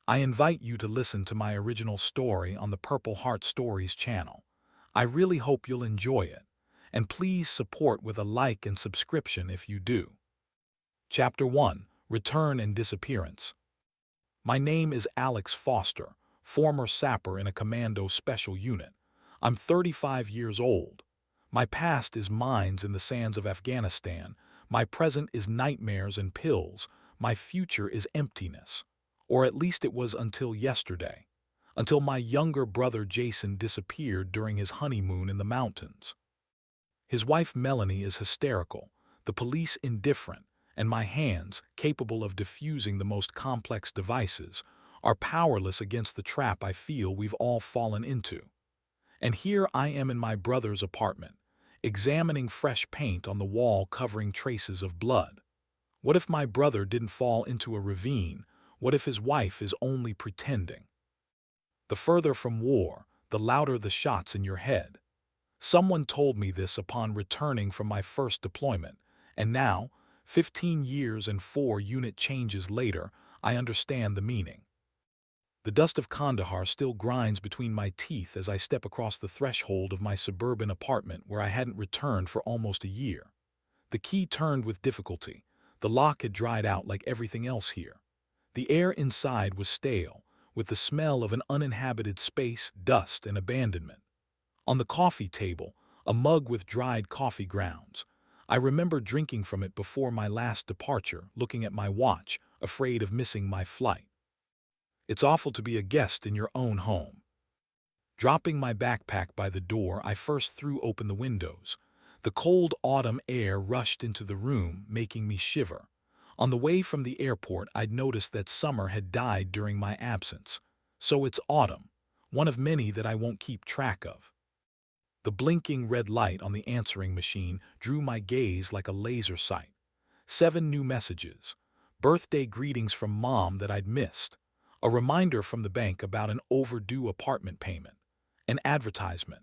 I invite you to listen to my original story on the Purple Heart Stories channel. I really hope you'll enjoy it, and please support with a like and subscription if you do. Chapter 1: Return and Disappearance. My name is Alex Foster, former sapper in a commando special unit. I'm 35 years old. My past is mines in the sands of Afghanistan. My present is nightmares and pills. My future is emptiness. Or at least it was until yesterday. Until my younger brother Jason disappeared during his honeymoon in the mountains. His wife Melanie is hysterical, the police indifferent, and my hands, capable of diffusing the most complex devices, are powerless against the trap I feel we've all fallen into. And here I am in my brother's apartment, examining fresh paint on the wall covering traces of blood. What if my brother didn't fall into a ravine? What if his wife is only pretending? The further from war, the louder the shots in your head. Someone told me this upon returning from my first deployment, and now, 15 years and 4 unit changes later, I understand the meaning. The dust of Kandahar still grinds between my teeth as I step across the threshold of my suburban apartment where I hadn't returned for almost a year. The key turned with difficulty. The lock had dried out like everything else here. The air inside was stale, with the smell of an uninhabited space, dust, and abandonment. On the coffee table, a mug with dried coffee grounds. I remember drinking from it before my last departure, looking at my watch, afraid of missing my flight. It's awful to be a guest in your own home. Dropping my backpack by the door, I first threw open the windows. The cold autumn air rushed into the room, making me shiver. On the way from the airport, I'd noticed that summer had died during my absence. So it's autumn, one of many that I won't keep track of. The blinking red light on the answering machine drew my gaze like a laser sight. 7 new messages. Birthday greetings from Mom that I'd missed. A reminder from the bank about an overdue apartment payment. An advertisement.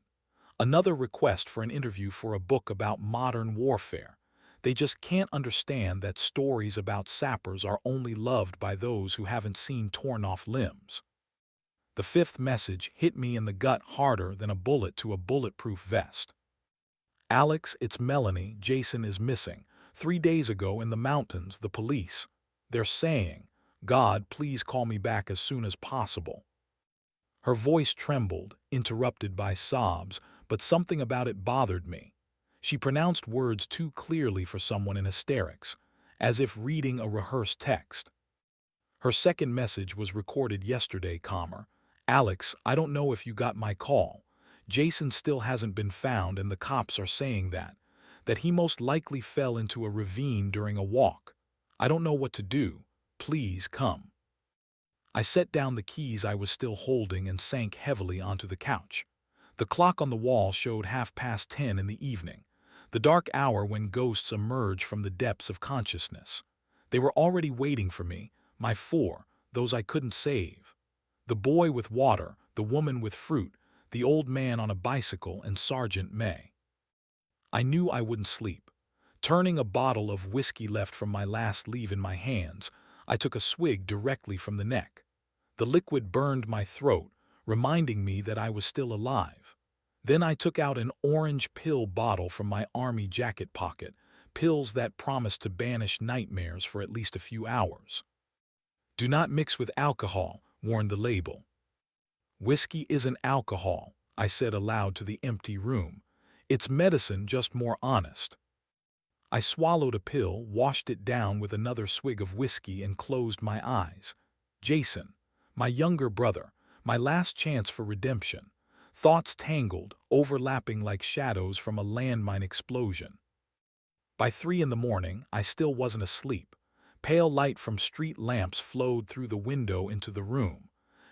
Another request for an interview for a book about modern warfare. They just can't understand that stories about sappers are only loved by those who haven't seen torn-off limbs. The 5th message hit me in the gut harder than a bullet to a bulletproof vest. Alex, it's Melanie. Jason is missing. 3 days ago in the mountains, the police. They're saying, God, please call me back as soon as possible. Her voice trembled, interrupted by sobs, but something about it bothered me. She pronounced words too clearly for someone in hysterics, as if reading a rehearsed text. Her second message was recorded yesterday, calmer. Alex, I don't know if you got my call. Jason still hasn't been found and the cops are saying that he most likely fell into a ravine during a walk. I don't know what to do. Please come. I set down the keys I was still holding and sank heavily onto the couch. The clock on the wall showed 10:30 in the evening, the dark hour when ghosts emerge from the depths of consciousness. They were already waiting for me, my 4, those I couldn't save. The boy with water, the woman with fruit, the old man on a bicycle, and Sergeant May. I knew I wouldn't sleep. Turning a bottle of whiskey left from my last leave in my hands, I took a swig directly from the neck. The liquid burned my throat, reminding me that I was still alive. Then I took out an orange pill bottle from my army jacket pocket, pills that promised to banish nightmares for at least a few hours. Do not mix with alcohol, warned the label. Whiskey isn't alcohol, I said aloud to the empty room. It's medicine, just more honest. I swallowed a pill, washed it down with another swig of whiskey, and closed my eyes. Jason, my younger brother, my last chance for redemption. Thoughts tangled, overlapping like shadows from a landmine explosion. By 3 in the morning, I still wasn't asleep. Pale light from street lamps flowed through the window into the room.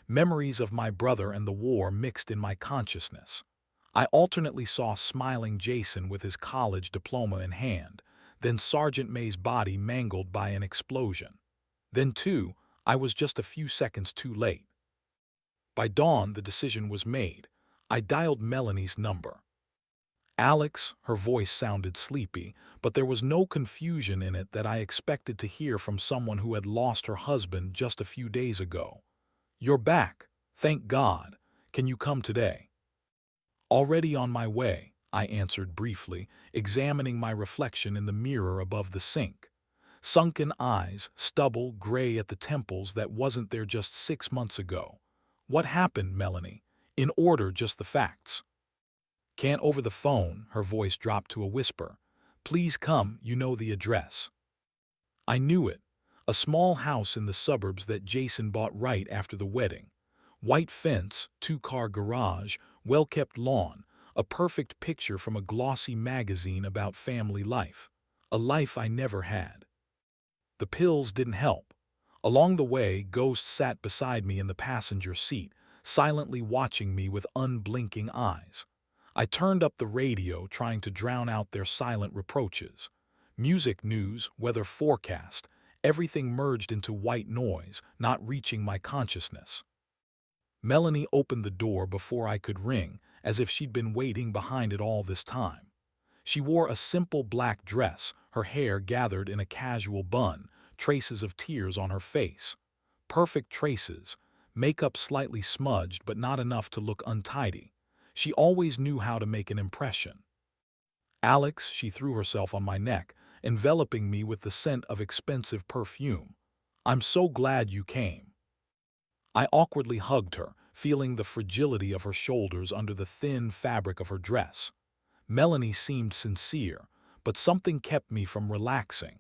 Memories of my brother and the war mixed in my consciousness. I alternately saw smiling Jason with his college diploma in hand, then Sergeant May's body mangled by an explosion. Then, too, I was just a few seconds too late. By dawn, the decision was made. I dialed Melanie's number. Alex, her voice sounded sleepy, but there was no confusion in it that I expected to hear from someone who had lost her husband just a few days ago. You're back. Thank God. Can you come today? Already on my way, I answered briefly, examining my reflection in the mirror above the sink. Sunken eyes, stubble gray at the temples that wasn't there just 6 months ago. What happened, Melanie? In order, just the facts. Can't over the phone, her voice dropped to a whisper. Please come, you know the address. I knew it. A small house in the suburbs that Jason bought right after the wedding. White fence, two-car garage, well-kept lawn, a perfect picture from a glossy magazine about family life. A life I never had. The pills didn't help. Along the way, Ghost sat beside me in the passenger seat, silently watching me with unblinking eyes. I turned up the radio, trying to drown out their silent reproaches. Music, news, weather forecast, everything merged into white noise, not reaching my consciousness. Melanie opened the door before I could ring, as if she'd been waiting behind it all this time. She wore a simple black dress, her hair gathered in a casual bun, traces of tears on her face. Perfect traces, makeup slightly smudged but not enough to look untidy. She always knew how to make an impression. Alex, she threw herself on my neck, enveloping me with the scent of expensive perfume. I'm so glad you came. I awkwardly hugged her, feeling the fragility of her shoulders under the thin fabric of her dress. Melanie seemed sincere, but something kept me from relaxing.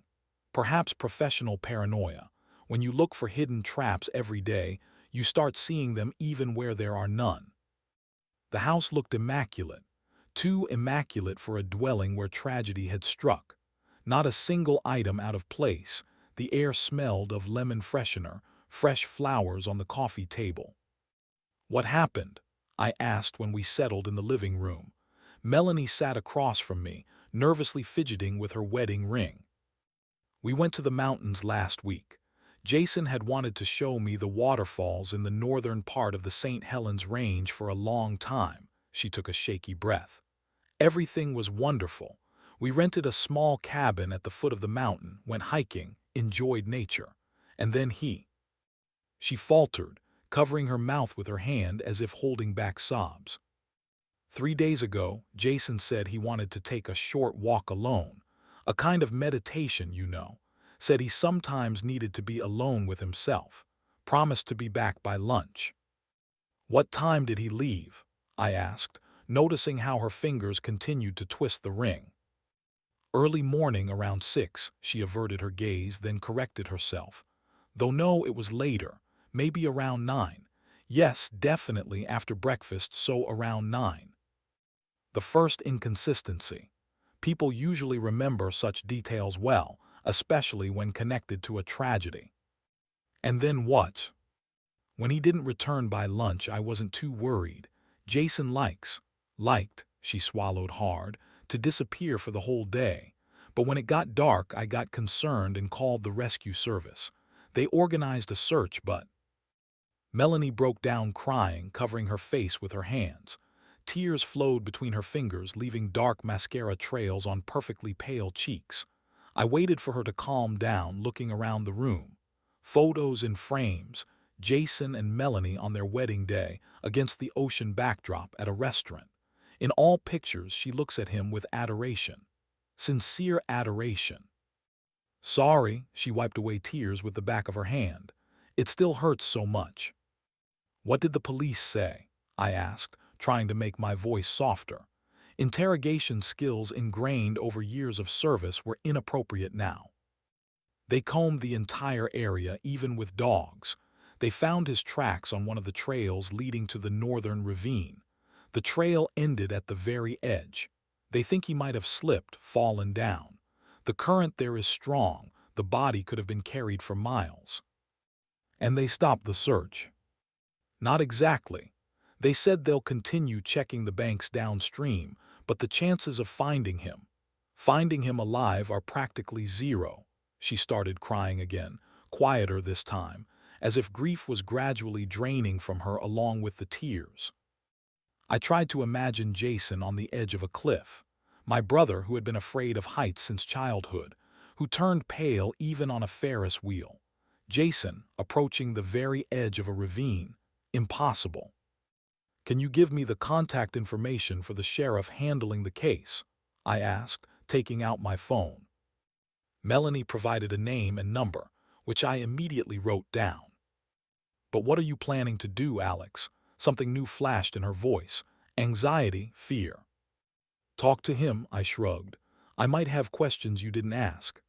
Perhaps professional paranoia. When you look for hidden traps every day, you start seeing them even where there are none. The house looked immaculate, too immaculate for a dwelling where tragedy had struck. Not a single item out of place. The air smelled of lemon freshener, fresh flowers on the coffee table. What happened? I asked when we settled in the living room. Melanie sat across from me, nervously fidgeting with her wedding ring. We went to the mountains last week. Jason had wanted to show me the waterfalls in the northern part of the St. Helens Range for a long time. She took a shaky breath. Everything was wonderful. We rented a small cabin at the foot of the mountain, went hiking, enjoyed nature. And then She faltered, covering her mouth with her hand as if holding back sobs. 3 days ago, Jason said he wanted to take a short walk alone, a kind of meditation, you know. Said he sometimes needed to be alone with himself. Promised to be back by lunch. What time did he leave? I asked, noticing how her fingers continued to twist the ring. Early morning around 6, she averted her gaze, then corrected herself. Though no, it was later, maybe around 9. Yes, definitely after breakfast, so around 9. The first inconsistency. People usually remember such details well, especially when connected to a tragedy. And then what? When he didn't return by lunch, I wasn't too worried. Jason liked, she swallowed hard, to disappear for the whole day. But when it got dark, I got concerned and called the rescue service. They organized a search, but... Melanie broke down crying, covering her face with her hands. Tears flowed between her fingers, leaving dark mascara trails on perfectly pale cheeks. I waited for her to calm down, looking around the room. Photos in frames, Jason and Melanie on their wedding day, against the ocean backdrop at a restaurant. In all pictures, she looks at him with adoration. Sincere adoration. Sorry, she wiped away tears with the back of her hand. It still hurts so much. What did the police say? I asked, trying to make my voice softer. Interrogation skills ingrained over years of service were inappropriate now. They combed the entire area, even with dogs. They found his tracks on one of the trails leading to the northern ravine. The trail ended at the very edge. They think he might have slipped, fallen down. The current there is strong. The body could have been carried for miles. And they stopped the search. Not exactly. They said they'll continue checking the banks downstream, but the chances of finding him alive are practically zero. She started crying again, quieter this time, as if grief was gradually draining from her along with the tears. I tried to imagine Jason on the edge of a cliff, my brother who had been afraid of heights since childhood, who turned pale even on a Ferris wheel. Jason, approaching the very edge of a ravine. Impossible. Can you give me the contact information for the sheriff handling the case? I asked, taking out my phone. Melanie provided a name and number, which I immediately wrote down. But what are you planning to do, Alex? Something new flashed in her voice. Anxiety, fear. Talk to him, I shrugged. I might have questions you didn't ask.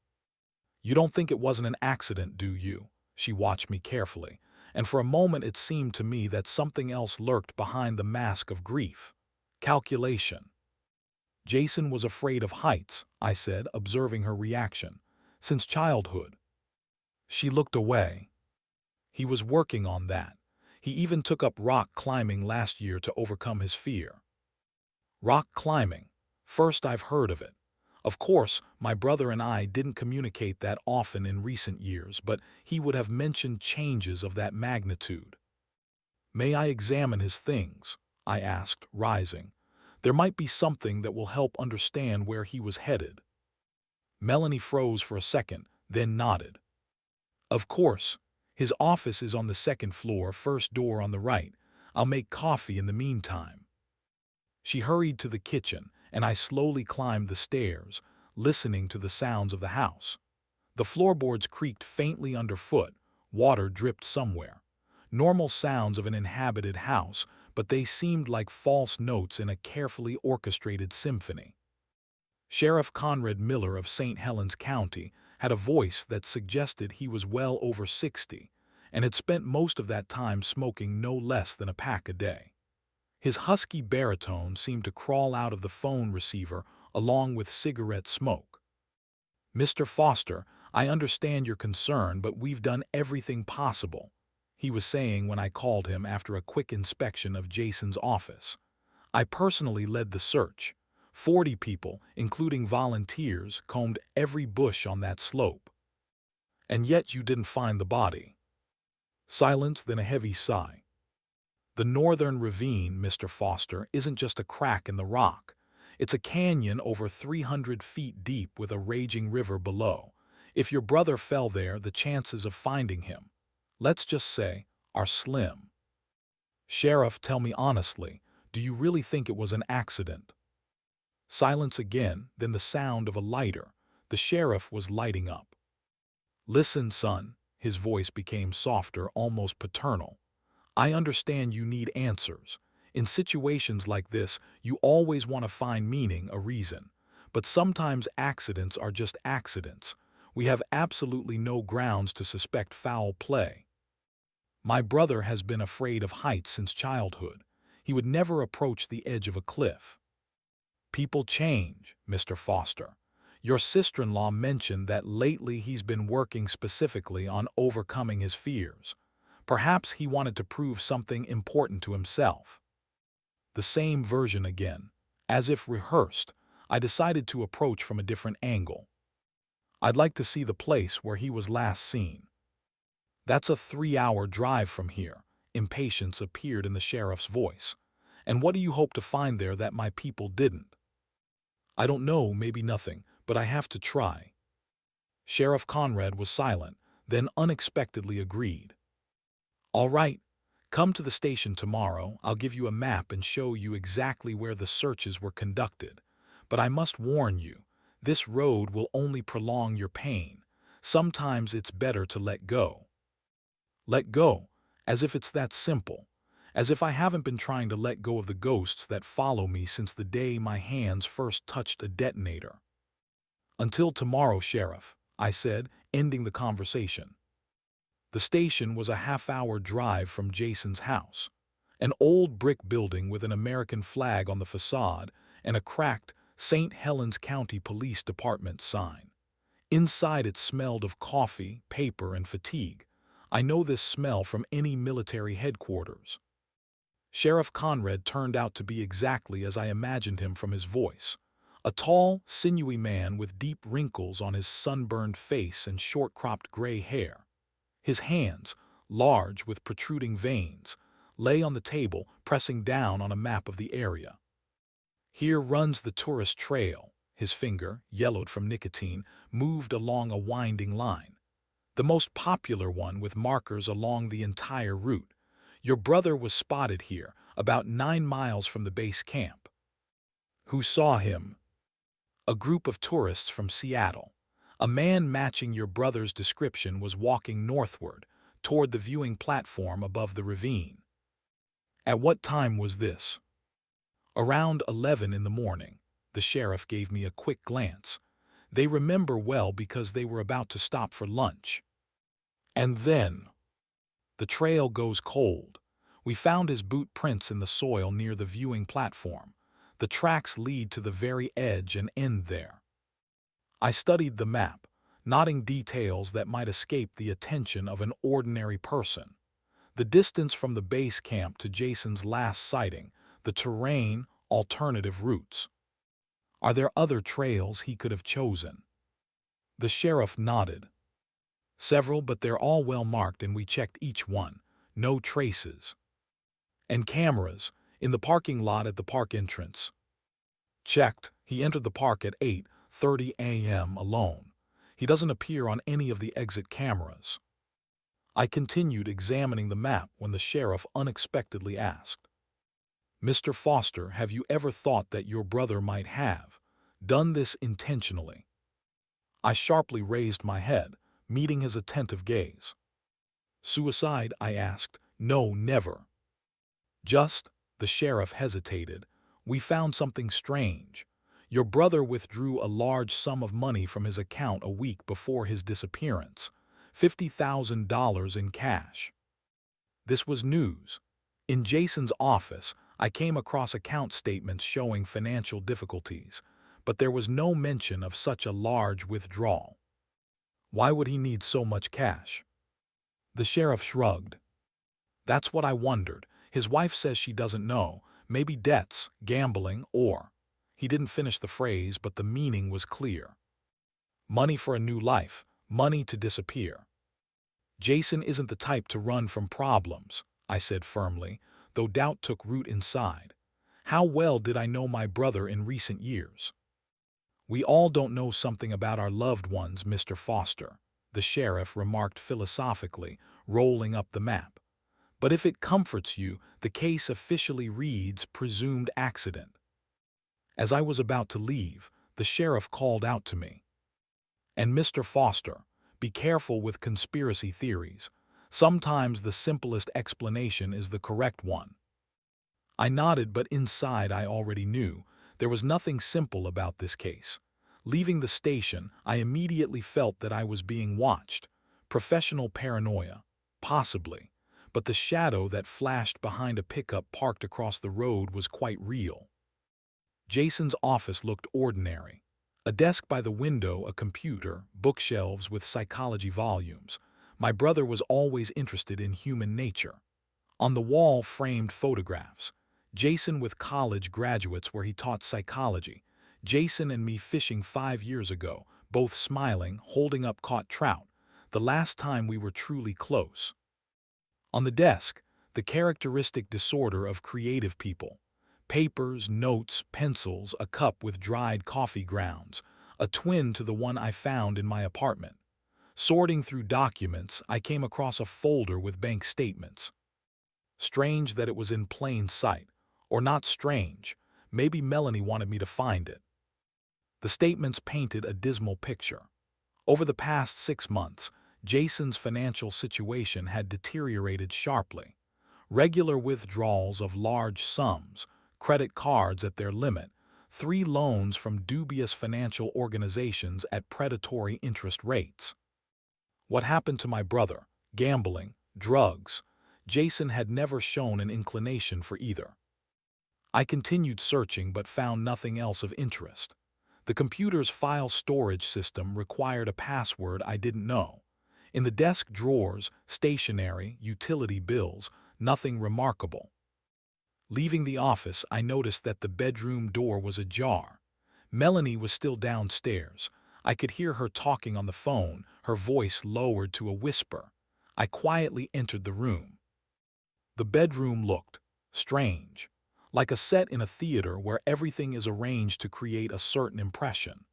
You don't think it wasn't an accident, do you? She watched me carefully, and for a moment it seemed to me that something else lurked behind the mask of grief. Calculation. Jason was afraid of heights, I said, observing her reaction. Since childhood. She looked away. He was working on that. He even took up rock climbing last year to overcome his fear. Rock climbing. First I've heard of it. Of course, my brother and I didn't communicate that often in recent years, but he would have mentioned changes of that magnitude. May I examine his things? I asked, rising. There might be something that will help understand where he was headed. Melanie froze for a second, then nodded. Of course. His office is on the second floor, first door on the right. I'll make coffee in the meantime. She hurried to the kitchen, and I slowly climbed the stairs, listening to the sounds of the house. The floorboards creaked faintly underfoot, water dripped somewhere. Normal sounds of an inhabited house, but they seemed like false notes in a carefully orchestrated symphony. Sheriff Conrad Miller of St. Helens County had a voice that suggested he was well over 60, and had spent most of that time smoking no less than a pack a day. His husky baritone seemed to crawl out of the phone receiver along with cigarette smoke. Mr. Foster, I understand your concern, but we've done everything possible, he was saying when I called him after a quick inspection of Jason's office. I personally led the search. 40 people, including volunteers, combed every bush on that slope. And yet you didn't find the body. Silence, then a heavy sigh. The northern ravine, Mr. Foster, isn't just a crack in the rock. It's a canyon over 300 feet deep with a raging river below. If your brother fell there, the chances of finding him, let's just say, are slim. Sheriff, tell me honestly, do you really think it was an accident? Silence again, then the sound of a lighter. The sheriff was lighting up. Listen, son, his voice became softer, almost paternal. I understand you need answers. In situations like this, you always want to find meaning, a reason. But sometimes accidents are just accidents. We have absolutely no grounds to suspect foul play. My brother has been afraid of heights since childhood. He would never approach the edge of a cliff. People change, Mr. Foster. Your sister-in-law mentioned that lately he's been working specifically on overcoming his fears. Perhaps he wanted to prove something important to himself. The same version again. As if rehearsed, I decided to approach from a different angle. I'd like to see the place where he was last seen. That's a 3-hour drive from here. Impatience appeared in the sheriff's voice. And what do you hope to find there that my people didn't? I don't know, maybe nothing, but I have to try. Sheriff Conrad was silent, then unexpectedly agreed. All right, come to the station tomorrow. I'll give you a map and show you exactly where the searches were conducted. But I must warn you, this road will only prolong your pain. Sometimes it's better to let go. Let go, as if it's that simple. As if I haven't been trying to let go of the ghosts that follow me since the day my hands first touched a detonator. Until tomorrow, Sheriff, I said, ending the conversation. The station was a half-hour drive from Jason's house. An old brick building with an American flag on the facade and a cracked St. Helens County Police Department sign. Inside it smelled of coffee, paper, and fatigue. I know this smell from any military headquarters. Sheriff Conrad turned out to be exactly as I imagined him from his voice. A tall, sinewy man with deep wrinkles on his sunburned face and short-cropped gray hair. His hands, large with protruding veins, lay on the table, pressing down on a map of the area. Here runs the tourist trail. His finger, yellowed from nicotine, moved along a winding line. The most popular one with markers along the entire route. Your brother was spotted here, about 9 miles from the base camp. Who saw him? A group of tourists from Seattle. A man matching your brother's description was walking northward, toward the viewing platform above the ravine. At what time was this? Around 11 in the morning. The sheriff gave me a quick glance. They remember well because they were about to stop for lunch. And then, the trail goes cold. We found his boot prints in the soil near the viewing platform. The tracks lead to the very edge and end there. I studied the map, noting details that might escape the attention of an ordinary person. The distance from the base camp to Jason's last sighting, the terrain, alternative routes. Are there other trails he could have chosen? The sheriff nodded. Several, but they're all well marked and we checked each one. No traces. And cameras, in the parking lot at the park entrance. Checked. He entered the park at 8:30 a.m. alone. He doesn't appear on any of the exit cameras. I continued examining the map when the sheriff unexpectedly asked, "Mr. Foster, have you ever thought that your brother might have done this intentionally?" I sharply raised my head, meeting his attentive gaze. "Suicide?" I asked. "No, never." "Just," the sheriff hesitated, "we found something strange. Your brother withdrew a large sum of money from his account a week before his disappearance, $50,000 in cash." This was news. In Jason's office, I came across account statements showing financial difficulties, but there was no mention of such a large withdrawal. Why would he need so much cash? The sheriff shrugged. "That's what I wondered. His wife says she doesn't know. Maybe debts, gambling, or—" He didn't finish the phrase, but the meaning was clear. Money for a new life, money to disappear. "Jason isn't the type to run from problems," I said firmly, though doubt took root inside. How well did I know my brother in recent years? "We all don't know something about our loved ones, Mr. Foster," the sheriff remarked philosophically, rolling up the map. "But if it comforts you, the case officially reads presumed accident." As I was about to leave, the sheriff called out to me. "And Mr. Foster, be careful with conspiracy theories. Sometimes the simplest explanation is the correct one." I nodded, but inside I already knew there was nothing simple about this case. Leaving the station, I immediately felt that I was being watched. Professional paranoia, possibly, but the shadow that flashed behind a pickup parked across the road was quite real. Jason's office looked ordinary. A desk by the window, a computer, bookshelves with psychology volumes. My brother was always interested in human nature. On the wall, framed photographs. Jason with college graduates where he taught psychology. Jason and me fishing 5 years ago, both smiling, holding up caught trout. The last time we were truly close. On the desk, the characteristic disorder of creative people. Papers, notes, pencils, a cup with dried coffee grounds, a twin to the one I found in my apartment. Sorting through documents, I came across a folder with bank statements. Strange that it was in plain sight. Or not strange, maybe Melanie wanted me to find it. The statements painted a dismal picture. Over the past 6 months, Jason's financial situation had deteriorated sharply. Regular withdrawals of large sums, credit cards at their limit, 3 loans from dubious financial organizations at predatory interest rates. What happened to my brother? Gambling, drugs. Jason had never shown an inclination for either. I continued searching but found nothing else of interest. The computer's file storage system required a password I didn't know. In the desk drawers, stationery, utility bills, nothing remarkable. Leaving the office, I noticed that the bedroom door was ajar. Melanie was still downstairs. I could hear her talking on the phone, her voice lowered to a whisper. I quietly entered the room. The bedroom looked strange, like a set in a theater where everything is arranged to create a certain impression.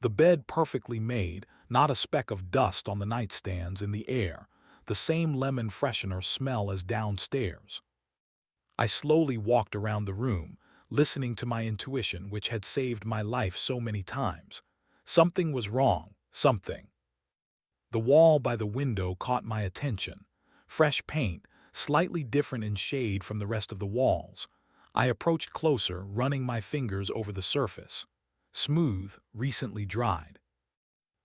The bed perfectly made, not a speck of dust on the nightstands in the air, the same lemon freshener smell as downstairs. I slowly walked around the room, listening to my intuition which had saved my life so many times. Something was wrong, something. The wall by the window caught my attention. Fresh paint, slightly different in shade from the rest of the walls. I approached closer, running my fingers over the surface. Smooth, recently dried.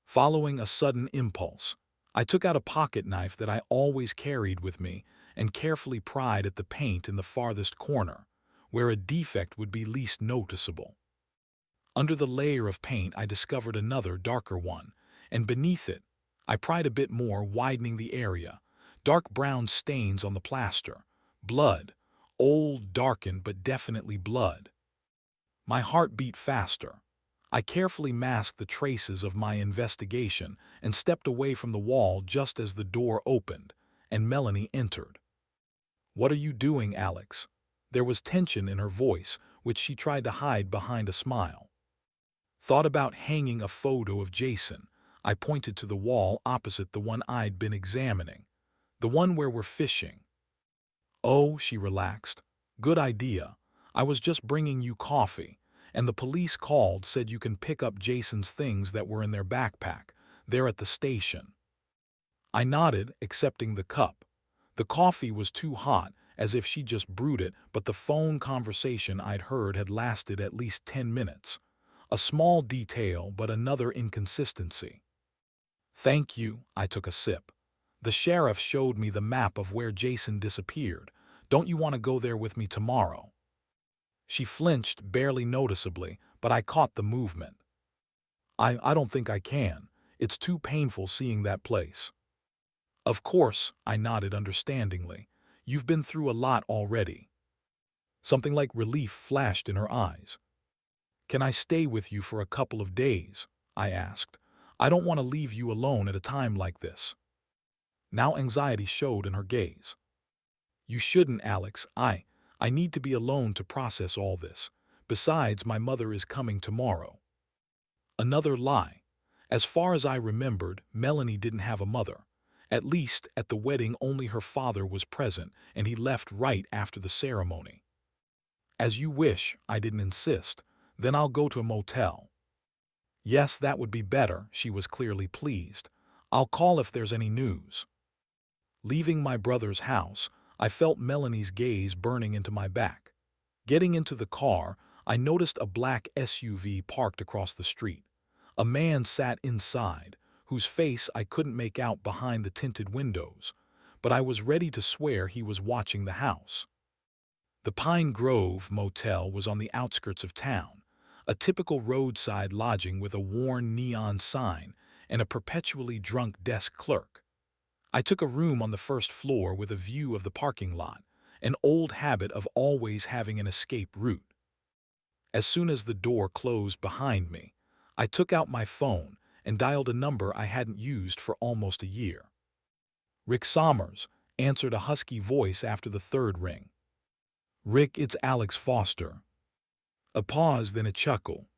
Following a sudden impulse, I took out a pocket knife that I always carried with me and carefully pried at the paint in the farthest corner, where a defect would be least noticeable. Under the layer of paint I discovered another, darker one, and beneath it, I pried a bit more, widening the area. Dark brown stains on the plaster. Blood. Old, darkened, but definitely blood. My heart beat faster. I carefully masked the traces of my investigation and stepped away from the wall just as the door opened, and Melanie entered. "What are you doing, Alex?" There was tension in her voice, which she tried to hide behind a smile. "Thought about hanging a photo of Jason." I pointed to the wall opposite the one I'd been examining. "The one where we're fishing." "Oh," she relaxed. "Good idea. I was just bringing you coffee, and the police called, said you can pick up Jason's things that were in their backpack. They're at the station." I nodded, accepting the cup. The coffee was too hot, as if she just brewed it, but the phone conversation I'd heard had lasted at least 10 minutes. A small detail, but another inconsistency. "Thank you," I took a sip. "The sheriff showed me the map of where Jason disappeared. Don't you want to go there with me tomorrow?" She flinched, barely noticeably, but I caught the movement. I don't think I can. It's too painful seeing that place." "Of course," I nodded understandingly. "You've been through a lot already." Something like relief flashed in her eyes. "Can I stay with you for a couple of days?" I asked. "I don't want to leave you alone at a time like this." Now anxiety showed in her gaze. "You shouldn't, Alex. I need to be alone to process all this. Besides, my mother is coming tomorrow." Another lie. As far as I remembered, Melanie didn't have a mother. At least, at the wedding only her father was present, and he left right after the ceremony. "As you wish," I didn't insist. "Then I'll go to a motel." "Yes, that would be better." She was clearly pleased. "I'll call if there's any news." Leaving my brother's house, I felt Melanie's gaze burning into my back. Getting into the car, I noticed a black SUV parked across the street. A man sat inside, whose face I couldn't make out behind the tinted windows, but I was ready to swear he was watching the house. The Pine Grove Motel was on the outskirts of town, a typical roadside lodging with a worn neon sign and a perpetually drunk desk clerk. I took a room on the first floor with a view of the parking lot, an old habit of always having an escape route. As soon as the door closed behind me, I took out my phone and dialed a number I hadn't used for almost a year. "Rick Sommers," answered a husky voice after the third ring. "Rick, it's Alex Foster." A pause, then a chuckle.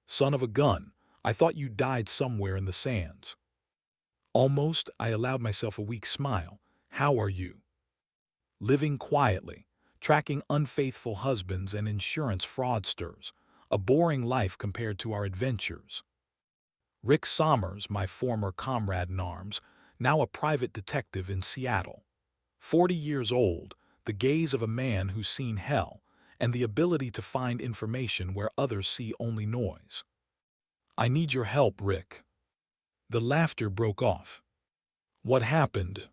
"Son of a gun, I thought you died somewhere in the sands." "Almost." I allowed myself a weak smile. "How are you?" "Living quietly, tracking unfaithful husbands and insurance fraudsters. A boring life compared to our adventures." Rick Sommers, my former comrade in arms, now a private detective in Seattle. 40 years old, the gaze of a man who's seen hell, and the ability to find information where others see only noise. "I need your help, Rick." The laughter broke off. "What happened?"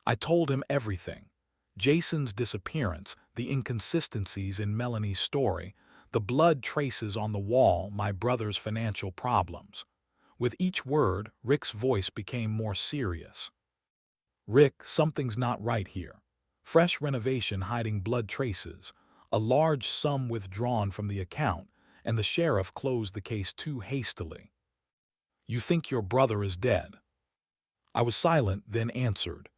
I told him everything. Jason's disappearance, the inconsistencies in Melanie's story, the blood traces on the wall, my brother's financial problems. With each word, Rick's voice became more serious. "Rick, something's not right here. Fresh renovation hiding blood traces, a large sum withdrawn from the account, and the sheriff closed the case too hastily." "You think your brother is dead?" I was silent, then answered.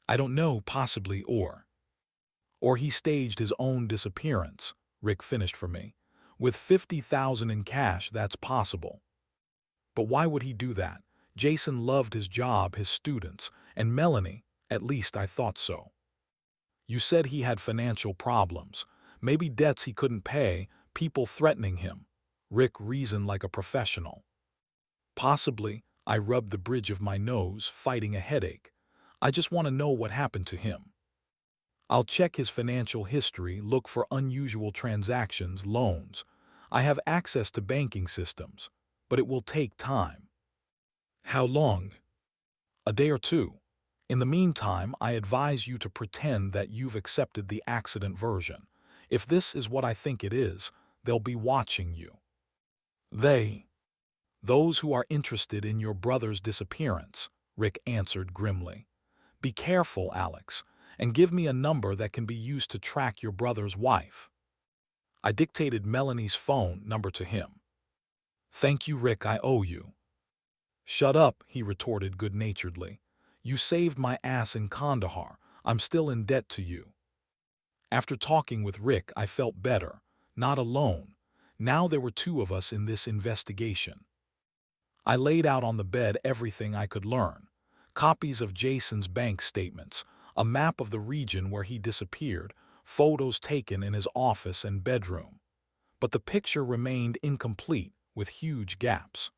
"I don't know, possibly, or he staged his own disappearance," Rick finished for me. "With 50,000 in cash, that's possible." But why would he do that? Jason loved his job, his students, and Melanie, at least I thought so. You said he had financial problems. Maybe debts he couldn't pay, people threatening him. Rick reasoned like a professional. Possibly, I rubbed the bridge of my nose, fighting a headache. I just want to know what happened to him. I'll check his financial history, look for unusual transactions, loans. I have access to banking systems, but it will take time. How long? A day or two. In the meantime, I advise you to pretend that you've accepted the accident version. If this is what I think it is, they'll be watching you. They. Those who are interested in your brother's disappearance, Rick answered grimly. Be careful, Alex, and give me a number that can be used to track your brother's wife. I dictated Melanie's phone number to him. Thank you, Rick, I owe you. Shut up, he retorted good-naturedly. You saved my ass in Kandahar. I'm still in debt to you. After talking with Rick, I felt better. Not alone. Now there were two of us in this investigation. I laid out on the bed everything I could learn. Copies of Jason's bank statements, a map of the region where he disappeared, photos taken in his office and bedroom. But the picture remained incomplete, with huge gaps.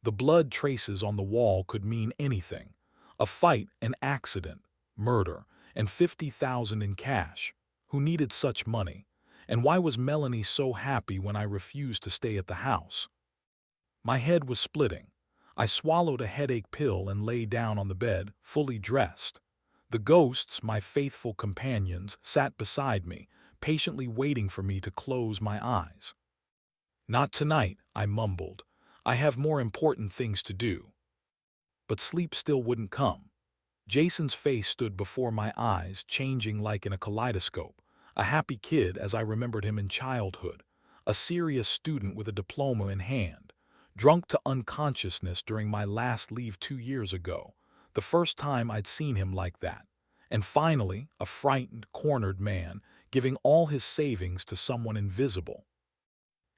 The blood traces on the wall could mean anything. A fight, an accident, murder, and $50,000 in cash. Who needed such money? And why was Melanie so happy when I refused to stay at the house? My head was splitting. I swallowed a headache pill and lay down on the bed, fully dressed. The ghosts, my faithful companions, sat beside me, patiently waiting for me to close my eyes. Not tonight, I mumbled. I have more important things to do. But sleep still wouldn't come. Jason's face stood before my eyes, changing like in a kaleidoscope. A happy kid as I remembered him in childhood. A serious student with a diploma in hand. Drunk to unconsciousness during my last leave 2 years ago. The first time I'd seen him like that. And finally, a frightened, cornered man, giving all his savings to someone invisible.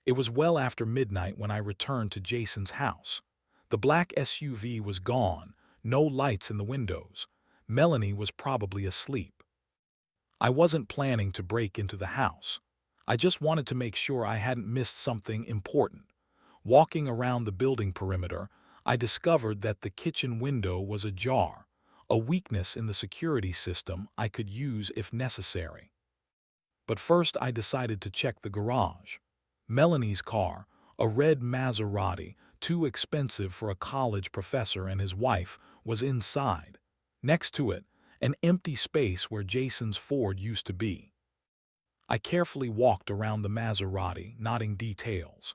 It was well after midnight when I returned to Jason's house. The black SUV was gone, no lights in the windows. Melanie was probably asleep. I wasn't planning to break into the house. I just wanted to make sure I hadn't missed something important. Walking around the building perimeter, I discovered that the kitchen window was ajar, a weakness in the security system I could use if necessary. But first I decided to check the garage. Melanie's car, a red Maserati, too expensive for a college professor and his wife, was inside. Next to it, an empty space where Jason's Ford used to be. I carefully walked around the Maserati, noting details.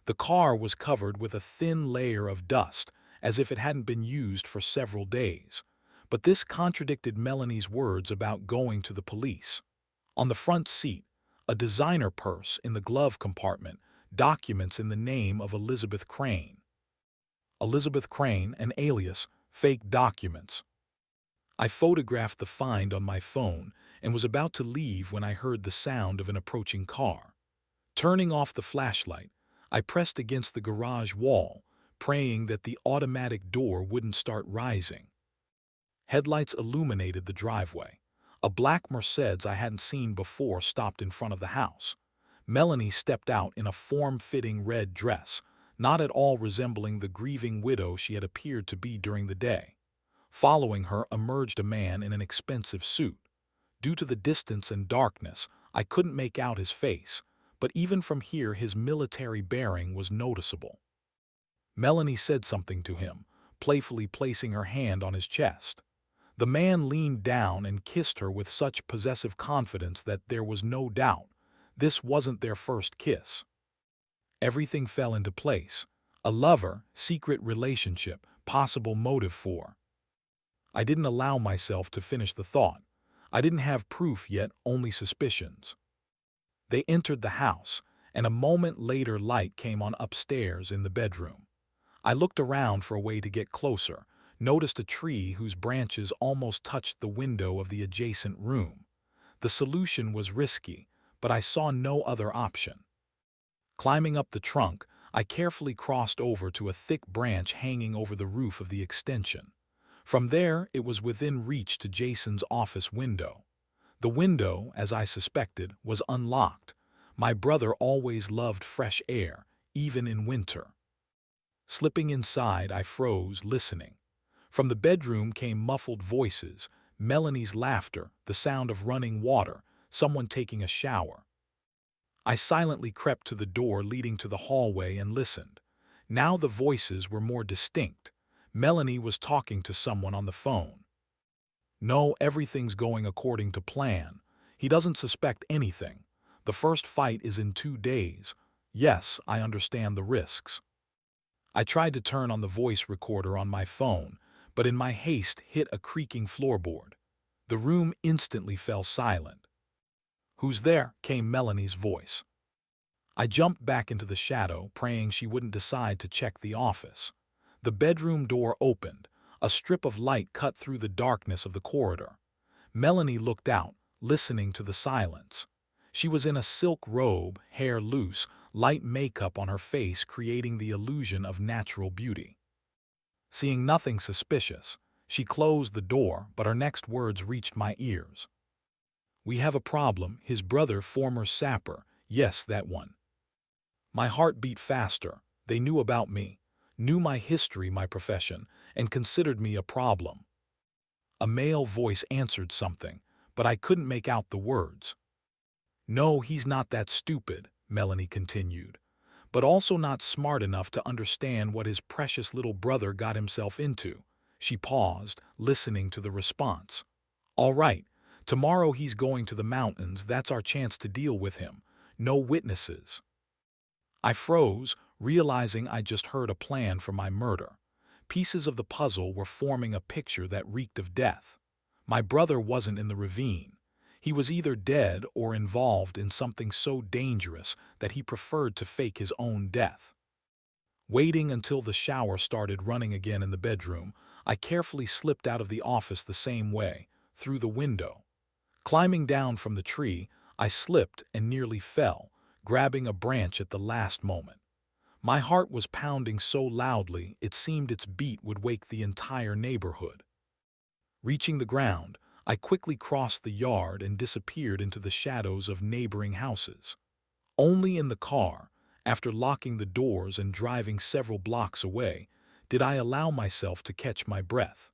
The car was covered with a thin layer of dust, as if it hadn't been used for several days. But this contradicted Melanie's words about going to the police. On the front seat, a designer purse in the glove compartment, documents in the name of Elizabeth Crane. Elizabeth Crane, an alias, fake documents. I photographed the find on my phone and was about to leave when I heard the sound of an approaching car. Turning off the flashlight, I pressed against the garage wall, praying that the automatic door wouldn't start rising. Headlights illuminated the driveway. A black Mercedes I hadn't seen before stopped in front of the house. Melanie stepped out in a form-fitting red dress, not at all resembling the grieving widow she had appeared to be during the day. Following her emerged a man in an expensive suit. Due to the distance and darkness, I couldn't make out his face, but even from here his military bearing was noticeable. Melanie said something to him, playfully placing her hand on his chest. The man leaned down and kissed her with such possessive confidence that there was no doubt this wasn't their first kiss. Everything fell into place. A lover, secret relationship, possible motive for. I didn't allow myself to finish the thought. I didn't have proof yet, only suspicions. They entered the house, and a moment later light came on upstairs in the bedroom. I looked around for a way to get closer, noticed a tree whose branches almost touched the window of the adjacent room. The solution was risky, but I saw no other option. Climbing up the trunk, I carefully crossed over to a thick branch hanging over the roof of the extension. From there, it was within reach to Jason's office window. The window, as I suspected, was unlocked. My brother always loved fresh air, even in winter. Slipping inside, I froze, listening. From the bedroom came muffled voices, Melanie's laughter, the sound of running water, someone taking a shower. I silently crept to the door leading to the hallway and listened. Now the voices were more distinct. Melanie was talking to someone on the phone. No, everything's going according to plan. He doesn't suspect anything. The first fight is in 2 days. Yes, I understand the risks. I tried to turn on the voice recorder on my phone, but in my haste hit a creaking floorboard. The room instantly fell silent. "Who's there?" came Melanie's voice. I jumped back into the shadow, praying she wouldn't decide to check the office. The bedroom door opened. A strip of light cut through the darkness of the corridor. Melanie looked out, listening to the silence. She was in a silk robe, hair loose, light makeup on her face creating the illusion of natural beauty. Seeing nothing suspicious, she closed the door, but her next words reached my ears. "We have a problem, his brother, former sapper. Yes, that one." My heart beat faster. They knew about me, knew my history, my profession, and considered me a problem. A male voice answered something, but I couldn't make out the words. "No, he's not that stupid," Melanie continued, "but also not smart enough to understand what his precious little brother got himself into." She paused, listening to the response. "All right, tomorrow he's going to the mountains. That's our chance to deal with him. No witnesses." I froze, realizing I just heard a plan for my murder. Pieces of the puzzle were forming a picture that reeked of death. My brother wasn't in the ravine. He was either dead or involved in something so dangerous that he preferred to fake his own death. Waiting until the shower started running again in the bedroom, I carefully slipped out of the office the same way, through the window. Climbing down from the tree, I slipped and nearly fell, grabbing a branch at the last moment. My heart was pounding so loudly it seemed its beat would wake the entire neighborhood. Reaching the ground, I quickly crossed the yard and disappeared into the shadows of neighboring houses. Only in the car, after locking the doors and driving several blocks away, did I allow myself to catch my breath.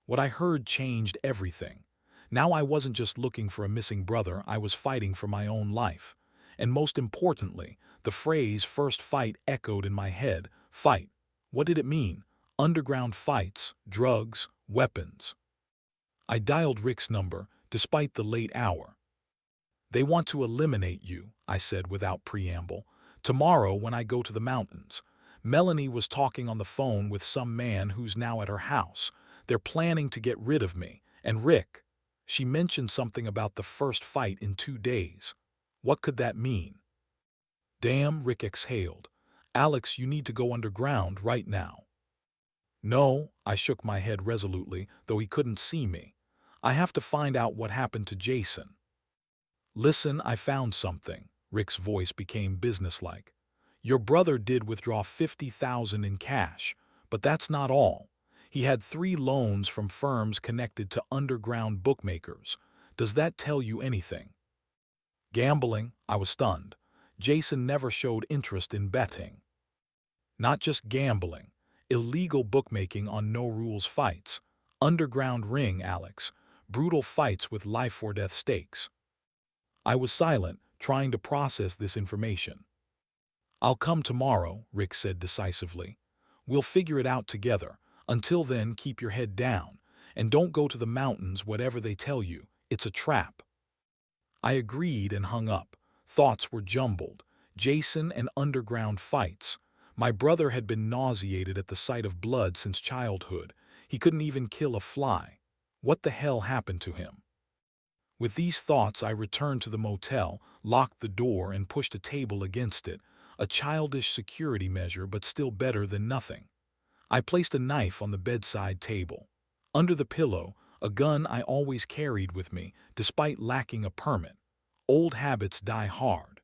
What I heard changed everything. Now I wasn't just looking for a missing brother, I was fighting for my own life. And most importantly, the phrase "first fight" echoed in my head. Fight. What did it mean? Underground fights, drugs, weapons. I dialed Rick's number, despite the late hour. "They want to eliminate you," I said without preamble. "Tomorrow when I go to the mountains." Melanie was talking on the phone with some man who's now at her house. "They're planning to get rid of me. And Rick." She mentioned something about the first fight in 2 days. What could that mean? "Damn," Rick exhaled. "Alex, you need to go underground right now." "No," I shook my head resolutely, though he couldn't see me. "I have to find out what happened to Jason." "Listen, I found something." Rick's voice became businesslike. "Your brother did withdraw 50,000 in cash, but that's not all. He had 3 loans from firms connected to underground bookmakers. Does that tell you anything?" "Gambling?" I was stunned. Jason never showed interest in betting. "Not just gambling. Illegal bookmaking on no-rules fights. Underground ring, Alex. Brutal fights with life-or-death stakes." I was silent, trying to process this information. "I'll come tomorrow," Rick said decisively. "We'll figure it out together. Until then, keep your head down. And don't go to the mountains, whatever they tell you. It's a trap." I agreed and hung up. Thoughts were jumbled. Jason and underground fights. My brother had been nauseated at the sight of blood since childhood. He couldn't even kill a fly. What the hell happened to him? With these thoughts, I returned to the motel, locked the door, and pushed a table against it. A childish security measure, but still better than nothing. I placed a knife on the bedside table. Under the pillow, a gun I always carried with me, despite lacking a permit. Old habits die hard.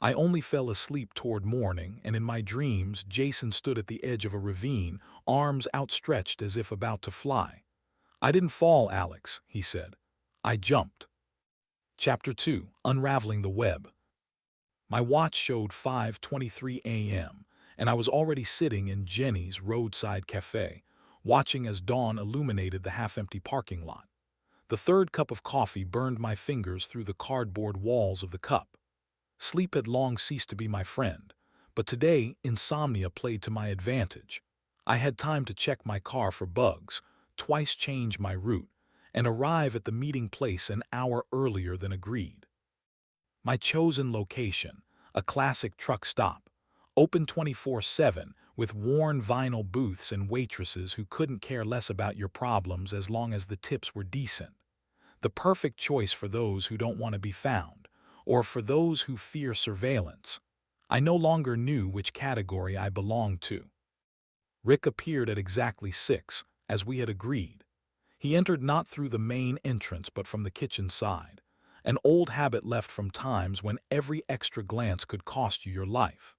I only fell asleep toward morning, and in my dreams, Jason stood at the edge of a ravine, arms outstretched as if about to fly. "I didn't fall, Alex," he said. "I jumped." Chapter 2: Unraveling the Web. My watch showed 5:23 a.m., and I was already sitting in Jenny's roadside cafe, watching as dawn illuminated the half-empty parking lot. The third cup of coffee burned my fingers through the cardboard walls of the cup. Sleep had long ceased to be my friend, but today insomnia played to my advantage. I had time to check my car for bugs, twice change my route, and arrive at the meeting place an hour earlier than agreed. My chosen location, a classic truck stop, open 24/7 with worn vinyl booths and waitresses who couldn't care less about your problems as long as the tips were decent. The perfect choice for those who don't want to be found, or for those who fear surveillance. I no longer knew which category I belonged to. Rick appeared at exactly 6, as we had agreed. He entered not through the main entrance but from the kitchen side, an old habit left from times when every extra glance could cost you your life.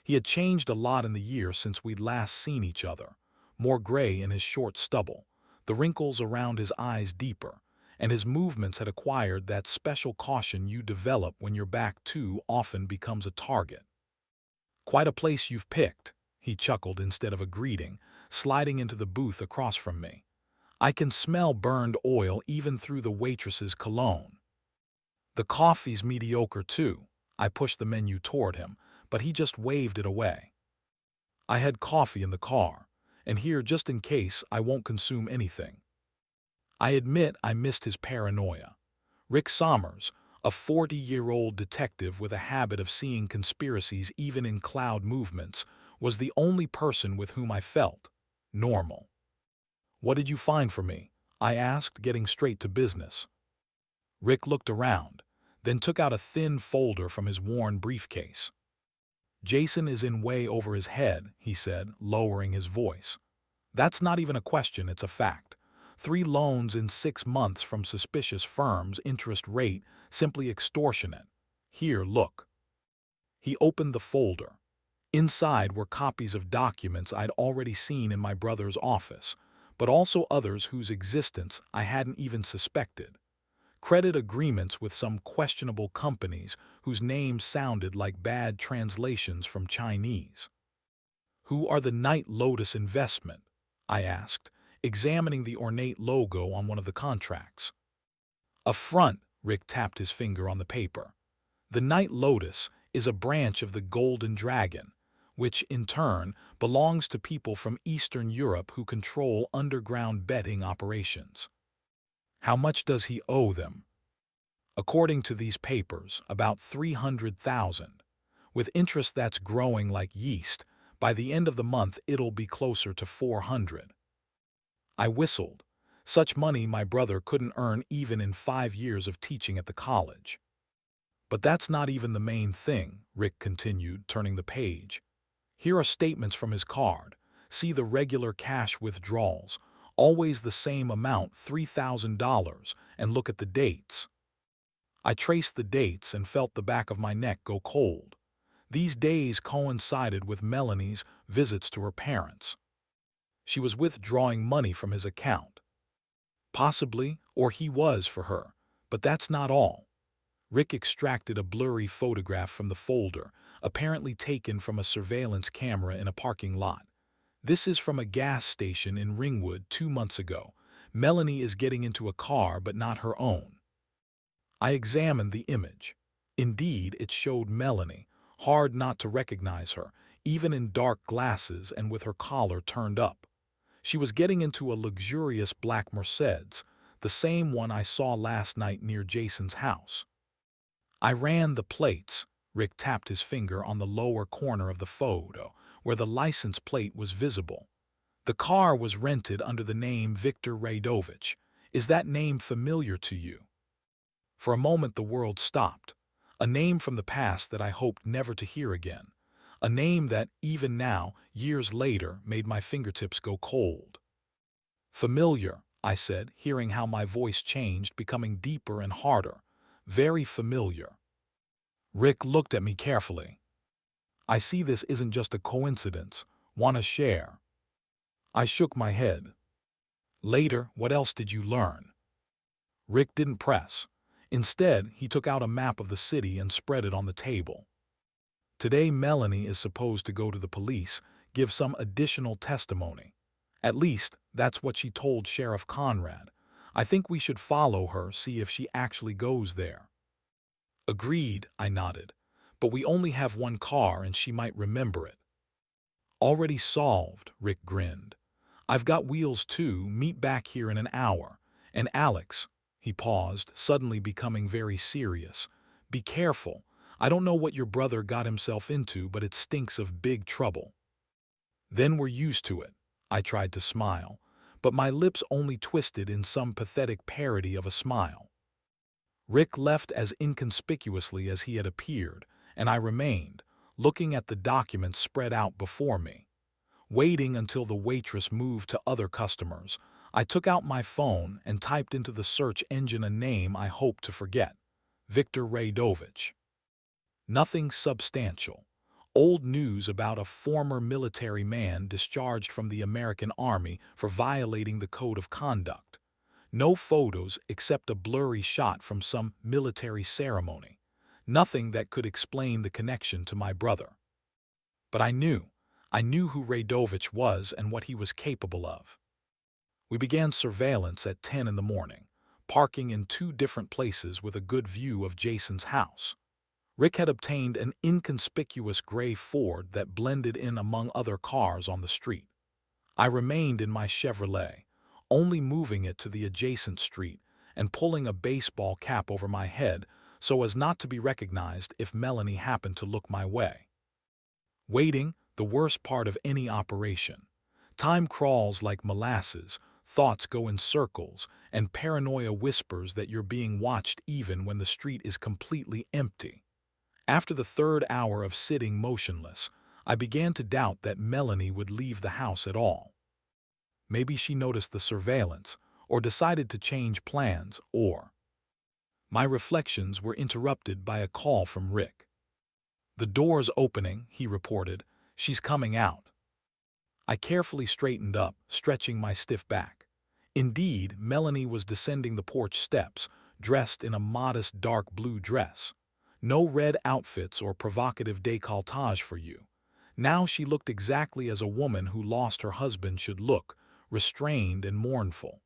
He had changed a lot in the year since we'd last seen each other, more gray in his short stubble, the wrinkles around his eyes deeper, and his movements had acquired that special caution you develop when your back too often becomes a target. "Quite a place you've picked," he chuckled instead of a greeting, sliding into the booth across from me. "I can smell burned oil even through the waitress's cologne." "The coffee's mediocre too." I pushed the menu toward him, but he just waved it away. "I had coffee in the car, and here just in case I won't consume anything." I admit I missed his paranoia. Rick Sommers, a 40-year-old detective with a habit of seeing conspiracies even in cloud movements, was the only person with whom I felt normal. "What did you find for me?" I asked, getting straight to business. Rick looked around, then took out a thin folder from his worn briefcase. "Jason is in way over his head," he said, lowering his voice. "That's not even a question, it's a fact. 3 loans in 6 months from suspicious firms, interest rate, simply extortionate. Here, look." He opened the folder. Inside were copies of documents I'd already seen in my brother's office, but also others whose existence I hadn't even suspected. Credit agreements with some questionable companies whose names sounded like bad translations from Chinese. "Who are the Night Lotus Investment?" I asked, examining the ornate logo on one of the contracts. "A front," Rick tapped his finger on the paper. "The Night Lotus is a branch of the Golden Dragon, which, in turn, belongs to people from Eastern Europe who control underground betting operations." "How much does he owe them?" "According to these papers, about 300,000. With interest that's growing like yeast, by the end of the month it'll be closer to 400. I whistled. Such money my brother couldn't earn even in 5 years of teaching at the college. "But that's not even the main thing," Rick continued, turning the page. "Here are statements from his card. See the regular cash withdrawals, always the same amount, $3,000, and look at the dates." I traced the dates and felt the back of my neck go cold. These days coincided with Melanie's visits to her parents. She was withdrawing money from his account. Possibly, or he was for her, but that's not all. Rick extracted a blurry photograph from the folder, apparently taken from a surveillance camera in a parking lot. "This is from a gas station in Ringwood 2 months ago. Melanie is getting into a car but not her own." I examined the image. Indeed, it showed Melanie, hard not to recognize her, even in dark glasses and with her collar turned up. She was getting into a luxurious black Mercedes, the same one I saw last night near Jason's house. I ran the plates. Rick tapped his finger on the lower corner of the photo, where the license plate was visible. "The car was rented under the name Viktor Radovich. Is that name familiar to you?" For a moment the world stopped. A name from the past that I hoped never to hear again. A name that, even now, years later, made my fingertips go cold. "Familiar," I said, hearing how my voice changed, becoming deeper and harder. "Very familiar." Rick looked at me carefully. I see this isn't just a coincidence. Wanna share? I shook my head. Later, what else did you learn? Rick didn't press. Instead, he took out a map of the city and spread it on the table. Today, Melanie is supposed to go to the police, give some additional testimony. At least, that's what she told Sheriff Conrad. I think we should follow her, see if she actually goes there. Agreed, I nodded. But we only have one car and she might remember it. Already solved, Rick grinned. I've got wheels too, meet back here in an hour. And Alex, he paused, suddenly becoming very serious. Be careful. I don't know what your brother got himself into, but it stinks of big trouble. Then we're used to it. I tried to smile, but my lips only twisted in some pathetic parody of a smile. Rick left as inconspicuously as he had appeared, and I remained, looking at the documents spread out before me. Waiting until the waitress moved to other customers, I took out my phone and typed into the search engine a name I hoped to forget: Viktor Radovich. Nothing substantial. Old news about a former military man discharged from the American Army for violating the code of conduct. No photos except a blurry shot from some military ceremony. Nothing that could explain the connection to my brother. But I knew who Radovich was and what he was capable of. We began surveillance at 10 in the morning, parking in 2 different places with a good view of Jason's house. Rick had obtained an inconspicuous gray Ford that blended in among other cars on the street. I remained in my Chevrolet, only moving it to the adjacent street and pulling a baseball cap over my head so as not to be recognized if Melanie happened to look my way. Waiting, the worst part of any operation. Time crawls like molasses, thoughts go in circles, and paranoia whispers that you're being watched even when the street is completely empty. After the 3rd hour of sitting motionless, I began to doubt that Melanie would leave the house at all. Maybe she noticed the surveillance, or decided to change plans, or... My reflections were interrupted by a call from Rick. "The door's opening," he reported. "She's coming out." I carefully straightened up, stretching my stiff back. Indeed, Melanie was descending the porch steps, dressed in a modest dark blue dress. No red outfits or provocative décolletage for you. Now she looked exactly as a woman who lost her husband should look, restrained and mournful.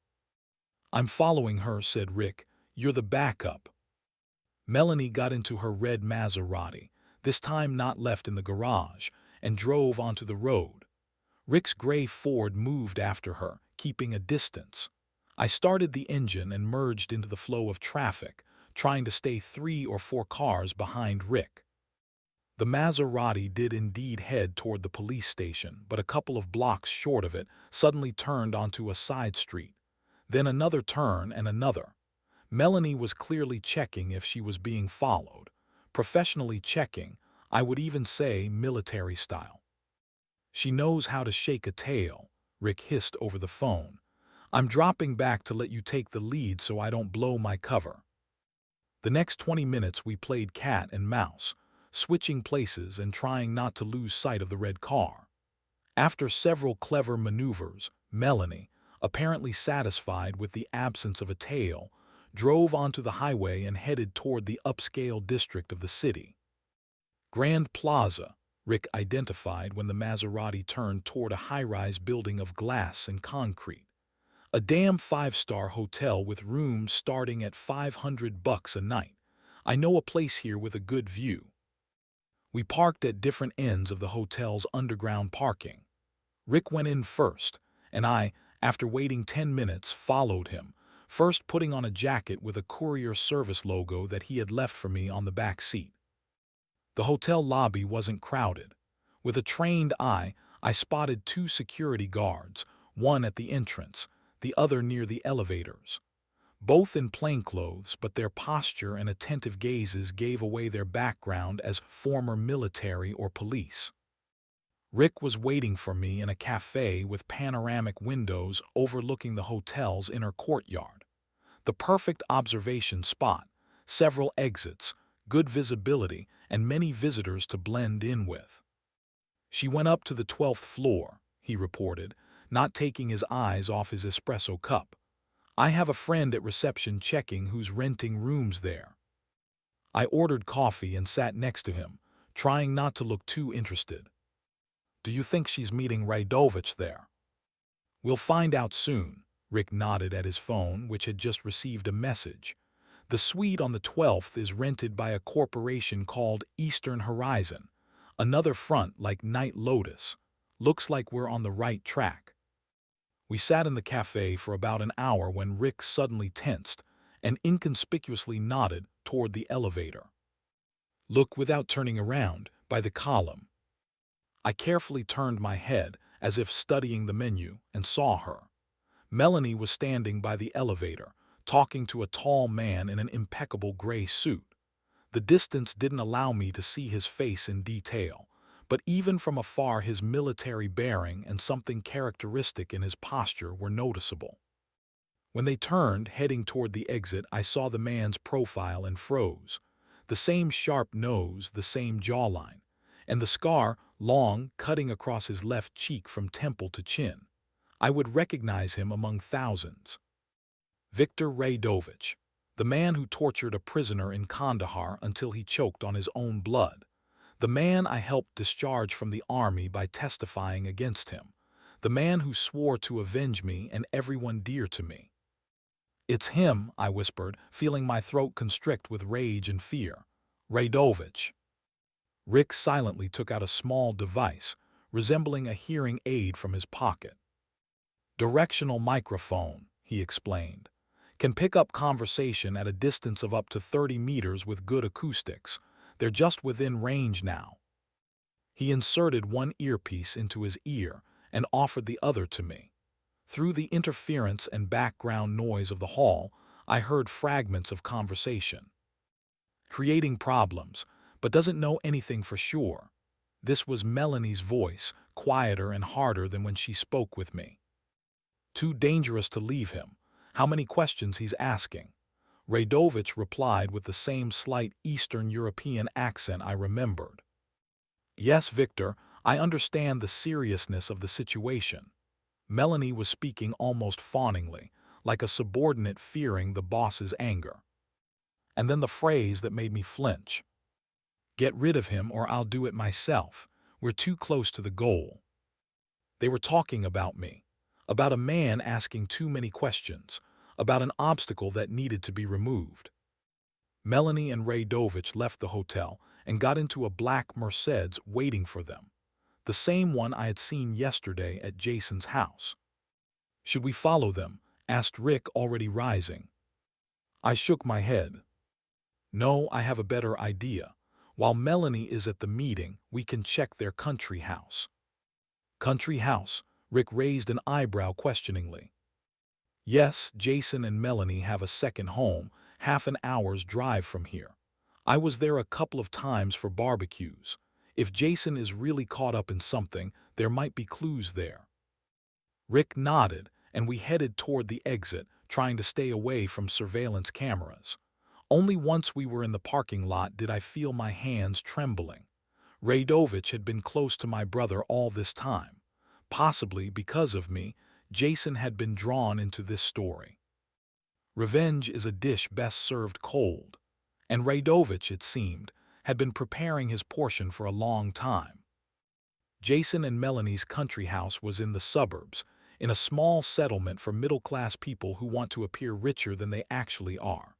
"I'm following her," said Rick. "You're the backup." Melanie got into her red Maserati, this time not left in the garage, and drove onto the road. Rick's gray Ford moved after her, keeping a distance. I started the engine and merged into the flow of traffic, trying to stay 3 or 4 cars behind Rick. The Maserati did indeed head toward the police station, but a couple of blocks short of it suddenly turned onto a side street. Then another turn and another. Melanie was clearly checking if she was being followed. Professionally checking, I would even say military style. "She knows how to shake a tail," Rick hissed over the phone. "I'm dropping back to let you take the lead so I don't blow my cover." The next 20 minutes we played cat and mouse, switching places and trying not to lose sight of the red car. After several clever maneuvers, Melanie, apparently satisfied with the absence of a tail, drove onto the highway and headed toward the upscale district of the city. Grand Plaza, Rick identified when the Maserati turned toward a high-rise building of glass and concrete. A damn 5-star hotel with rooms starting at $500 a night. I know a place here with a good view. We parked at different ends of the hotel's underground parking. Rick went in first, and I, after waiting 10 minutes, followed him, first putting on a jacket with a courier service logo that he had left for me on the back seat. The hotel lobby wasn't crowded. With a trained eye, I spotted 2 security guards, one at the entrance, the other near the elevators. Both in plainclothes, but their posture and attentive gazes gave away their background as former military or police. Rick was waiting for me in a cafe with panoramic windows overlooking the hotel's inner courtyard. The perfect observation spot, several exits, good visibility, and many visitors to blend in with. She went up to the 12th floor, he reported, not taking his eyes off his espresso cup. I have a friend at reception checking who's renting rooms there. I ordered coffee and sat next to him, trying not to look too interested. Do you think she's meeting Raidovich there? We'll find out soon. Rick nodded at his phone, which had just received a message. The suite on the 12th is rented by a corporation called Eastern Horizon. Another front like Night Lotus. Looks like we're on the right track. We sat in the cafe for about an hour when Rick suddenly tensed and inconspicuously nodded toward the elevator. Look without turning around, by the column. I carefully turned my head, as if studying the menu, and saw her. Melanie was standing by the elevator, talking to a tall man in an impeccable gray suit. The distance didn't allow me to see his face in detail, but even from afar his military bearing and something characteristic in his posture were noticeable. When they turned, heading toward the exit, I saw the man's profile and froze. The same sharp nose, the same jawline, and the scar, long, cutting across his left cheek from temple to chin. I would recognize him among thousands. Viktor Raidovich, the man who tortured a prisoner in Kandahar until he choked on his own blood. The man I helped discharge from the army by testifying against him. The man who swore to avenge me and everyone dear to me. It's him, I whispered, feeling my throat constrict with rage and fear. Raidovich. Rick silently took out a small device, resembling a hearing aid from his pocket. Directional microphone, he explained. Can pick up conversation at a distance of up to 30 meters with good acoustics. They're just within range now. He inserted one earpiece into his ear and offered the other to me. Through the interference and background noise of the hall, I heard fragments of conversation. Creating problems, but doesn't know anything for sure. This was Melanie's voice, quieter and harder than when she spoke with me. Too dangerous to leave him. How many questions he's asking. Raidovich replied with the same slight Eastern European accent I remembered. Yes, Victor, I understand the seriousness of the situation. Melanie was speaking almost fawningly, like a subordinate fearing the boss's anger. And then the phrase that made me flinch. Get rid of him or I'll do it myself. We're too close to the goal. They were talking about me, about a man asking too many questions, about an obstacle that needed to be removed. Melanie and Raidovich left the hotel and got into a black Mercedes waiting for them, the same one I had seen yesterday at Jason's house. Should we follow them? Asked Rick, already rising. I shook my head. No, I have a better idea. While Melanie is at the meeting, we can check their country house. Country house? Rick raised an eyebrow questioningly. Yes, Jason and Melanie have a second home, half an hour's drive from here. I was there a couple of times for barbecues. If Jason is really caught up in something, there might be clues there. Rick nodded, and we headed toward the exit, trying to stay away from surveillance cameras. Only once we were in the parking lot did I feel my hands trembling. Raidovich had been close to my brother all this time. Possibly because of me, Jason had been drawn into this story. Revenge is a dish best served cold, and Raidovich, it seemed, had been preparing his portion for a long time. Jason and Melanie's country house was in the suburbs, in a small settlement for middle-class people who want to appear richer than they actually are.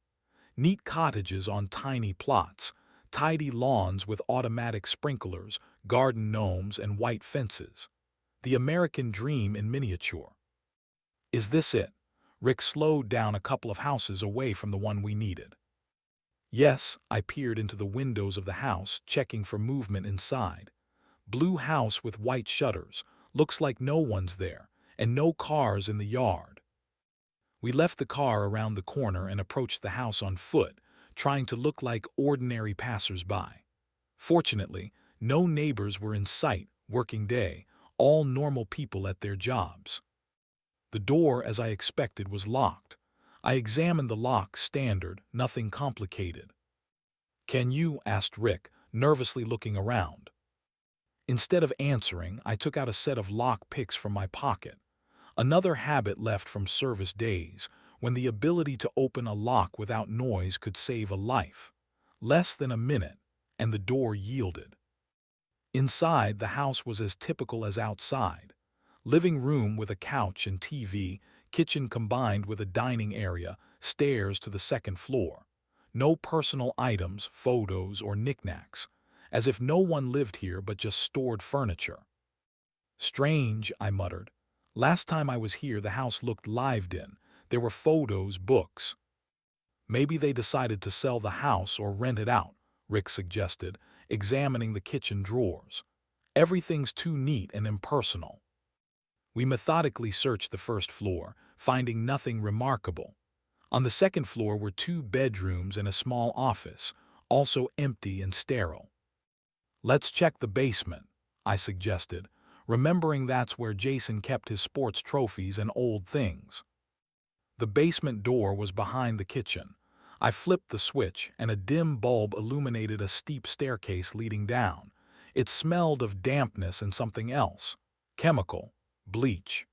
Neat cottages on tiny plots, tidy lawns with automatic sprinklers, garden gnomes, and white fences. The American dream in miniature. Is this it? Rick slowed down a couple of houses away from the one we needed. Yes, I peered into the windows of the house, checking for movement inside. Blue house with white shutters, looks like no one's there, and no cars in the yard. We left the car around the corner and approached the house on foot, trying to look like ordinary passers-by. Fortunately, no neighbors were in sight, working day, all normal people at their jobs. The door, as I expected, was locked. I examined the lock, standard, nothing complicated. Can you? Asked Rick, nervously looking around. Instead of answering, I took out a set of lock picks from my pocket, another habit left from service days, when the ability to open a lock without noise could save a life. Less than a minute, and the door yielded. Inside, the house was as typical as outside. Living room with a couch and TV, kitchen combined with a dining area, stairs to the second floor. No personal items, photos, or knickknacks, as if no one lived here but just stored furniture. Strange, I muttered. Last time I was here, the house looked lived in. There were photos, books. Maybe they decided to sell the house or rent it out, Rick suggested, examining the kitchen drawers. Everything's too neat and impersonal. We methodically searched the first floor, finding nothing remarkable. On the second floor were 2 bedrooms and a small office, also empty and sterile. Let's check the basement, I suggested, remembering that's where Jason kept his sports trophies and old things. The basement door was behind the kitchen. I flipped the switch, and a dim bulb illuminated a steep staircase leading down. It smelled of dampness and something else. Chemical. Bleach.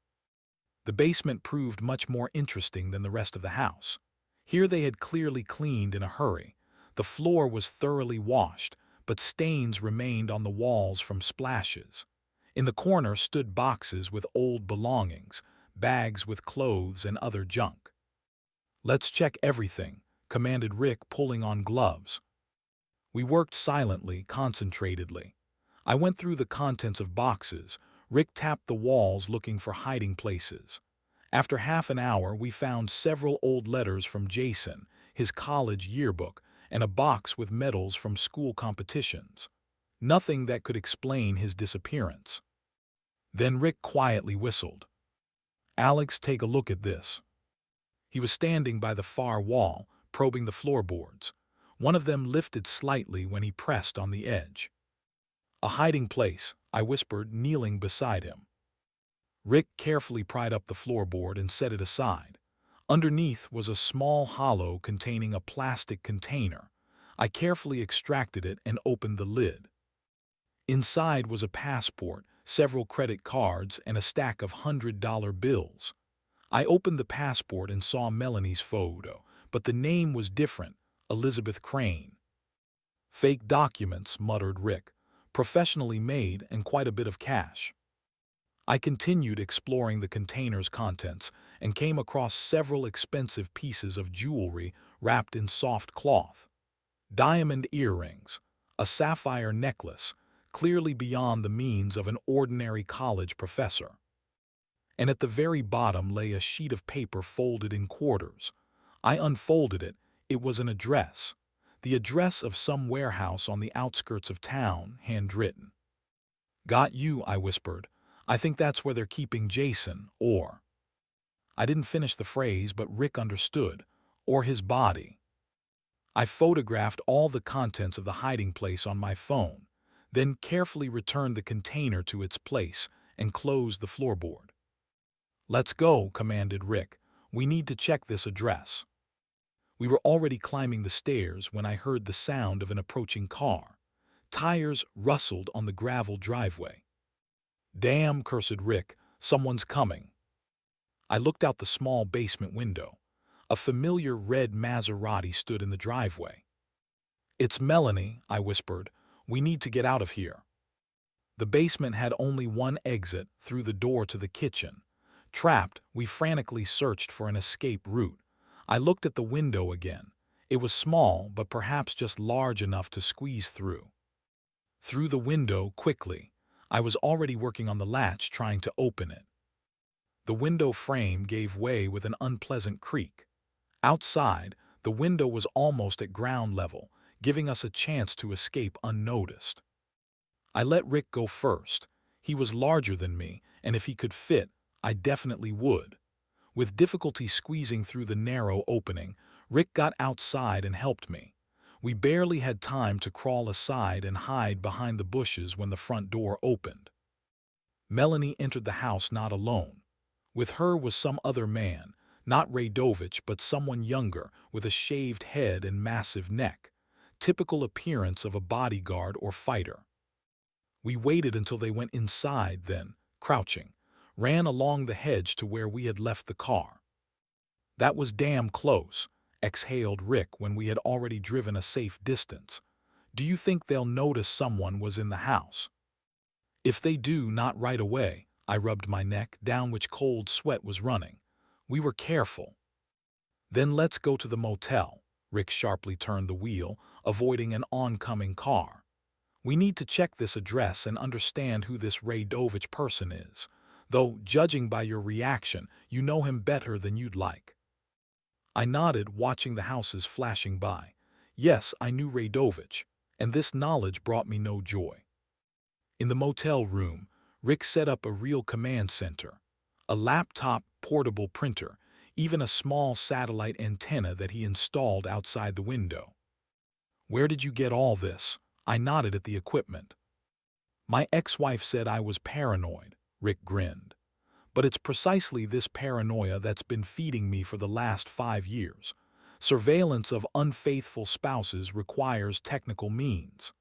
The basement proved much more interesting than the rest of the house. Here they had clearly cleaned in a hurry. The floor was thoroughly washed, but stains remained on the walls from splashes. In the corner stood boxes with old belongings, bags with clothes and other junk. Let's check everything, commanded Rick, pulling on gloves. We worked silently, concentratedly. I went through the contents of boxes. Rick tapped the walls looking for hiding places. After half an hour, we found several old letters from Jason, his college yearbook, and a box with medals from school competitions. Nothing that could explain his disappearance. Then Rick quietly whistled. Alex, take a look at this. He was standing by the far wall, probing the floorboards. One of them lifted slightly when he pressed on the edge. A hiding place, I whispered, kneeling beside him. Rick carefully pried up the floorboard and set it aside. Underneath was a small hollow containing a plastic container. I carefully extracted it and opened the lid. Inside was a passport, several credit cards, and a stack of $100 bills. I opened the passport and saw Melanie's photo, but the name was different, Elizabeth Crane. Fake documents, muttered Rick, professionally made and quite a bit of cash. I continued exploring the container's contents and came across several expensive pieces of jewelry wrapped in soft cloth. Diamond earrings, a sapphire necklace, clearly beyond the means of an ordinary college professor. And at the very bottom lay a sheet of paper folded in quarters. I unfolded it. It was an address. The address of some warehouse on the outskirts of town, handwritten. Got you, I whispered. I think that's where they're keeping Jason, or... I didn't finish the phrase, but Rick understood. Or his body. I photographed all the contents of the hiding place on my phone, then carefully returned the container to its place and closed the floorboard. Let's go, commanded Rick. We need to check this address. We were already climbing the stairs when I heard the sound of an approaching car. Tires rustled on the gravel driveway. Damn, cursed Rick, someone's coming. I looked out the small basement window. A familiar red Maserati stood in the driveway. It's Melanie, I whispered. We need to get out of here. The basement had only one exit, through the door to the kitchen. Trapped, we frantically searched for an escape route. I looked at the window again. It was small, but perhaps just large enough to squeeze through. Through the window, quickly. I was already working on the latch, trying to open it. The window frame gave way with an unpleasant creak. Outside, the window was almost at ground level, giving us a chance to escape unnoticed. I let Rick go first. He was larger than me, and if he could fit, I definitely would. With difficulty squeezing through the narrow opening, Rick got outside and helped me. We barely had time to crawl aside and hide behind the bushes when the front door opened. Melanie entered the house not alone. With her was some other man, not Radovich, but someone younger, with a shaved head and massive neck. typical appearance of a bodyguard or fighter. We waited until they went inside, then, crouching, ran along the hedge to where we had left the car. That was damn close, exhaled Rick when we had already driven a safe distance. Do you think they'll notice someone was in the house? If they do, not right away. I rubbed my neck, down which cold sweat was running. We were careful. Then let's go to the motel. Rick sharply turned the wheel, avoiding an oncoming car. We need to check this address and understand who this Radovich person is. Though, judging by your reaction, you know him better than you'd like. I nodded, watching the houses flashing by. Yes, I knew Radovich, and this knowledge brought me no joy. In the motel room, Rick set up a real command center. A laptop, portable printer, even a small satellite antenna that he installed outside the window. Where did you get all this? I nodded at the equipment. My ex-wife said I was paranoid, Rick grinned. But it's precisely this paranoia that's been feeding me for the last 5 years. Surveillance of unfaithful spouses requires technical means.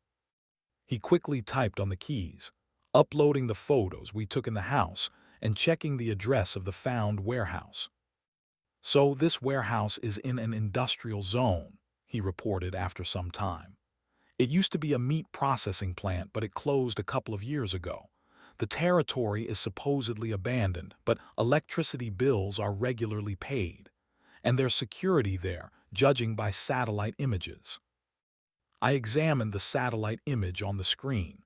He quickly typed on the keys, uploading the photos we took in the house and checking the address of the found warehouse. So this warehouse is in an industrial zone, he reported after some time. It used to be a meat processing plant, but it closed a couple of years ago. The territory is supposedly abandoned, but electricity bills are regularly paid, and there's security there, judging by satellite images. I examined the satellite image on the screen.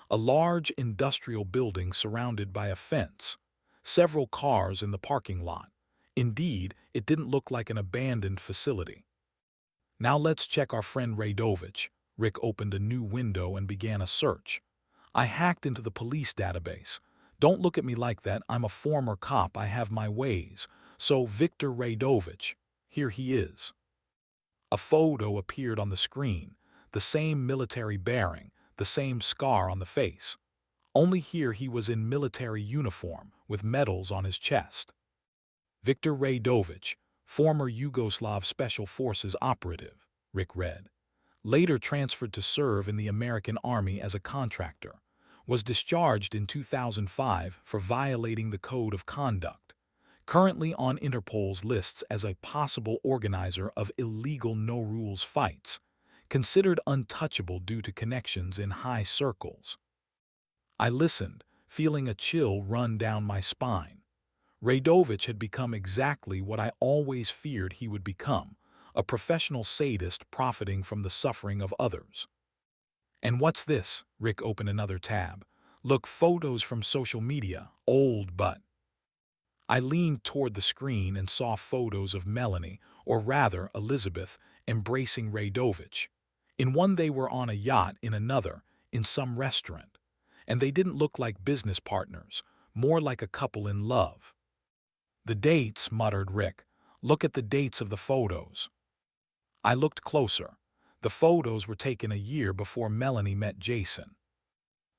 A large industrial building surrounded by a fence. Several cars in the parking lot. Indeed, it didn't look like an abandoned facility. Now let's check our friend Radovich. Rick opened a new window and began a search. I hacked into the police database. Don't look at me like that, I'm a former cop, I have my ways. So Viktor Radovich, here he is. A photo appeared on the screen, the same military bearing, the same scar on the face. Only here he was in military uniform, with medals on his chest. Viktor Radovich, former Yugoslav Special Forces operative, Rick read. Later transferred to serve in the American Army as a contractor. Was discharged in 2005 for violating the Code of Conduct. Currently on Interpol's lists as a possible organizer of illegal no-rules fights. Considered untouchable due to connections in high circles. I listened, feeling a chill run down my spine. Radovich had become exactly what I always feared he would become, a professional sadist profiting from the suffering of others. And what's this? Rick opened another tab. Look, photos from social media, old but. I leaned toward the screen and saw photos of Melanie, or rather Elizabeth, embracing Radovich. In one they were on a yacht, in another, in some restaurant. And they didn't look like business partners, more like a couple in love. The dates, muttered Rick. Look at the dates of the photos. I looked closer. The photos were taken a year before Melanie met Jason.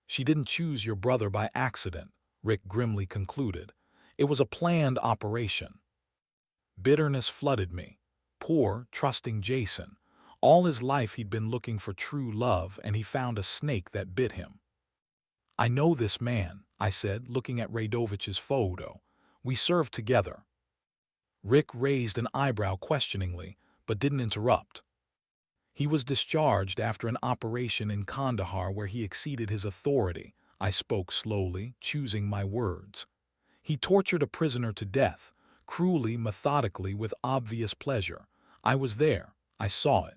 She didn't choose your brother by accident, Rick grimly concluded. It was a planned operation. Bitterness flooded me. Poor, trusting Jason. All his life he'd been looking for true love, and he found a snake that bit him. I know this man, I said, looking at Radovich's photo. We served together. Rick raised an eyebrow questioningly, but didn't interrupt. He was discharged after an operation in Kandahar where he exceeded his authority. I spoke slowly, choosing my words. He tortured a prisoner to death, cruelly, methodically, with obvious pleasure. I was there. I saw it.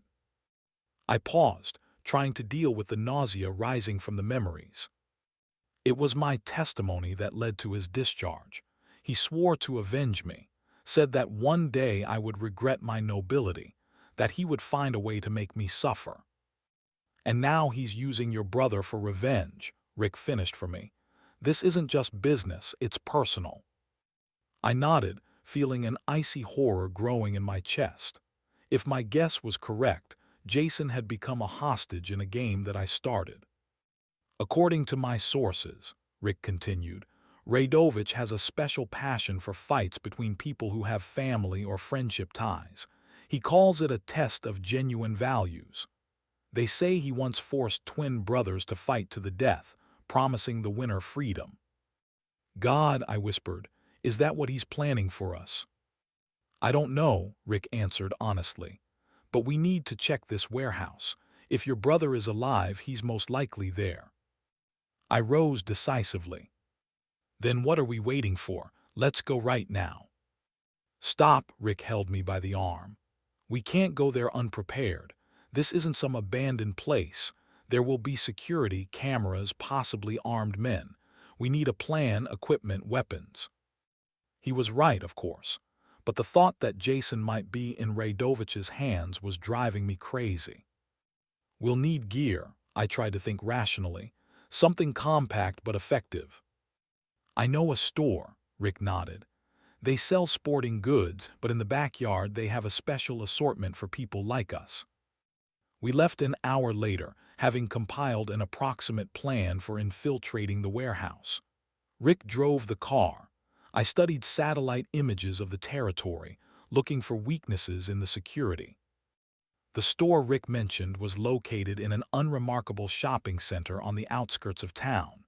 I paused, trying to deal with the nausea rising from the memories. It was my testimony that led to his discharge. He swore to avenge me, said that one day I would regret my nobility, that he would find a way to make me suffer. And now he's using your brother for revenge, Rick finished for me. This isn't just business, it's personal. I nodded, feeling an icy horror growing in my chest. If my guess was correct, Jason had become a hostage in a game that I started. According to my sources, Rick continued, Radovich has a special passion for fights between people who have family or friendship ties. He calls it a test of genuine values. They say he once forced twin brothers to fight to the death, promising the winner freedom. God, I whispered, is that what he's planning for us? I don't know, Rick answered honestly. But we need to check this warehouse. If your brother is alive, he's most likely there. I rose decisively. Then what are we waiting for? Let's go right now. Stop, Rick held me by the arm. We can't go there unprepared. This isn't some abandoned place. There will be security, cameras, possibly armed men. We need a plan, equipment, weapons. He was right, of course. But the thought that Jason might be in Radovich's hands was driving me crazy. We'll need gear, I tried to think rationally. Something compact but effective. I know a store, Rick nodded. They sell sporting goods, but in the backyard they have a special assortment for people like us. We left an hour later, having compiled an approximate plan for infiltrating the warehouse. Rick drove the car. I studied satellite images of the territory, looking for weaknesses in the security. The store Rick mentioned was located in an unremarkable shopping center on the outskirts of town.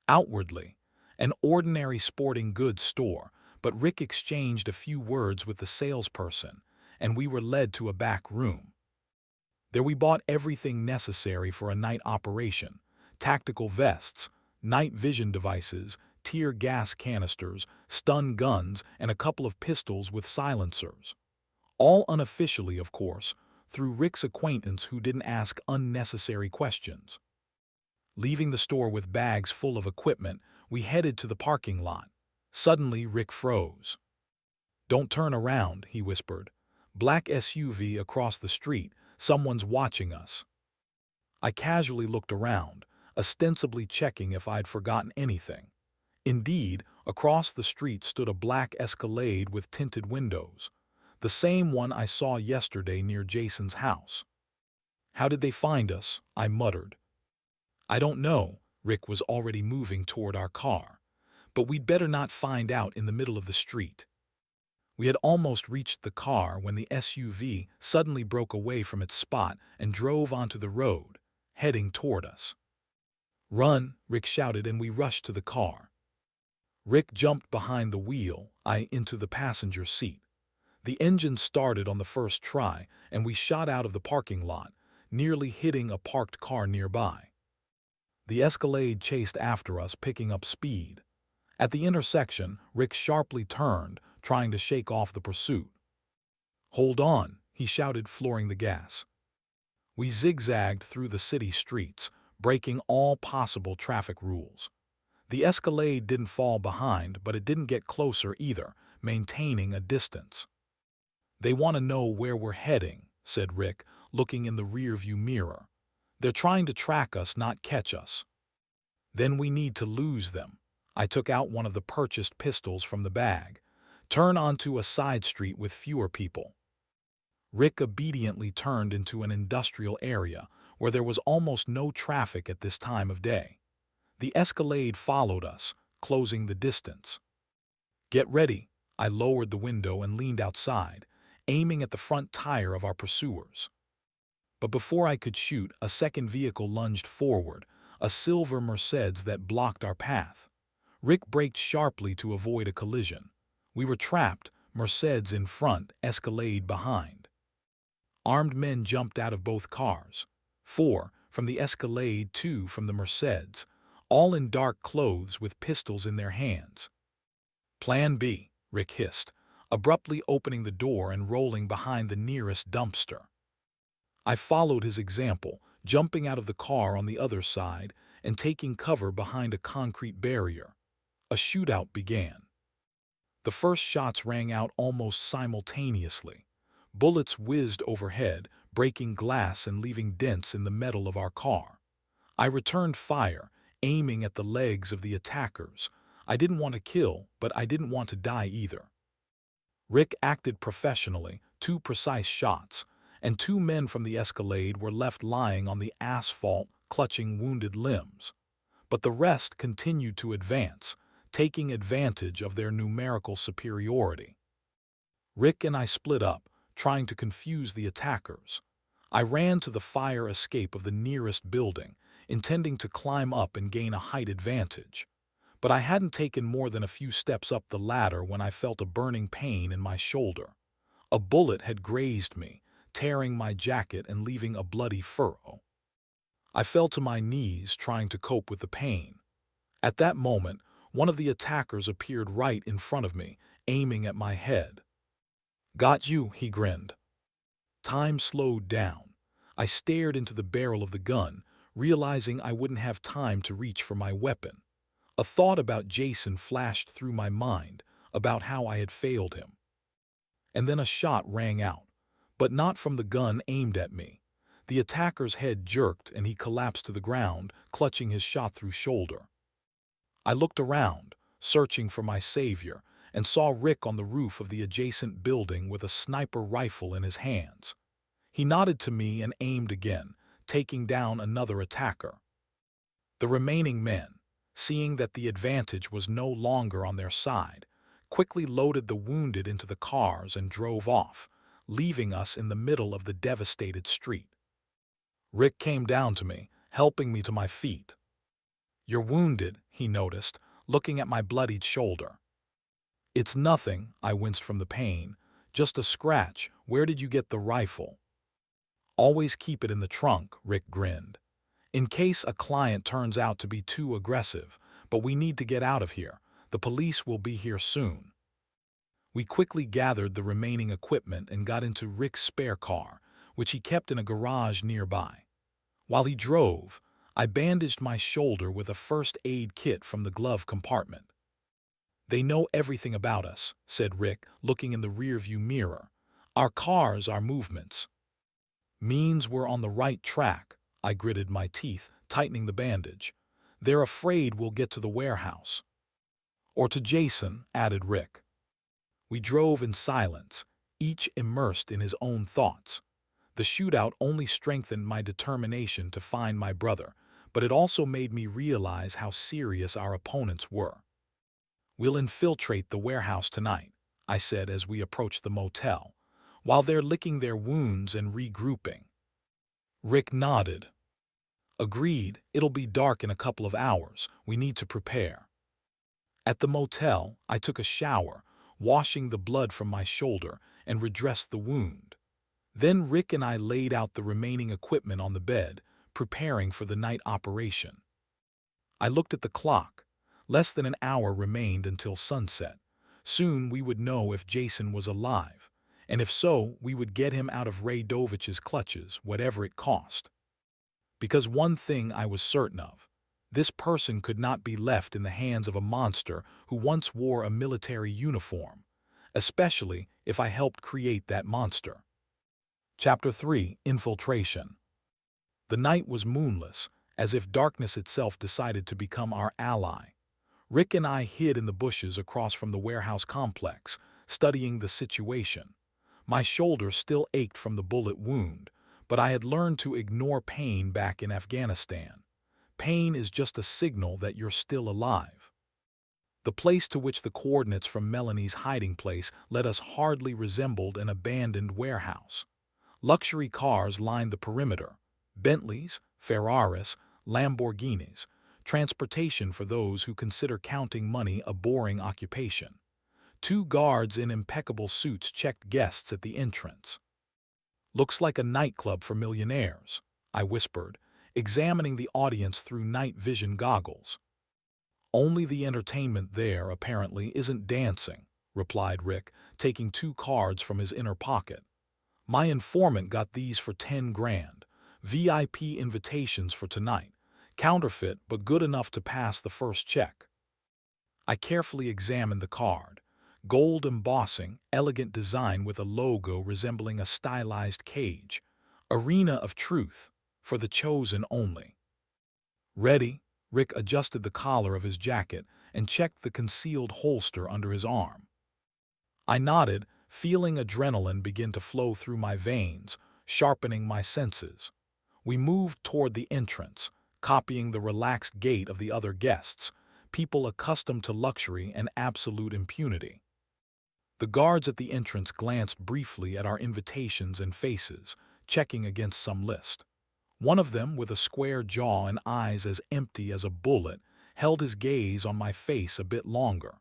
Outwardly, an ordinary sporting goods store, but Rick exchanged a few words with the salesperson, and we were led to a back room. There we bought everything necessary for a night operation: tactical vests, night vision devices, tear gas canisters, stun guns, and a couple of pistols with silencers. All unofficially, of course, through Rick's acquaintance who didn't ask unnecessary questions. Leaving the store with bags full of equipment, we headed to the parking lot. Suddenly, Rick froze. "Don't turn around," he whispered. "Black SUV across the street. Someone's watching us." I casually looked around, ostensibly checking if I'd forgotten anything. Indeed, across the street stood a black Escalade with tinted windows, the same one I saw yesterday near Jason's house. "How did they find us?" I muttered. "I don't know." Rick was already moving toward our car. "But we'd better not find out in the middle of the street." We had almost reached the car when the SUV suddenly broke away from its spot and drove onto the road, heading toward us. "Run!" Rick shouted, and we rushed to the car. Rick jumped behind the wheel, I into the passenger seat. The engine started on the first try, and we shot out of the parking lot, nearly hitting a parked car nearby. The Escalade chased after us, picking up speed. At the intersection, Rick sharply turned, trying to shake off the pursuit. "Hold on," he shouted, flooring the gas. We zigzagged through the city streets, breaking all possible traffic rules. The Escalade didn't fall behind, but it didn't get closer either, maintaining a distance. "They want to know where we're heading," said Rick, looking in the rearview mirror. "They're trying to track us, not catch us." "Then we need to lose them." I took out one of the purchased pistols from the bag. "Turn onto a side street with fewer people." Rick obediently turned into an industrial area where there was almost no traffic at this time of day. The Escalade followed us, closing the distance. "Get ready." I lowered the window and leaned outside, aiming at the front tire of our pursuers. But before I could shoot, a second vehicle lunged forward, a silver Mercedes that blocked our path. Rick braked sharply to avoid a collision. We were trapped, Mercedes in front, Escalade behind. Armed men jumped out of both cars. 4 from the Escalade, 2 from the Mercedes, all in dark clothes with pistols in their hands. "Plan B," Rick hissed, abruptly opening the door and rolling behind the nearest dumpster. I followed his example, jumping out of the car on the other side and taking cover behind a concrete barrier. A shootout began. The first shots rang out almost simultaneously. Bullets whizzed overhead, breaking glass and leaving dents in the metal of our car. I returned fire, aiming at the legs of the attackers. I didn't want to kill, but I didn't want to die either. Rick acted professionally, 2 precise shots, and 2 men from the Escalade were left lying on the asphalt, clutching wounded limbs. But the rest continued to advance, taking advantage of their numerical superiority. Rick and I split up, trying to confuse the attackers. I ran to the fire escape of the nearest building, intending to climb up and gain a height advantage. But I hadn't taken more than a few steps up the ladder when I felt a burning pain in my shoulder. A bullet had grazed me, tearing my jacket and leaving a bloody furrow. I fell to my knees, trying to cope with the pain. At that moment, one of the attackers appeared right in front of me, aiming at my head. "Got you," he grinned. Time slowed down. I stared into the barrel of the gun, realizing I wouldn't have time to reach for my weapon. A thought about Jason flashed through my mind, about how I had failed him. And then a shot rang out, but not from the gun aimed at me. The attacker's head jerked and he collapsed to the ground, clutching his shot-through shoulder. I looked around, searching for my savior, and saw Rick on the roof of the adjacent building with a sniper rifle in his hands. He nodded to me and aimed again, taking down another attacker. The remaining men, seeing that the advantage was no longer on their side, quickly loaded the wounded into the cars and drove off, leaving us in the middle of the devastated street. Rick came down to me, helping me to my feet. "You're wounded," he noticed, looking at my bloodied shoulder. "It's nothing," I winced from the pain. "Just a scratch. Where did you get the rifle?" "Always keep it in the trunk," Rick grinned. "In case a client turns out to be too aggressive, but we need to get out of here. The police will be here soon." We quickly gathered the remaining equipment and got into Rick's spare car, which he kept in a garage nearby. While he drove, I bandaged my shoulder with a first aid kit from the glove compartment. "They know everything about us," said Rick, looking in the rearview mirror. "Our cars, our movements." "Means we're on the right track," I gritted my teeth, tightening the bandage. "They're afraid we'll get to the warehouse." "Or to Jason," added Rick. We drove in silence, each immersed in his own thoughts. The shootout only strengthened my determination to find my brother, but it also made me realize how serious our opponents were. "We'll infiltrate the warehouse tonight," I said as we approached the motel, "while they're licking their wounds and regrouping." Rick nodded. "Agreed, it'll be dark in a couple of hours. We need to prepare." At the motel, I took a shower, washing the blood from my shoulder, and redressed the wound. Then Rick and I laid out the remaining equipment on the bed, preparing for the night operation. I looked at the clock. Less than an hour remained until sunset. Soon we would know if Jason was alive, and if so, we would get him out of Radovich's clutches, whatever it cost. Because one thing I was certain of: this person could not be left in the hands of a monster who once wore a military uniform, especially if I helped create that monster. Chapter 3: Infiltration. The night was moonless, as if darkness itself decided to become our ally. Rick and I hid in the bushes across from the warehouse complex, studying the situation. My shoulder still ached from the bullet wound, but I had learned to ignore pain back in Afghanistan. Pain is just a signal that you're still alive. The place to which the coordinates from Melanie's hiding place led us hardly resembled an abandoned warehouse. Luxury cars lined the perimeter: Bentleys, Ferraris, Lamborghinis, transportation for those who consider counting money a boring occupation. 2 guards in impeccable suits checked guests at the entrance. "Looks like a nightclub for millionaires," I whispered, examining the audience through night vision goggles. "Only the entertainment there, apparently, isn't dancing," replied Rick, taking 2 cards from his inner pocket. "My informant got these for 10 grand. VIP invitations for tonight. Counterfeit, but good enough to pass the first check." I carefully examined the card. Gold embossing, elegant design with a logo resembling a stylized cage. "Arena of Truth, for the chosen only." "Ready?" Rick adjusted the collar of his jacket and checked the concealed holster under his arm. I nodded, feeling adrenaline begin to flow through my veins, sharpening my senses. We moved toward the entrance, copying the relaxed gait of the other guests, people accustomed to luxury and absolute impunity. The guards at the entrance glanced briefly at our invitations and faces, checking against some list. One of them, with a square jaw and eyes as empty as a bullet, held his gaze on my face a bit longer.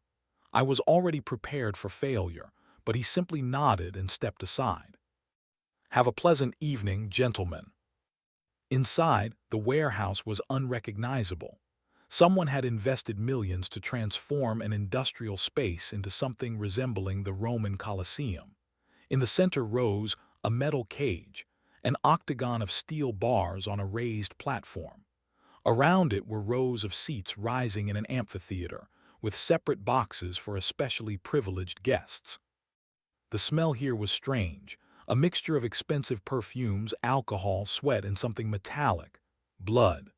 I was already prepared for failure, but he simply nodded and stepped aside. "Have a pleasant evening, gentlemen." Inside, the warehouse was unrecognizable. Someone had invested millions to transform an industrial space into something resembling the Roman Colosseum. In the center rose a metal cage, an octagon of steel bars on a raised platform. Around it were rows of seats rising in an amphitheater, with separate boxes for especially privileged guests. The smell here was strange, a mixture of expensive perfumes, alcohol, sweat, and something metallic: blood.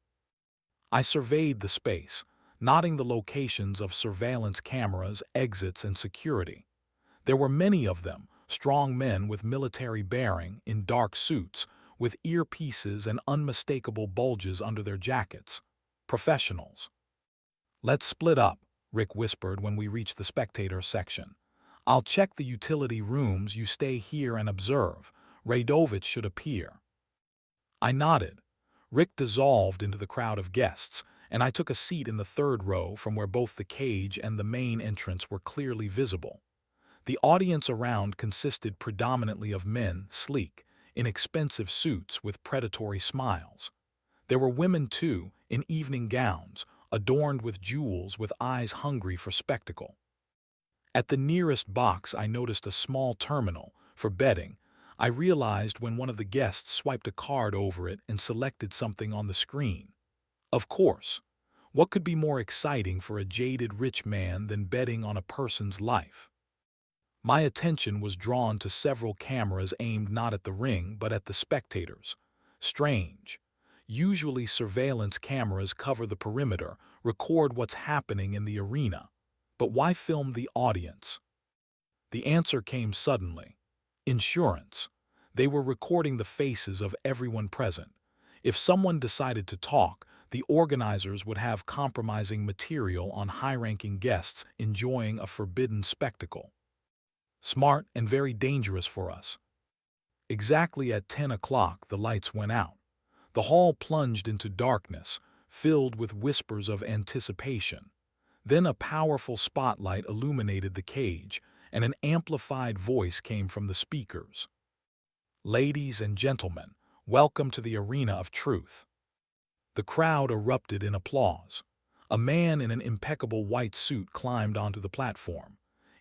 I surveyed the space, noting the locations of surveillance cameras, exits, and security. There were many of them, strong men with military bearing, in dark suits, with earpieces and unmistakable bulges under their jackets. Professionals. "Let's split up," Rick whispered when we reached the spectator section. "I'll check the utility rooms, you stay here and observe. Radovich should appear." I nodded. Rick dissolved into the crowd of guests, and I took a seat in the third row from where both the cage and the main entrance were clearly visible. The audience around consisted predominantly of men, sleek, in expensive suits with predatory smiles. There were women, too, in evening gowns, adorned with jewels, with eyes hungry for spectacle. At the nearest box, I noticed a small terminal for betting. I realized when one of the guests swiped a card over it and selected something on the screen. Of course, what could be more exciting for a jaded rich man than betting on a person's life? My attention was drawn to several cameras aimed not at the ring but at the spectators. Strange. Usually surveillance cameras cover the perimeter, record what's happening in the arena. But why film the audience? The answer came suddenly. Insurance. They were recording the faces of everyone present. If someone decided to talk, the organizers would have compromising material on high-ranking guests enjoying a forbidden spectacle. Smart and very dangerous for us. Exactly at 10 o'clock, the lights went out. The hall plunged into darkness, filled with whispers of anticipation. Then a powerful spotlight illuminated the cage, and an amplified voice came from the speakers. "Ladies and gentlemen, welcome to the arena of truth." The crowd erupted in applause. A man in an impeccable white suit climbed onto the platform.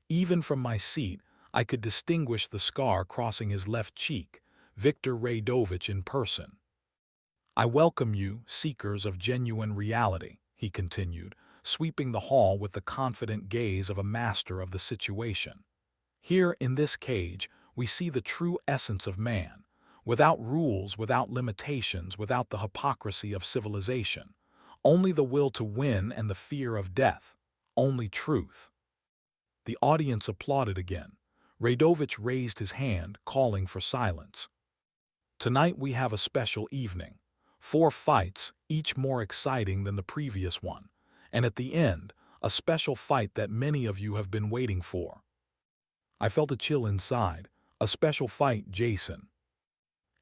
Even from my seat, I could distinguish the scar crossing his left cheek, Viktor Radovich in person. "I welcome you, seekers of genuine reality," he continued, sweeping the hall with the confident gaze of a master of the situation. "Here, in this cage, we see the true essence of man, without rules, without limitations, without the hypocrisy of civilization. Only the will to win and the fear of death. Only truth." The audience applauded again. Radovich raised his hand, calling for silence. "Tonight we have a special evening. 4 fights, each more exciting than the previous one. And at the end, a special fight that many of you have been waiting for." I felt a chill inside. "A special fight, Jason."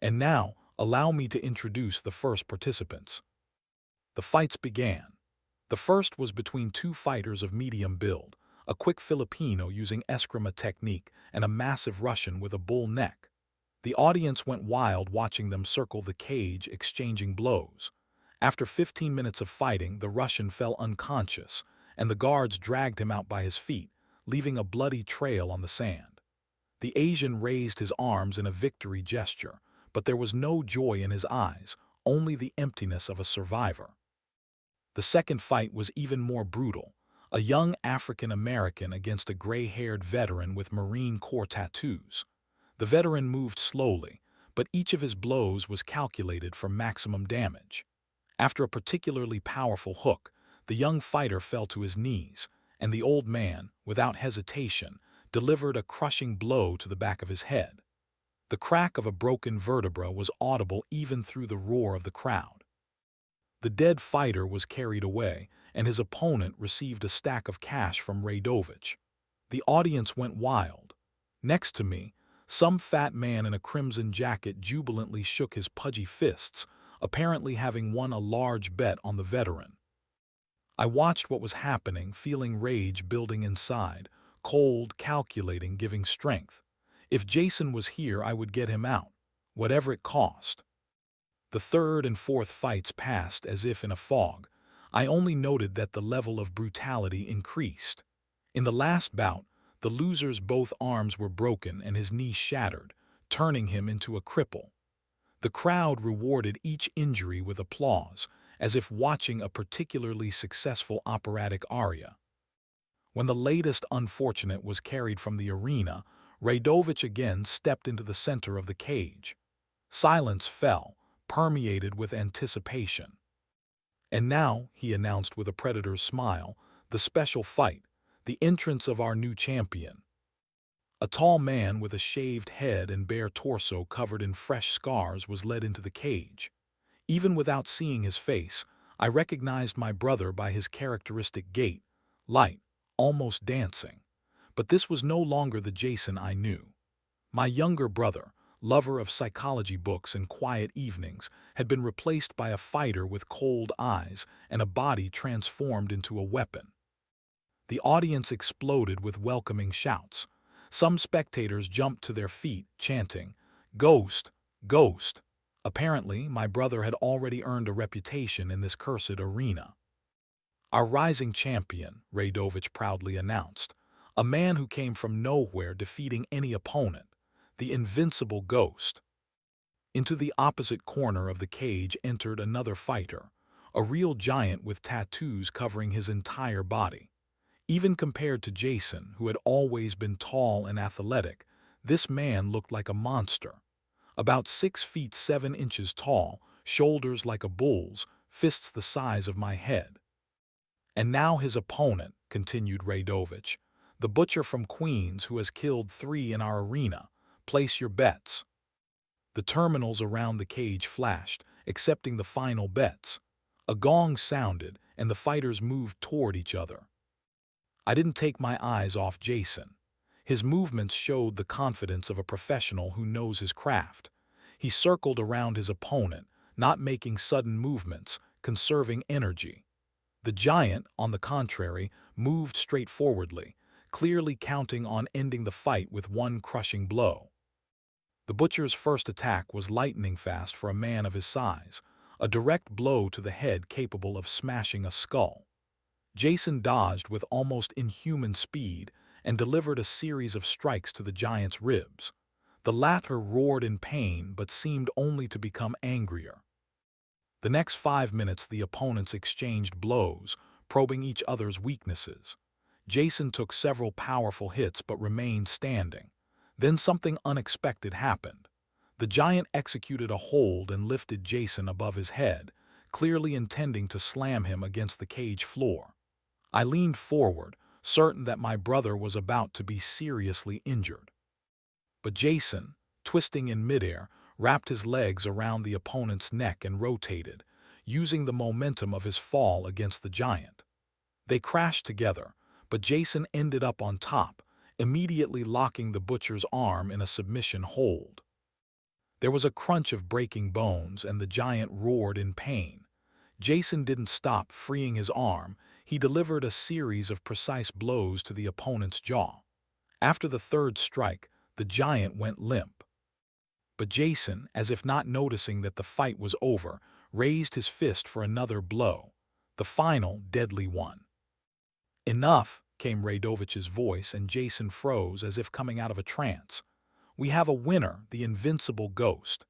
And now, allow me to introduce the first participants. The fights began. The first was between 2 fighters of medium build, a quick Filipino using eskrima technique and a massive Russian with a bull neck. The audience went wild watching them circle the cage, exchanging blows. After 15 minutes of fighting, the Russian fell unconscious, and the guards dragged him out by his feet, leaving a bloody trail on the sand. The Asian raised his arms in a victory gesture, but there was no joy in his eyes, only the emptiness of a survivor. The second fight was even more brutal. A young African-American against a gray-haired veteran with Marine Corps tattoos. The veteran moved slowly, but each of his blows was calculated for maximum damage. After a particularly powerful hook, the young fighter fell to his knees, and the old man, without hesitation, delivered a crushing blow to the back of his head. The crack of a broken vertebra was audible even through the roar of the crowd. The dead fighter was carried away, and his opponent received a stack of cash from Radovich. The audience went wild. Next to me, Some fat man in a crimson jacket jubilantly shook his pudgy fists, apparently having won a large bet on the veteran. I watched what was happening, feeling rage building inside, cold, calculating, giving strength. If Jason was here, I would get him out, whatever it cost. The third and fourth fights passed as if in a fog. I only noted that the level of brutality increased. In the last bout, the loser's both arms were broken and his knee shattered, turning him into a cripple. The crowd rewarded each injury with applause, as if watching a particularly successful operatic aria. When the latest unfortunate was carried from the arena, Radovich again stepped into the center of the cage. Silence fell, permeated with anticipation. "And now," he announced with a predator's smile, "the special fight, the entrance of our new champion." A tall man with a shaved head and bare torso covered in fresh scars was led into the cage. Even without seeing his face, I recognized my brother by his characteristic gait, light, almost dancing. But this was no longer the Jason I knew. My younger brother, lover of psychology books and quiet evenings, had been replaced by a fighter with cold eyes and a body transformed into a weapon. The audience exploded with welcoming shouts. Some spectators jumped to their feet, chanting, "Ghost! Ghost!" Apparently, my brother had already earned a reputation in this cursed arena. "Our rising champion," Radovich proudly announced, "a man who came from nowhere, defeating any opponent, the invincible Ghost." Into the opposite corner of the cage entered another fighter, a real giant with tattoos covering his entire body. Even compared to Jason, who had always been tall and athletic, this man looked like a monster. About 6 feet 7 inches tall, shoulders like a bull's, fists the size of my head. "And now his opponent," continued Radovich, "the butcher from Queens who has killed 3 in our arena. Place your bets." The terminals around the cage flashed, accepting the final bets. A gong sounded, and the fighters moved toward each other. I didn't take my eyes off Jason. His movements showed the confidence of a professional who knows his craft. He circled around his opponent, not making sudden movements, conserving energy. The giant, on the contrary, moved straightforwardly, clearly counting on ending the fight with one crushing blow. The butcher's first attack was lightning fast for a man of his size, a direct blow to the head capable of smashing a skull. Jason dodged with almost inhuman speed and delivered a series of strikes to the giant's ribs. The latter roared in pain but seemed only to become angrier. The next 5 minutes the opponents exchanged blows, probing each other's weaknesses. Jason took several powerful hits but remained standing. Then something unexpected happened. The giant executed a hold and lifted Jason above his head, clearly intending to slam him against the cage floor. I leaned forward, certain that my brother was about to be seriously injured. But Jason, twisting in midair, wrapped his legs around the opponent's neck and rotated, using the momentum of his fall against the giant. They crashed together, but Jason ended up on top, immediately locking the butcher's arm in a submission hold. There was a crunch of breaking bones, and the giant roared in pain. Jason didn't stop, freeing his arm. He delivered a series of precise blows to the opponent's jaw. After the third strike, the giant went limp. But Jason, as if not noticing that the fight was over, raised his fist for another blow, the final, deadly one. "Enough," came Radovich's voice, and Jason froze as if coming out of a trance. "We have a winner, the invincible Ghost."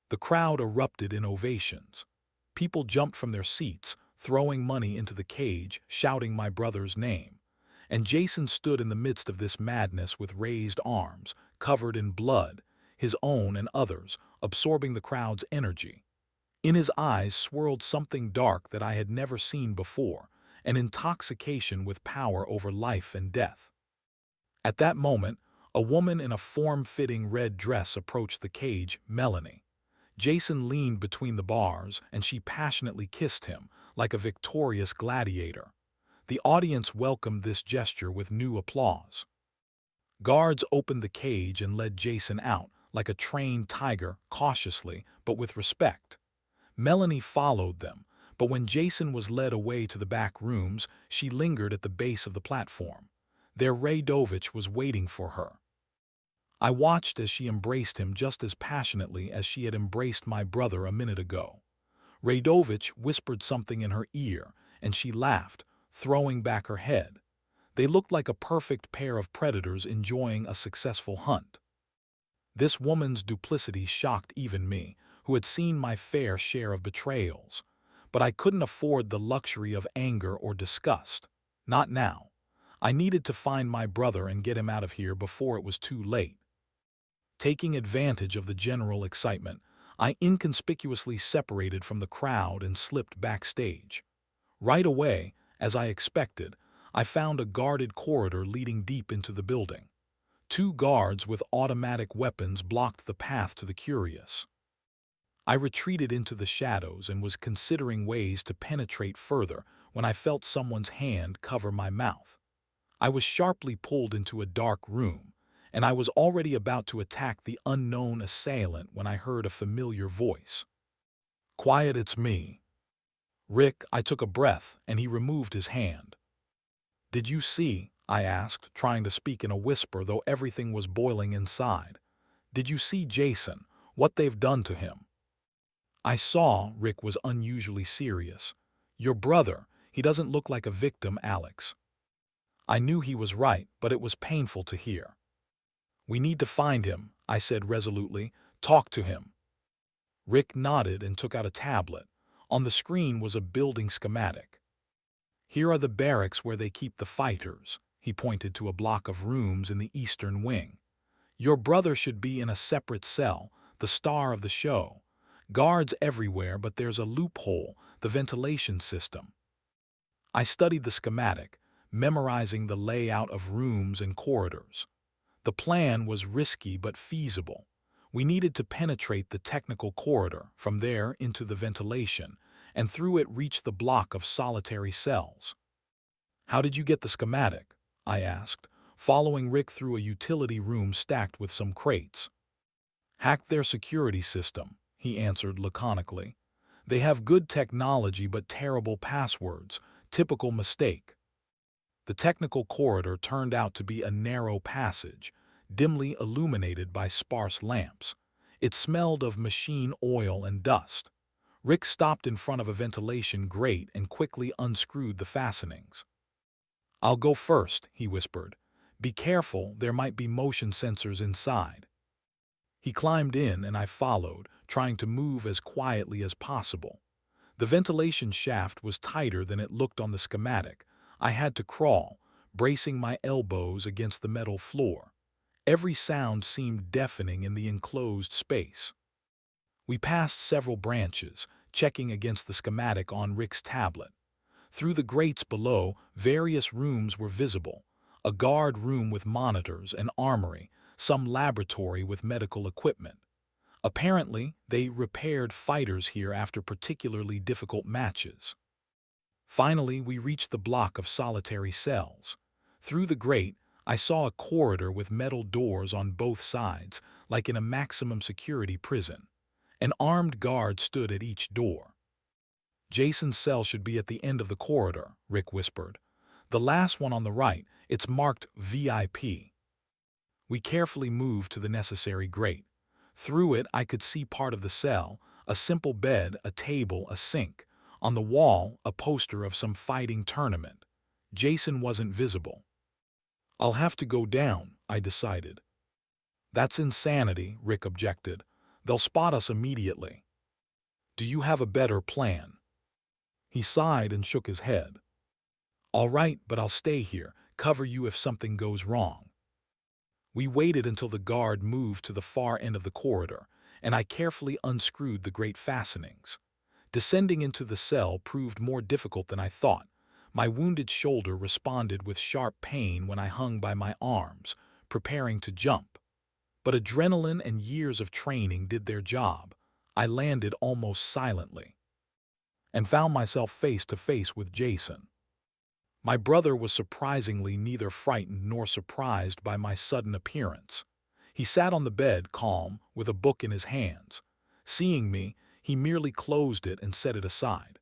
The crowd erupted in ovations. People jumped from their seats, throwing money into the cage, shouting my brother's name. And Jason stood in the midst of this madness with raised arms, covered in blood, his own and others, absorbing the crowd's energy. In his eyes swirled something dark that I had never seen before, an intoxication with power over life and death. At that moment, a woman in a form-fitting red dress approached the cage, Melanie. Jason leaned between the bars, and she passionately kissed him, like a victorious gladiator. The audience welcomed this gesture with new applause. Guards opened the cage and led Jason out, like a trained tiger, cautiously, but with respect. Melanie followed them, but when Jason was led away to the back rooms, she lingered at the base of the platform. There Radovich was waiting for her. I watched as she embraced him just as passionately as she had embraced my brother a minute ago. Radovich whispered something in her ear, and she laughed, throwing back her head. They looked like a perfect pair of predators enjoying a successful hunt. This woman's duplicity shocked even me, who had seen my fair share of betrayals. But I couldn't afford the luxury of anger or disgust. Not now. I needed to find my brother and get him out of here before it was too late. Taking advantage of the general excitement, I inconspicuously separated from the crowd and slipped backstage. Right away, as I expected, I found a guarded corridor leading deep into the building. Two guards with automatic weapons blocked the path to the curious. I retreated into the shadows and was considering ways to penetrate further when I felt someone's hand cover my mouth. I was sharply pulled into a dark room, and I was already about to attack the unknown assailant when I heard a familiar voice. "Quiet, it's me." "Rick," I took a breath, and he removed his hand. "Did you see?" I asked, trying to speak in a whisper though everything was boiling inside. "Did you see Jason? What they've done to him?" I saw. Rick was unusually serious. "Your brother, he doesn't look like a victim, Alex." I knew he was right, but it was painful to hear. "We need to find him," I said resolutely. "Talk to him." Rick nodded and took out a tablet. On the screen was a building schematic. "Here are the barracks where they keep the fighters." He pointed to a block of rooms in the eastern wing. "Your brother should be in a separate cell, the star of the show. Guards everywhere, but there's a loophole, the ventilation system." I studied the schematic, memorizing the layout of rooms and corridors. The plan was risky but feasible. We needed to penetrate the technical corridor, from there into the ventilation, and through it reach the block of solitary cells. "How did you get the schematic?" I asked, following Rick through a utility room stacked with some crates. "Hacked their security system," he answered laconically. "They have good technology but terrible passwords, typical mistake." The technical corridor turned out to be a narrow passage, dimly illuminated by sparse lamps. It smelled of machine oil and dust. Rick stopped in front of a ventilation grate and quickly unscrewed the fastenings. "I'll go first," he whispered. "Be careful, there might be motion sensors inside." He climbed in and I followed, trying to move as quietly as possible. The ventilation shaft was tighter than it looked on the schematic. I had to crawl, bracing my elbows against the metal floor. Every sound seemed deafening in the enclosed space. We passed several branches, checking against the schematic on Rick's tablet. Through the grates below, various rooms were visible. A guard room with monitors, an armory, some laboratory with medical equipment. Apparently, they repaired fighters here after particularly difficult matches. Finally, we reached the block of solitary cells. Through the grate, I saw a corridor with metal doors on both sides, like in a maximum security prison. An armed guard stood at each door. "Jason's cell should be at the end of the corridor," Rick whispered. "The last one on the right, it's marked VIP." We carefully moved to the necessary grate. Through it, I could see part of the cell, a simple bed, a table, a sink. On the wall, a poster of some fighting tournament. Jason wasn't visible. "I'll have to go down," I decided. "That's insanity," Rick objected. "They'll spot us immediately." "Do you have a better plan?" He sighed and shook his head. "All right, but I'll stay here, cover you if something goes wrong." We waited until the guard moved to the far end of the corridor, and I carefully unscrewed the grate fastenings. Descending into the cell proved more difficult than I thought. My wounded shoulder responded with sharp pain when I hung by my arms, preparing to jump. But adrenaline and years of training did their job. I landed almost silently and found myself face to face with Jason. My brother was surprisingly neither frightened nor surprised by my sudden appearance. He sat on the bed, calm, with a book in his hands. Seeing me, he merely closed it and set it aside.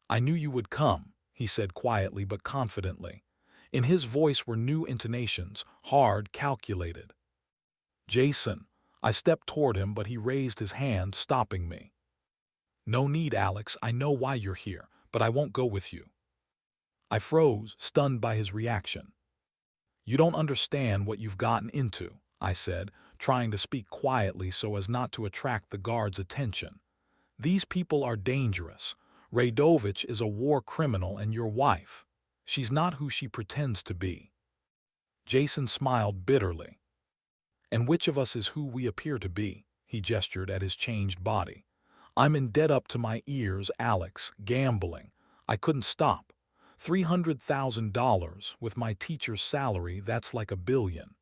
"I knew you would come," he said quietly but confidently. In his voice were new intonations, hard, calculated. "Jason." I stepped toward him, but he raised his hand, stopping me. "No need, Alex. I know why you're here, but I won't go with you." I froze, stunned by his reaction. "You don't understand what you've gotten into," I said, trying to speak quietly so as not to attract the guard's attention. "These people are dangerous. Radovich is a war criminal and your wife. She's not who she pretends to be." Jason smiled bitterly. "And which of us is who we appear to be?" He gestured at his changed body. "I'm in debt up to my ears, Alex, gambling. I couldn't stop. $300,000, with my teacher's salary, that's like $1 billion.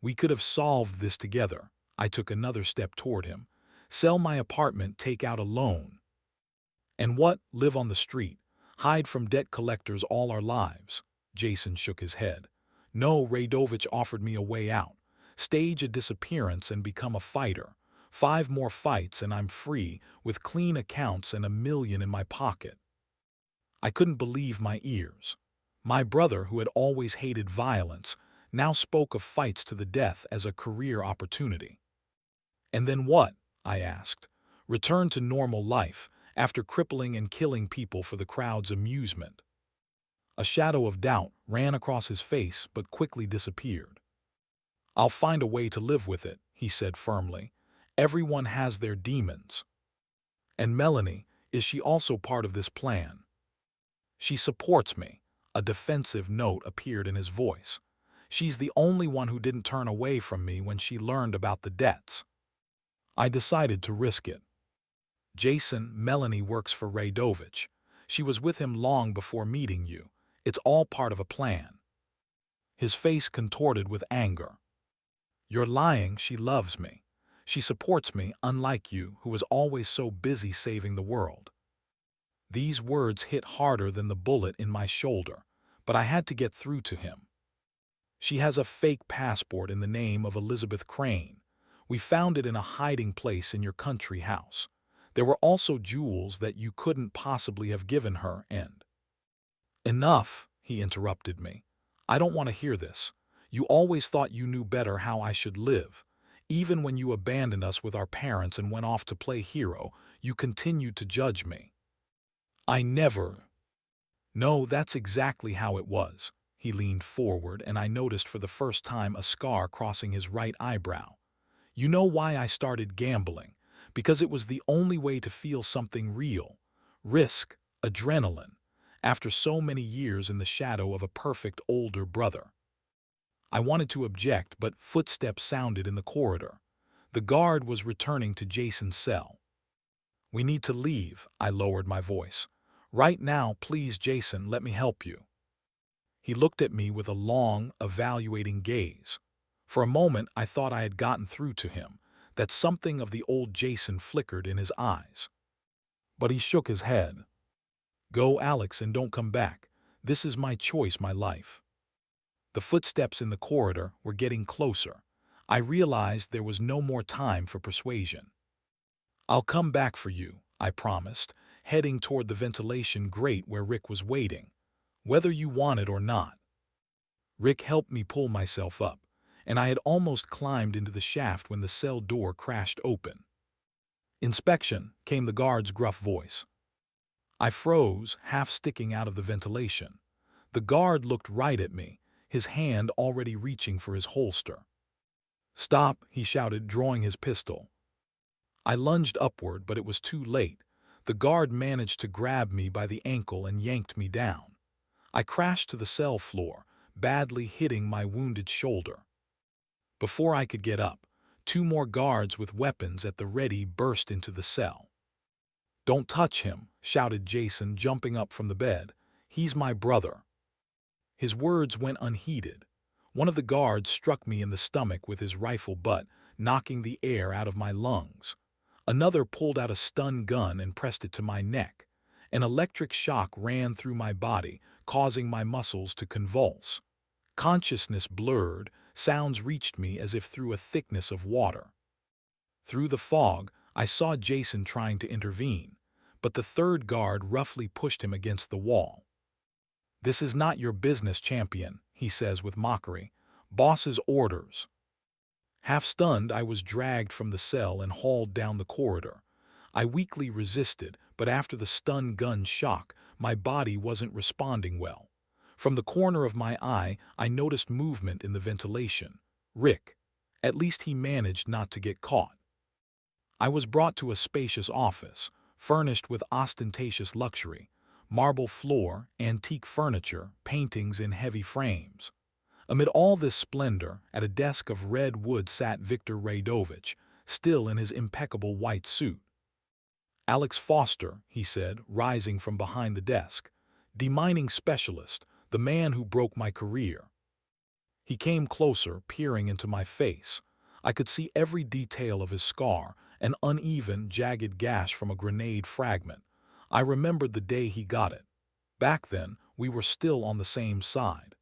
We could have solved this together." I took another step toward him. "Sell my apartment, take out a loan. And what, live on the street, hide from debt collectors all our lives?" Jason shook his head. "No, Radovich offered me a way out. Stage a disappearance and become a fighter. 5 more fights and I'm free, with clean accounts and $1 million in my pocket." I couldn't believe my ears. My brother, who had always hated violence, now spoke of fights to the death as a career opportunity. "And then what?" I asked. "Return to normal life, after crippling and killing people for the crowd's amusement?" A shadow of doubt ran across his face but quickly disappeared. "I'll find a way to live with it," he said firmly. "Everyone has their demons." "And Melanie, is she also part of this plan?" "She supports me." A defensive note appeared in his voice. "She's the only one who didn't turn away from me when she learned about the debts." I decided to risk it. "Jason, Melanie works for Radovich. She was with him long before meeting you. It's all part of a plan." His face contorted with anger. "You're lying. She loves me. She supports me, unlike you, who was always so busy saving the world." These words hit harder than the bullet in my shoulder, but I had to get through to him. "She has a fake passport in the name of Elizabeth Crane. We found it in a hiding place in your country house. There were also jewels that you couldn't possibly have given her and—" "Enough," he interrupted me. "I don't want to hear this. You always thought you knew better how I should live. Even when you abandoned us with our parents and went off to play hero, you continued to judge me." "I never—" "No, that's exactly how it was." He leaned forward, and I noticed for the first time a scar crossing his right eyebrow. "You know why I started gambling? Because it was the only way to feel something real. Risk, adrenaline, after so many years in the shadow of a perfect older brother." I wanted to object, but footsteps sounded in the corridor. The guard was returning to Jason's cell. "We need to leave," I lowered my voice. "Right now, please, Jason, let me help you." He looked at me with a long, evaluating gaze. For a moment, I thought I had gotten through to him, that something of the old Jason flickered in his eyes. But he shook his head. "Go, Alex, and don't come back. This is my choice, my life." The footsteps in the corridor were getting closer. I realized there was no more time for persuasion. "I'll come back for you," I promised, heading toward the ventilation grate where Rick was waiting. "Whether you want it or not." Rick helped me pull myself up, and I had almost climbed into the shaft when the cell door crashed open. "Inspection," came the guard's gruff voice. I froze, half sticking out of the ventilation. The guard looked right at me, his hand already reaching for his holster. "Stop," he shouted, drawing his pistol. I lunged upward, but it was too late. The guard managed to grab me by the ankle and yanked me down. I crashed to the cell floor, badly hitting my wounded shoulder. Before I could get up, 2 more guards with weapons at the ready burst into the cell. "Don't touch him," shouted Jason, jumping up from the bed. "He's my brother." His words went unheeded. One of the guards struck me in the stomach with his rifle butt, knocking the air out of my lungs. Another pulled out a stun gun and pressed it to my neck. An electric shock ran through my body, causing my muscles to convulse. Consciousness blurred, sounds reached me as if through a thickness of water. Through the fog, I saw Jason trying to intervene, but the third guard roughly pushed him against the wall. "This is not your business, champion," he says with mockery. "Boss's orders." Half stunned, I was dragged from the cell and hauled down the corridor. I weakly resisted, but after the stun gun shock, my body wasn't responding well. From the corner of my eye, I noticed movement in the ventilation. Rick. At least he managed not to get caught. I was brought to a spacious office, furnished with ostentatious luxury: marble floor, antique furniture, paintings in heavy frames. Amid all this splendor, at a desk of red wood sat Viktor Radovich, still in his impeccable white suit. "Alex Foster," he said, rising from behind the desk. "Demining specialist, the man who broke my career." He came closer, peering into my face. I could see every detail of his scar, an uneven, jagged gash from a grenade fragment. I remembered the day he got it. Back then, we were still on the same side.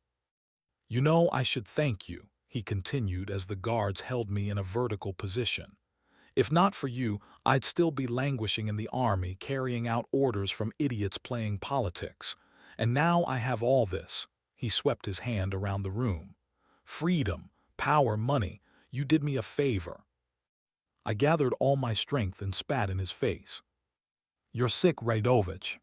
"You know, I should thank you," he continued as the guards held me in a vertical position. "If not for you, I'd still be languishing in the army, carrying out orders from idiots playing politics. And now I have all this." He swept his hand around the room. "Freedom, power, money. You did me a favor." I gathered all my strength and spat in his face. "You're sick, Radovich."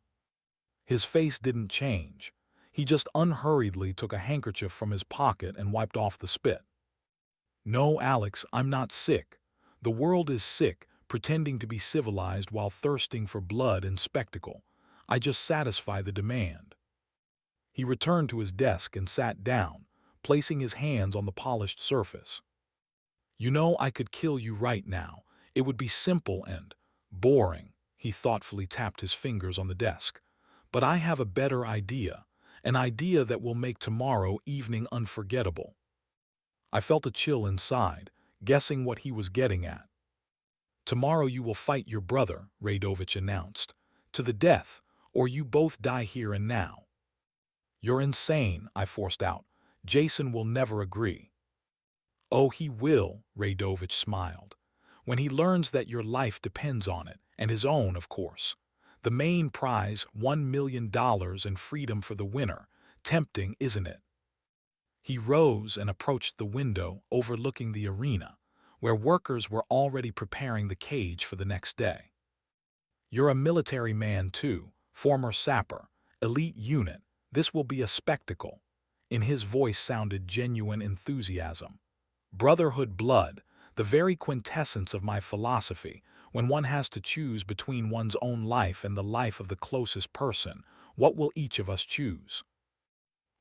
His face didn't change. He just unhurriedly took a handkerchief from his pocket and wiped off the spit. "No, Alex, I'm not sick. The world is sick, pretending to be civilized while thirsting for blood and spectacle. I just satisfy the demand." He returned to his desk and sat down, placing his hands on the polished surface. "You know, I could kill you right now. It would be simple and boring." He thoughtfully tapped his fingers on the desk. "But I have a better idea, an idea that will make tomorrow evening unforgettable." I felt a chill inside, guessing what he was getting at. "Tomorrow you will fight your brother," Radovich announced. "To the death, or you both die here and now." "You're insane," I forced out. "Jason will never agree." "Oh, he will," Radovich smiled. "When he learns that your life depends on it, and his own, of course. The main prize, $1 million and freedom for the winner. Tempting, isn't it?" He rose and approached the window overlooking the arena, where workers were already preparing the cage for the next day. "You're a military man too, former sapper, elite unit. This will be a spectacle." In his voice sounded genuine enthusiasm. "Brotherhood blood, the very quintessence of my philosophy. When one has to choose between one's own life and the life of the closest person, what will each of us choose?"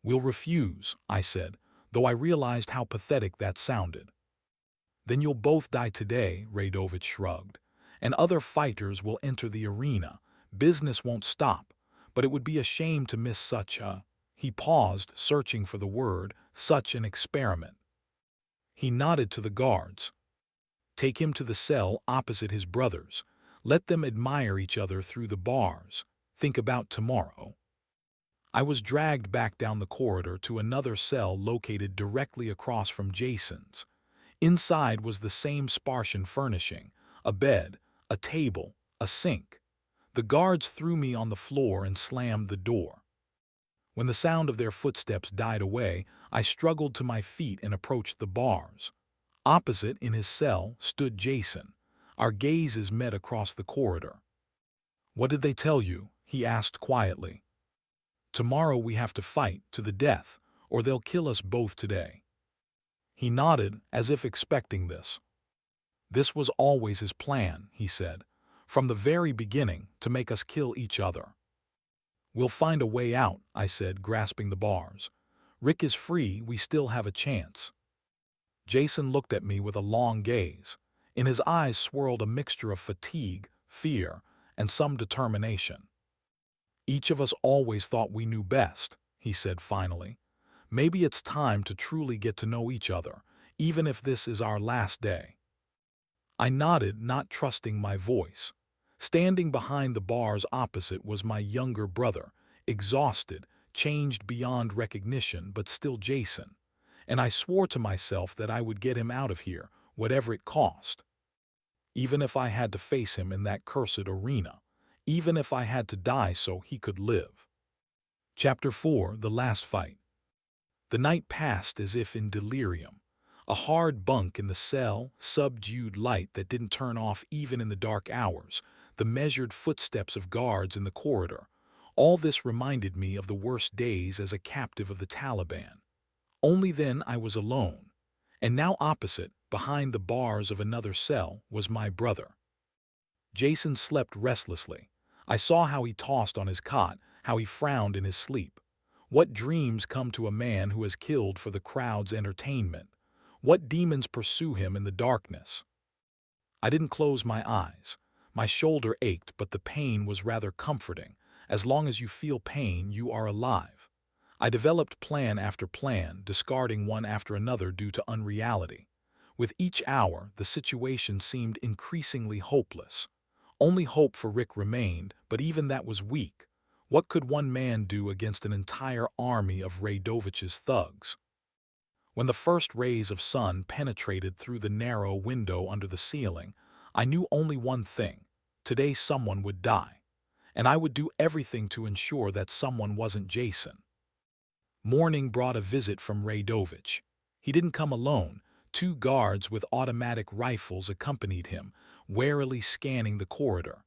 "We'll refuse," I said, though I realized how pathetic that sounded. "Then you'll both die today," Radovich shrugged. "And other fighters will enter the arena. Business won't stop, but it would be a shame to miss such a—" He paused, searching for the word, "such an experiment." He nodded to the guards. "Take him to the cell opposite his brothers. Let them admire each other through the bars. Think about tomorrow." I was dragged back down the corridor to another cell located directly across from Jason's. Inside was the same Spartan furnishing: a bed, a table, a sink. The guards threw me on the floor and slammed the door. When the sound of their footsteps died away, I struggled to my feet and approached the bars. Opposite, in his cell, stood Jason. Our gazes met across the corridor. "What did they tell you?" he asked quietly. "Tomorrow we have to fight, to the death, or they'll kill us both today." He nodded, as if expecting this. "This was always his plan," he said. "From the very beginning, to make us kill each other." "We'll find a way out," I said, grasping the bars. "Rick is free, we still have a chance." Jason looked at me with a long gaze. In his eyes swirled a mixture of fatigue, fear, and some determination. "Each of us always thought we knew best," he said finally. "Maybe it's time to truly get to know each other, even if this is our last day." I nodded, not trusting my voice. Standing behind the bars opposite was my younger brother, exhausted, changed beyond recognition, but still Jason. And I swore to myself that I would get him out of here, whatever it cost. Even if I had to face him in that cursed arena. Even if I had to die so he could live. Chapter 4: The Last Fight. The night passed as if in delirium. A hard bunk in the cell, subdued light that didn't turn off even in the dark hours, the measured footsteps of guards in the corridor. All this reminded me of the worst days as a captive of the Taliban. Only then I was alone. And now opposite, behind the bars of another cell, was my brother. Jason slept restlessly. I saw how he tossed on his cot, how he frowned in his sleep. What dreams come to a man who has killed for the crowd's entertainment? What demons pursue him in the darkness? I didn't close my eyes. My shoulder ached, but the pain was rather comforting. As long as you feel pain, you are alive. I developed plan after plan, discarding one after another due to unreality. With each hour, the situation seemed increasingly hopeless. Only hope for Rick remained, but even that was weak. What could one man do against an entire army of Radovich's thugs? When the first rays of sun penetrated through the narrow window under the ceiling, I knew only one thing. Today someone would die, and I would do everything to ensure that someone wasn't Jason. Morning brought a visit from Radovich. He didn't come alone. 2 guards with automatic rifles accompanied him, warily scanning the corridor.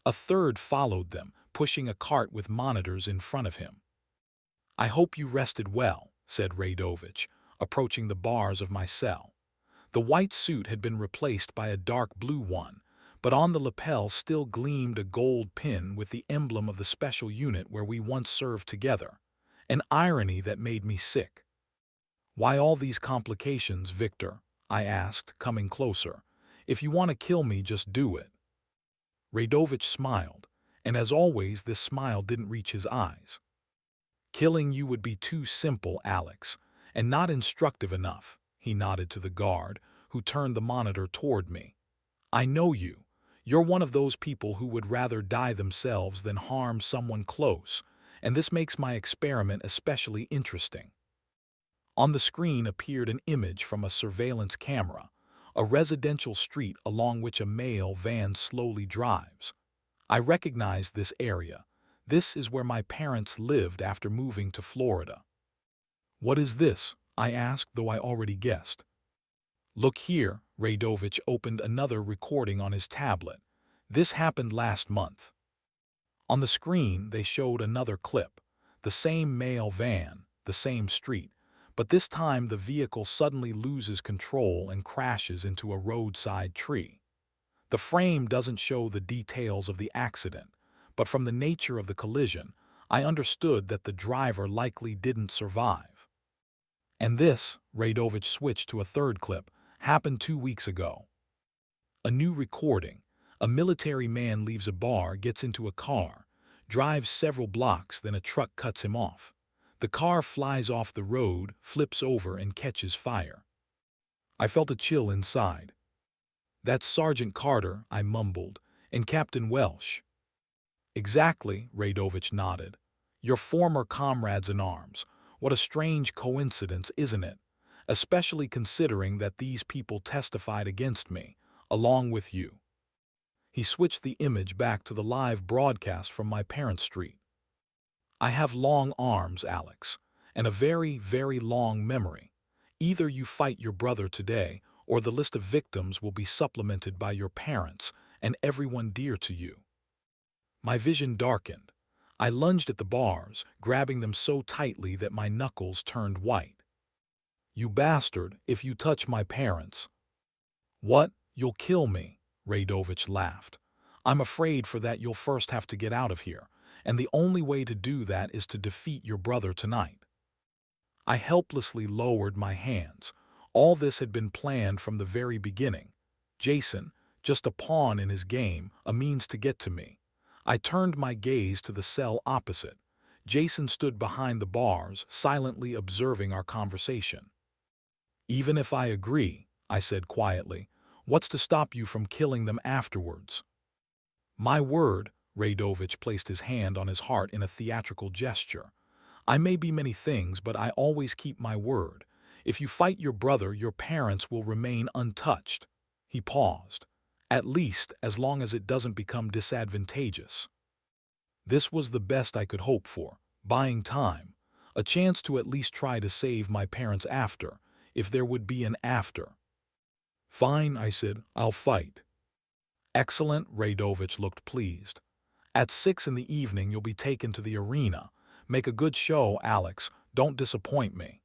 A third followed them, pushing a cart with monitors in front of him. "I hope you rested well," said Radovich, approaching the bars of my cell. The white suit had been replaced by a dark blue one, but on the lapel still gleamed a gold pin with the emblem of the special unit where we once served together. An irony that made me sick. "Why all these complications, Victor?" I asked, coming closer. "If you want to kill me, just do it." Radovich smiled, and as always this smile didn't reach his eyes. "Killing you would be too simple, Alex, and not instructive enough," he nodded to the guard, who turned the monitor toward me. "I know you. You're one of those people who would rather die themselves than harm someone close, and this makes my experiment especially interesting." On the screen appeared an image from a surveillance camera, a residential street along which a mail van slowly drives. I recognized this area. This is where my parents lived after moving to Florida. "What is this?" I asked, though I already guessed. "Look here," Radovich opened another recording on his tablet. "This happened last month." On the screen, they showed another clip. The same mail van, the same street, but this time the vehicle suddenly loses control and crashes into a roadside tree. The frame doesn't show the details of the accident, but from the nature of the collision, I understood that the driver likely didn't survive. "And this," Radovich switched to a third clip, "happened 2 weeks ago." A new recording. A military man leaves a bar, gets into a car, drives several blocks, then a truck cuts him off. The car flies off the road, flips over, and catches fire. I felt a chill inside. "That's Sergeant Carter," I mumbled, "and Captain Welsh." "Exactly," Radovich nodded. "Your former comrades in arms. What a strange coincidence, isn't it? Especially considering that these people testified against me, along with you." He switched the image back to the live broadcast from my parents' street. "I have long arms, Alex, and a very, very long memory. Either you fight your brother today, or the list of victims will be supplemented by your parents and everyone dear to you." My vision darkened. I lunged at the bars, grabbing them so tightly that my knuckles turned white. "You bastard, if you touch my parents." "What? You'll kill me?" Radovich laughed. "I'm afraid for that you'll first have to get out of here, and the only way to do that is to defeat your brother tonight." I helplessly lowered my hands. All this had been planned from the very beginning. Jason, just a pawn in his game, a means to get to me. I turned my gaze to the cell opposite. Jason stood behind the bars, silently observing our conversation. "Even if I agree," I said quietly, "what's to stop you from killing them afterwards?" My word, Radovich placed his hand on his heart in a theatrical gesture. I may be many things, but I always keep my word. If you fight your brother, your parents will remain untouched. He paused. At least, as long as it doesn't become disadvantageous. This was the best I could hope for, buying time, a chance to at least try to save my parents after, if there would be an after. Fine, I said, I'll fight. Excellent, Radovich looked pleased. At 6 in the evening you'll be taken to the arena. Make a good show, Alex, don't disappoint me.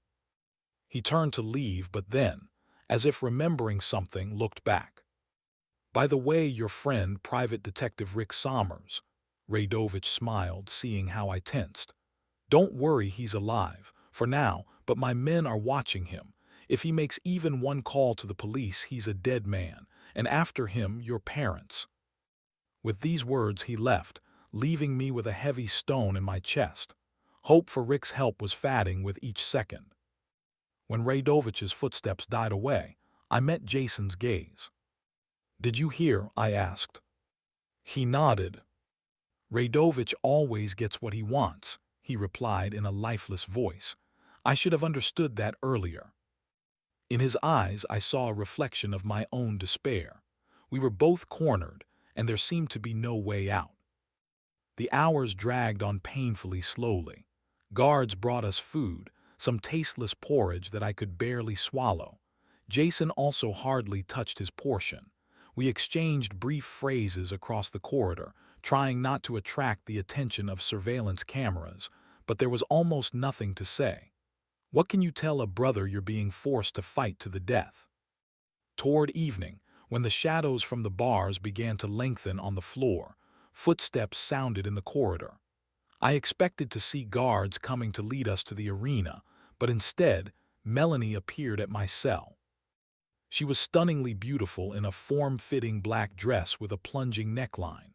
He turned to leave, but then, as if remembering something, looked back. By the way, your friend, Private Detective Rick Sommers. Radovich smiled, seeing how I tensed. Don't worry, he's alive, for now, but my men are watching him. If he makes even one call to the police, he's a dead man, and after him, your parents. With these words he left, leaving me with a heavy stone in my chest. Hope for Rick's help was fading with each second. When Radovich's footsteps died away, I met Jason's gaze. Did you hear? I asked. He nodded. Radovich always gets what he wants, he replied in a lifeless voice. I should have understood that earlier. In his eyes I saw a reflection of my own despair. We were both cornered, and there seemed to be no way out. The hours dragged on painfully slowly. Guards brought us food, some tasteless porridge that I could barely swallow. Jason also hardly touched his portion. We exchanged brief phrases across the corridor, trying not to attract the attention of surveillance cameras, but there was almost nothing to say. What can you tell a brother you're being forced to fight to the death? Toward evening, when the shadows from the bars began to lengthen on the floor, footsteps sounded in the corridor. I expected to see guards coming to lead us to the arena, but instead, Melanie appeared at my cell. She was stunningly beautiful in a form-fitting black dress with a plunging neckline.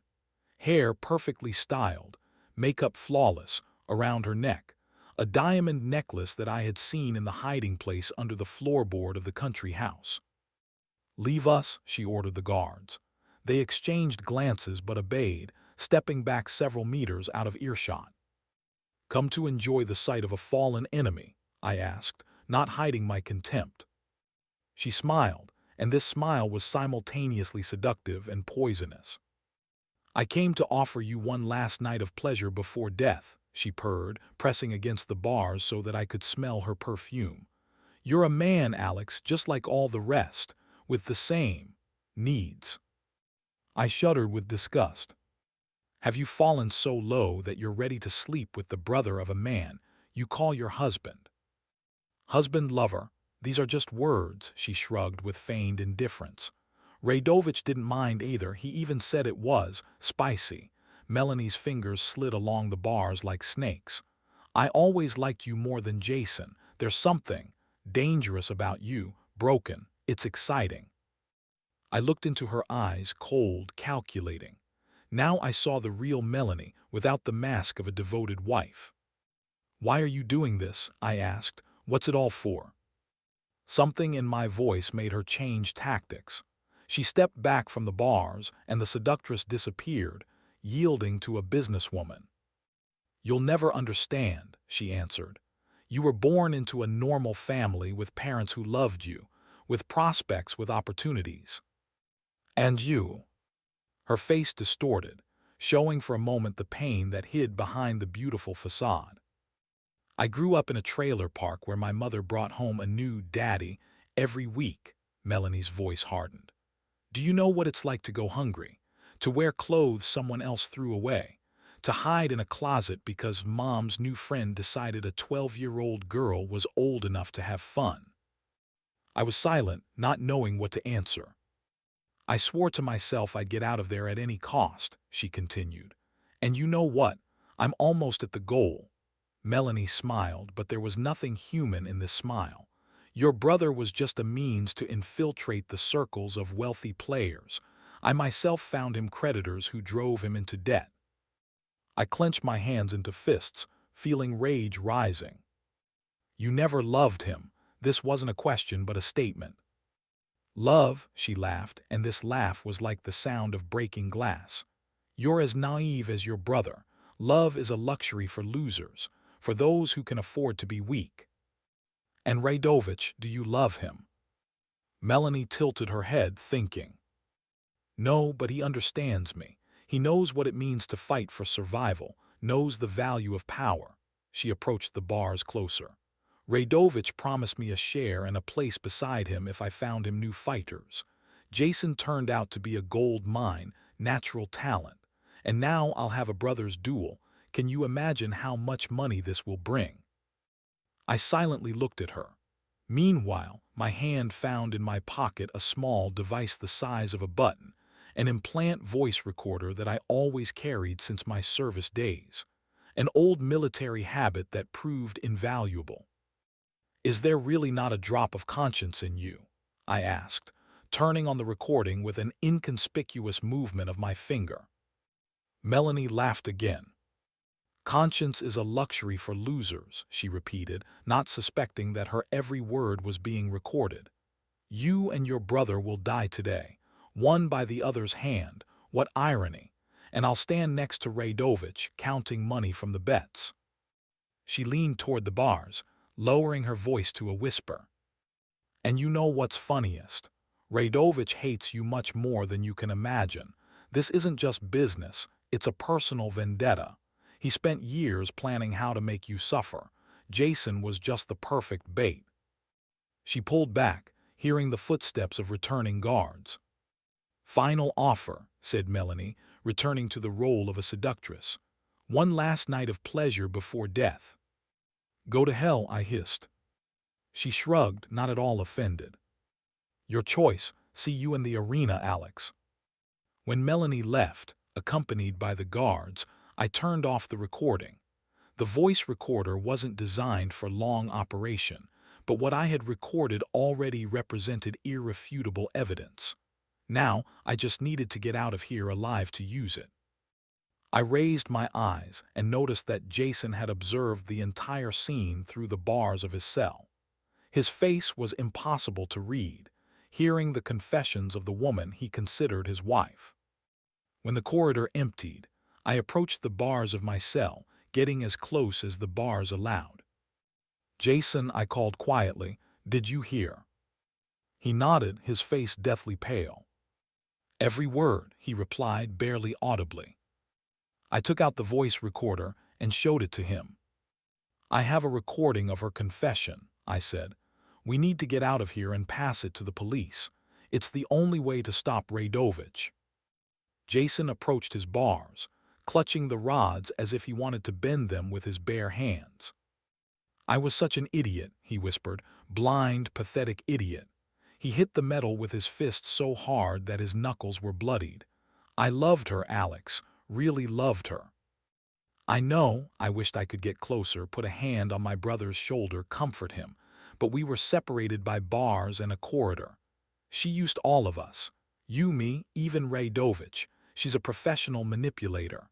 Hair perfectly styled, makeup flawless, around her neck, a diamond necklace that I had seen in the hiding place under the floorboard of the country house. Leave us, she ordered the guards. They exchanged glances but obeyed, stepping back several meters out of earshot. Come to enjoy the sight of a fallen enemy, I asked, not hiding my contempt. She smiled, and this smile was simultaneously seductive and poisonous. I came to offer you one last night of pleasure before death, she purred, pressing against the bars so that I could smell her perfume. You're a man, Alex, just like all the rest, with the same needs. I shuddered with disgust. Have you fallen so low that you're ready to sleep with the brother of a man you call your husband? Husband, lover, these are just words, she shrugged with feigned indifference. Radovich didn't mind either, he even said it was spicy. Melanie's fingers slid along the bars like snakes. I always liked you more than Jason. There's something dangerous about you, broken, it's exciting. I looked into her eyes, cold, calculating. Now I saw the real Melanie without the mask of a devoted wife. Why are you doing this? I asked. What's it all for? Something in my voice made her change tactics. She stepped back from the bars, and the seductress disappeared, yielding to a businesswoman. You'll never understand, she answered. You were born into a normal family with parents who loved you, with prospects, with opportunities. And you. Her face distorted, showing for a moment the pain that hid behind the beautiful facade. I grew up in a trailer park where my mother brought home a new daddy every week, Melanie's voice hardened. Do you know what it's like to go hungry? To wear clothes someone else threw away? To hide in a closet because mom's new friend decided a 12-year-old girl was old enough to have fun? I was silent, not knowing what to answer. I swore to myself I'd get out of there at any cost, she continued. And you know what? I'm almost at the goal. Melanie smiled, but there was nothing human in this smile. Your brother was just a means to infiltrate the circles of wealthy players. I myself found him creditors who drove him into debt. I clenched my hands into fists, feeling rage rising. You never loved him. This wasn't a question but a statement. Love, she laughed, and this laugh was like the sound of breaking glass. You're as naive as your brother. Love is a luxury for losers, for those who can afford to be weak. And Radovich, do you love him? Melanie tilted her head, thinking. No, but he understands me. He knows what it means to fight for survival, knows the value of power. She approached the bars closer. Radovich promised me a share and a place beside him if I found him new fighters. Jason turned out to be a gold mine, natural talent. And now I'll have a brother's duel. Can you imagine how much money this will bring? I silently looked at her. Meanwhile, my hand found in my pocket a small device the size of a button, an implant voice recorder that I always carried since my service days, an old military habit that proved invaluable. Is there really not a drop of conscience in you? I asked, turning on the recording with an inconspicuous movement of my finger. Melanie laughed again. Conscience is a luxury for losers, she repeated, not suspecting that her every word was being recorded. You and your brother will die today, one by the other's hand. What irony! And I'll stand next to Radovich, counting money from the bets. She leaned toward the bars, lowering her voice to a whisper. And you know what's funniest? Radovich hates you much more than you can imagine. This isn't just business, it's a personal vendetta. He spent years planning how to make you suffer. Jason was just the perfect bait. She pulled back, hearing the footsteps of returning guards. Final offer, said Melanie, returning to the role of a seductress. One last night of pleasure before death. Go to hell, I hissed. She shrugged, not at all offended. Your choice. See you in the arena, Alex. When Melanie left, accompanied by the guards, I turned off the recording. The voice recorder wasn't designed for long operation, but what I had recorded already represented irrefutable evidence. Now, I just needed to get out of here alive to use it. I raised my eyes and noticed that Jason had observed the entire scene through the bars of his cell. His face was impossible to read, hearing the confessions of the woman he considered his wife. When the corridor emptied, I approached the bars of my cell, getting as close as the bars allowed. Jason, I called quietly, did you hear? He nodded, his face deathly pale. Every word, he replied, barely audibly. I took out the voice recorder and showed it to him. I have a recording of her confession, I said. We need to get out of here and pass it to the police. It's the only way to stop Radovich. Jason approached his bars, clutching the rods as if he wanted to bend them with his bare hands. I was such an idiot, he whispered, blind, pathetic idiot. He hit the metal with his fist so hard that his knuckles were bloodied. I loved her, Alex, really loved her. I know, I wished I could get closer, put a hand on my brother's shoulder, comfort him, but we were separated by bars and a corridor. She used all of us. You, me, even Radovich. She's a professional manipulator.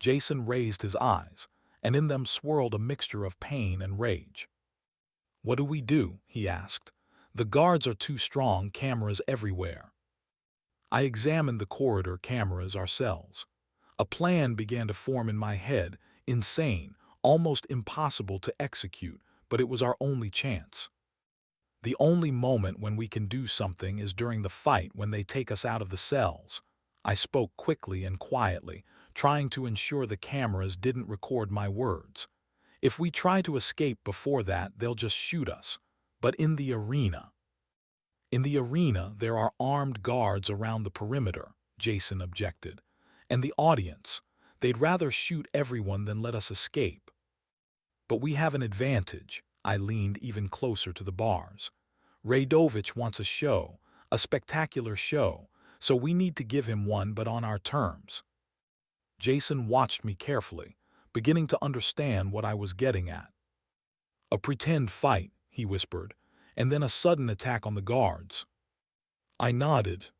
Jason raised his eyes, and in them swirled a mixture of pain and rage. What do we do? He asked. The guards are too strong, cameras everywhere. I examined the corridor cameras ourselves. A plan began to form in my head, insane, almost impossible to execute, but it was our only chance. The only moment when we can do something is during the fight when they take us out of the cells. I spoke quickly and quietly, trying to ensure the cameras didn't record my words. If we try to escape before that, they'll just shoot us. But in the arena... In the arena, there are armed guards around the perimeter, Jason objected. And the audience, they'd rather shoot everyone than let us escape. But we have an advantage. I leaned even closer to the bars. Radovich wants a show, a spectacular show, so we need to give him one, but on our terms. Jason watched me carefully, beginning to understand what I was getting at. A pretend fight, he whispered, and then a sudden attack on the guards. I nodded.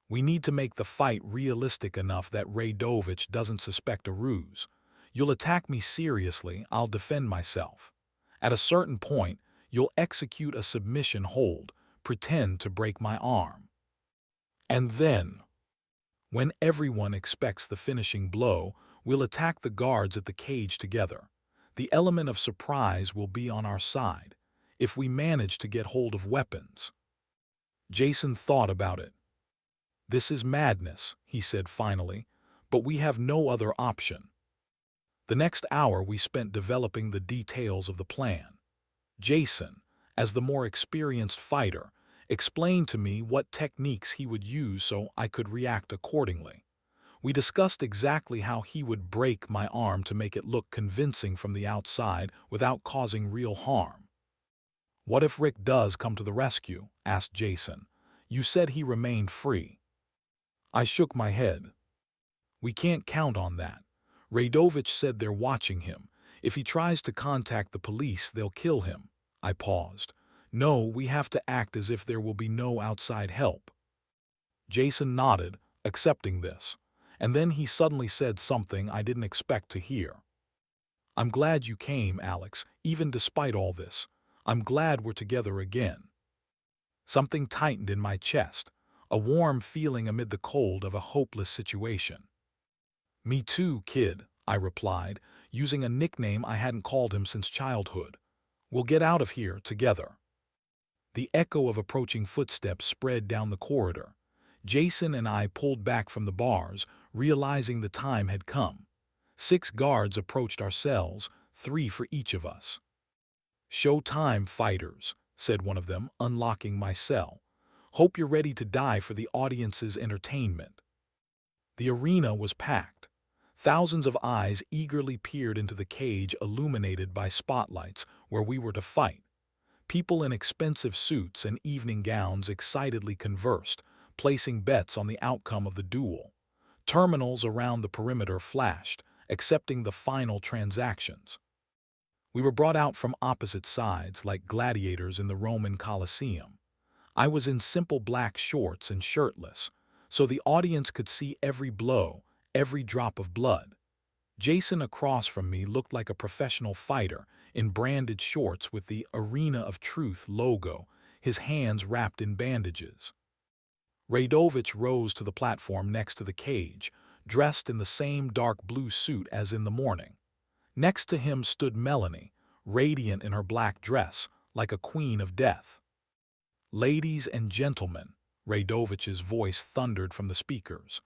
We need to make the fight realistic enough that Radovich doesn't suspect a ruse. You'll attack me seriously, I'll defend myself. At a certain point, you'll execute a submission hold, pretend to break my arm. And then, When everyone expects the finishing blow, we'll attack the guards at the cage together. The element of surprise will be on our side, if we manage to get hold of weapons. Jason thought about it. This is madness, he said finally, but we have no other option. The next hour we spent developing the details of the plan. Jason, as the more experienced fighter, explained to me what techniques he would use so I could react accordingly. We discussed exactly how he would break my arm to make it look convincing from the outside without causing real harm. "What if Rick does come to the rescue?" asked Jason. "You said he remained free." I shook my head. "We can't count on that. Radovich said they're watching him. If he tries to contact the police, they'll kill him." I paused. "No, we have to act as if there will be no outside help." Jason nodded, accepting this. And then he suddenly said something I didn't expect to hear. "I'm glad you came, Alex, even despite all this. I'm glad we're together again." Something tightened in my chest, a warm feeling amid the cold of a hopeless situation. "Me too, kid," I replied, using a nickname I hadn't called him since childhood. "We'll get out of here together." The echo of approaching footsteps spread down the corridor. Jason and I pulled back from the bars, realizing the time had come. 6 guards approached our cells, 3 for each of us. "Show time, fighters," said one of them, unlocking my cell. "Hope you're ready to die for the audience's entertainment." The arena was packed. Thousands of eyes eagerly peered into the cage illuminated by spotlights where we were to fight. People in expensive suits and evening gowns excitedly conversed, placing bets on the outcome of the duel. Terminals around the perimeter flashed, accepting the final transactions. We were brought out from opposite sides like gladiators in the Roman Colosseum. I was in simple black shorts and shirtless, so the audience could see every blow, every drop of blood. Jason across from me looked like a professional fighter in branded shorts with the Arena of Truth logo, his hands wrapped in bandages. Radovich rose to the platform next to the cage, dressed in the same dark blue suit as in the morning. Next to him stood Melanie, radiant in her black dress, like a queen of death. "Ladies and gentlemen," Radovich's voice thundered from the speakers,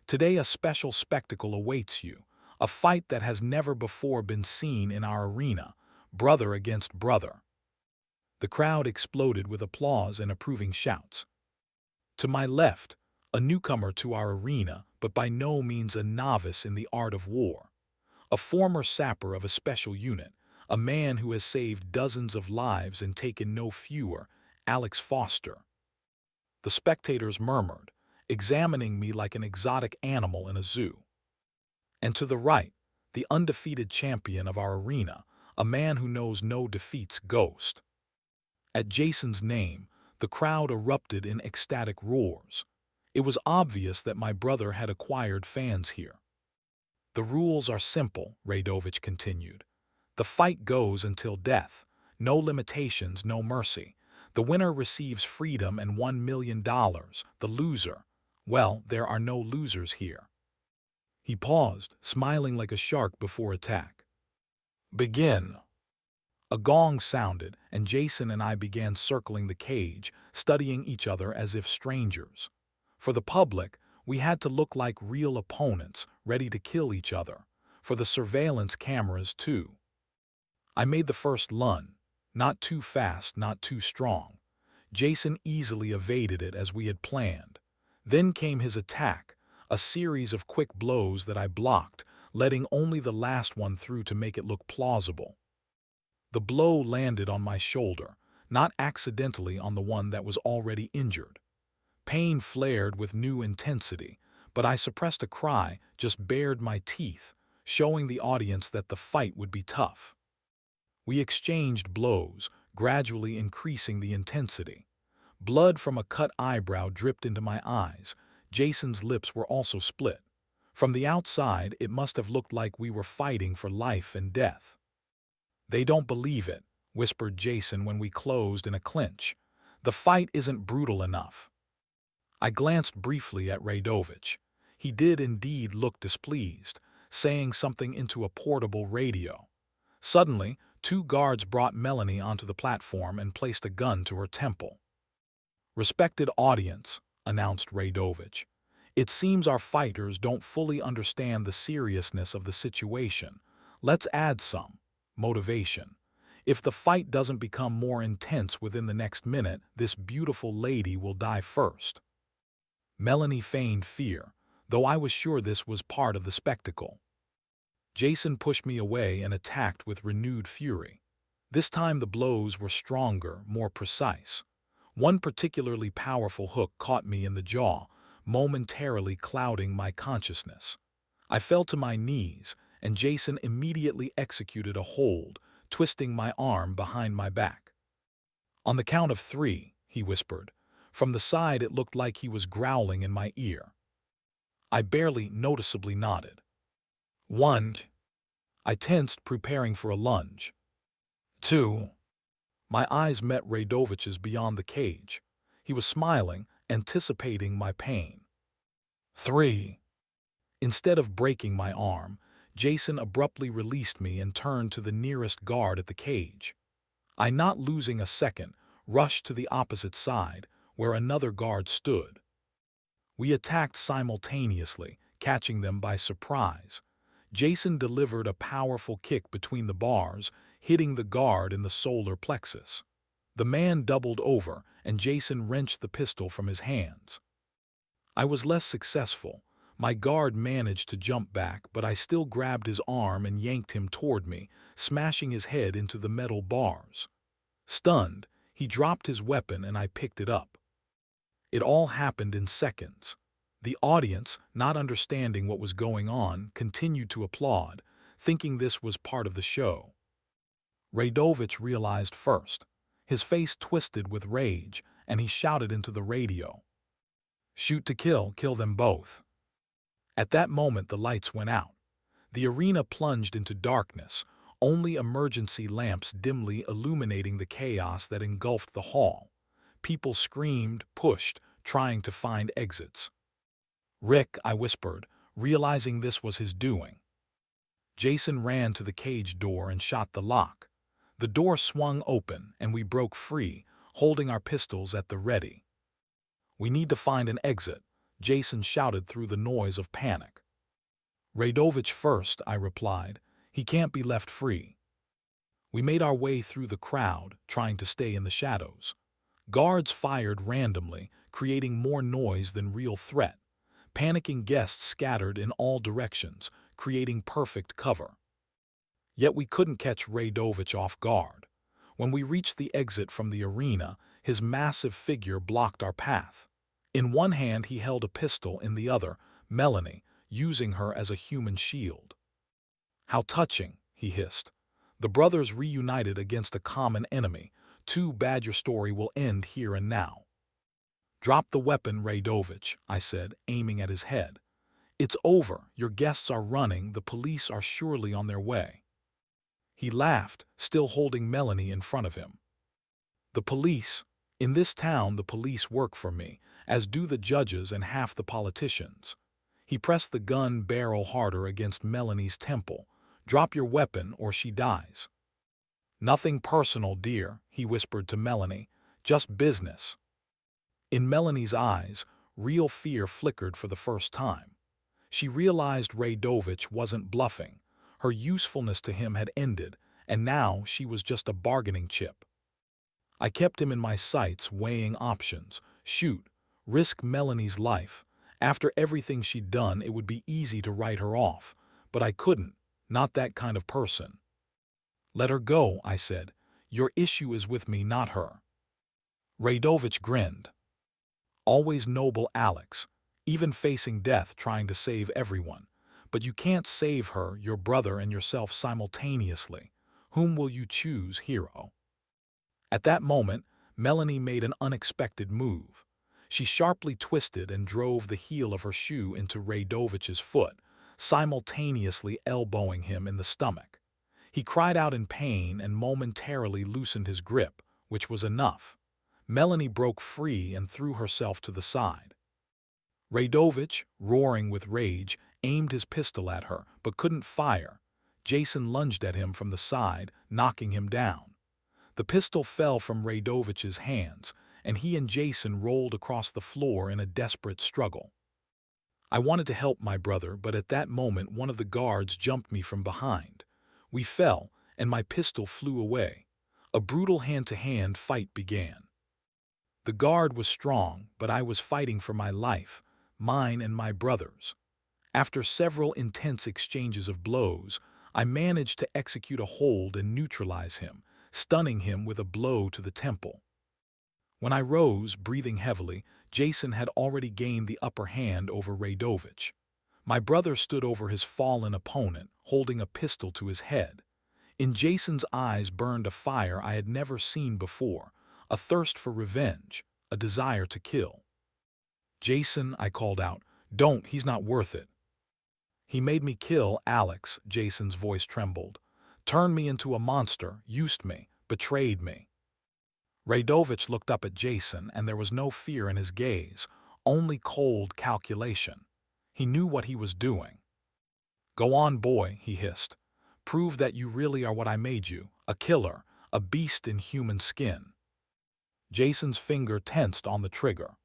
"today a special spectacle awaits you, a fight that has never before been seen in our arena, brother against brother." The crowd exploded with applause and approving shouts. To my left, a newcomer to our arena, but by no means a novice in the art of war. A former sapper of a special unit, a man who has saved dozens of lives and taken no fewer, Alex Foster. The spectators murmured, examining me like an exotic animal in a zoo. And to the right, the undefeated champion of our arena, a man who knows no defeat's ghost. At Jason's name, the crowd erupted in ecstatic roars. It was obvious that my brother had acquired fans here. "The rules are simple," Radovich continued. "The fight goes until death. No limitations, no mercy. The winner receives freedom and $1 million. The loser, well, there are no losers here." He paused, smiling like a shark before attack. "Begin." A gong sounded, and Jason and I began circling the cage, studying each other as if strangers. For the public, we had to look like real opponents, ready to kill each other. For the surveillance cameras, too. I made the first lunge, not too fast, not too strong. Jason easily evaded it as we had planned. Then came his attack, a series of quick blows that I blocked, letting only the last one through to make it look plausible. The blow landed on my shoulder, not accidentally on the one that was already injured. Pain flared with new intensity, but I suppressed a cry, just bared my teeth, showing the audience that the fight would be tough. We exchanged blows, gradually increasing the intensity. Blood from a cut eyebrow dripped into my eyes. Jason's lips were also split. From the outside, it must have looked like we were fighting for life and death. "They don't believe it," whispered Jason when we closed in a clinch. "The fight isn't brutal enough." I glanced briefly at Radovich. He did indeed look displeased, saying something into a portable radio. Suddenly, two guards brought Melanie onto the platform and placed a gun to her temple. "Respected audience," announced Radovich, "it seems our fighters don't fully understand the seriousness of the situation. Let's add some motivation. If the fight doesn't become more intense within the next minute, this beautiful lady will die first." Melanie feigned fear, though I was sure this was part of the spectacle. Jason pushed me away and attacked with renewed fury. This time the blows were stronger, more precise. One particularly powerful hook caught me in the jaw, momentarily clouding my consciousness. I fell to my knees, and Jason immediately executed a hold, twisting my arm behind my back. "On the count of 3, he whispered. From the side it looked like he was growling in my ear. I barely noticeably nodded. 1. I tensed, preparing for a lunge. 2. My eyes met Radovich's beyond the cage. He was smiling, anticipating my pain. 3. Instead of breaking my arm, Jason abruptly released me and turned to the nearest guard at the cage. I, not losing a second, rushed to the opposite side, where another guard stood. We attacked simultaneously, catching them by surprise. Jason delivered a powerful kick between the bars, hitting the guard in the solar plexus. The man doubled over, and Jason wrenched the pistol from his hands. I was less successful. My guard managed to jump back, but I still grabbed his arm and yanked him toward me, smashing his head into the metal bars. Stunned, he dropped his weapon and I picked it up. It all happened in seconds. The audience, not understanding what was going on, continued to applaud, thinking this was part of the show. Radovich realized first. His face twisted with rage, and he shouted into the radio, "Shoot to kill them both." At that moment the lights went out. The arena plunged into darkness, only emergency lamps dimly illuminating the chaos that engulfed the hall. People screamed, pushed, trying to find exits. "Rick," I whispered, realizing this was his doing. Jason ran to the cage door and shot the lock. The door swung open, and we broke free, holding our pistols at the ready. "We need to find an exit," Jason shouted through the noise of panic. "Radovich first," I replied. "He can't be left free." We made our way through the crowd, trying to stay in the shadows. Guards fired randomly, creating more noise than real threat. Panicking guests scattered in all directions, creating perfect cover. Yet we couldn't catch Radovich off guard. When we reached the exit from the arena, his massive figure blocked our path. In one hand he held a pistol, in the other, Melanie, using her as a human shield. "How touching," he hissed. "The brothers reunited against a common enemy. Too bad your story will end here and now." "Drop the weapon, Radovich," I said, aiming at his head. "It's over. Your guests are running. The police are surely on their way." He laughed, still holding Melanie in front of him. "The police? In this town the police work for me, as do the judges and half the politicians." He pressed the gun barrel harder against Melanie's temple. "Drop your weapon or she dies." "Nothing personal, dear," he whispered to Melanie. "Just business." In Melanie's eyes, real fear flickered for the first time. She realized Radovich wasn't bluffing. Her usefulness to him had ended, and now she was just a bargaining chip. I kept him in my sights, weighing options. Shoot, risk Melanie's life. After everything she'd done, it would be easy to write her off. But I couldn't, not that kind of person. "Let her go," I said. "Your issue is with me, not her." Radovich grinned. "Always noble, Alex, even facing death trying to save everyone. But you can't save her, your brother, and yourself simultaneously. Whom will you choose, hero?" At that moment, Melanie made an unexpected move. She sharply twisted and drove the heel of her shoe into Radovich's foot, simultaneously elbowing him in the stomach. He cried out in pain and momentarily loosened his grip, which was enough. Melanie broke free and threw herself to the side. Radovich, roaring with rage, aimed his pistol at her, but couldn't fire. Jason lunged at him from the side, knocking him down. The pistol fell from Radovich's hands, and he and Jason rolled across the floor in a desperate struggle. I wanted to help my brother, but at that moment one of the guards jumped me from behind. We fell, and my pistol flew away. A brutal hand-to-hand fight began. The guard was strong, but I was fighting for my life, mine and my brother's. After several intense exchanges of blows, I managed to execute a hold and neutralize him, stunning him with a blow to the temple. When I rose, breathing heavily, Jason had already gained the upper hand over Radovich. My brother stood over his fallen opponent, holding a pistol to his head. In Jason's eyes burned a fire I had never seen before, a thirst for revenge, a desire to kill. "Jason," I called out, "don't, he's not worth it." "He made me kill Alex," Jason's voice trembled. "Turned me into a monster, used me, betrayed me." Radovich looked up at Jason, and there was no fear in his gaze, only cold calculation. He knew what he was doing. "Go on, boy," he hissed. "Prove that you really are what I made you, a killer, a beast in human skin." Jason's finger tensed on the trigger.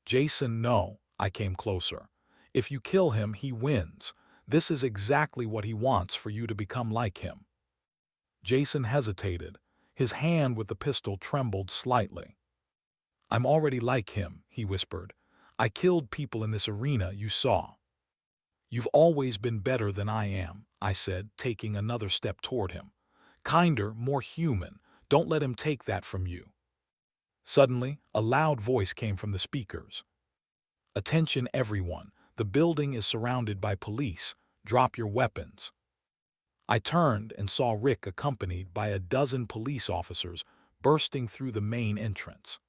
"Jason, no." I came closer. "If you kill him, he wins. This is exactly what he wants, for you to become like him." Jason hesitated. His hand with the pistol trembled slightly. "I'm already like him," he whispered. "I killed people in this arena you saw." "You've always been better than I am," I said, taking another step toward him. "Kinder, more human. Don't let him take that from you." Suddenly, a loud voice came from the speakers. "Attention everyone, the building is surrounded by police. Drop your weapons." I turned and saw Rick accompanied by a dozen police officers bursting through the main entrance.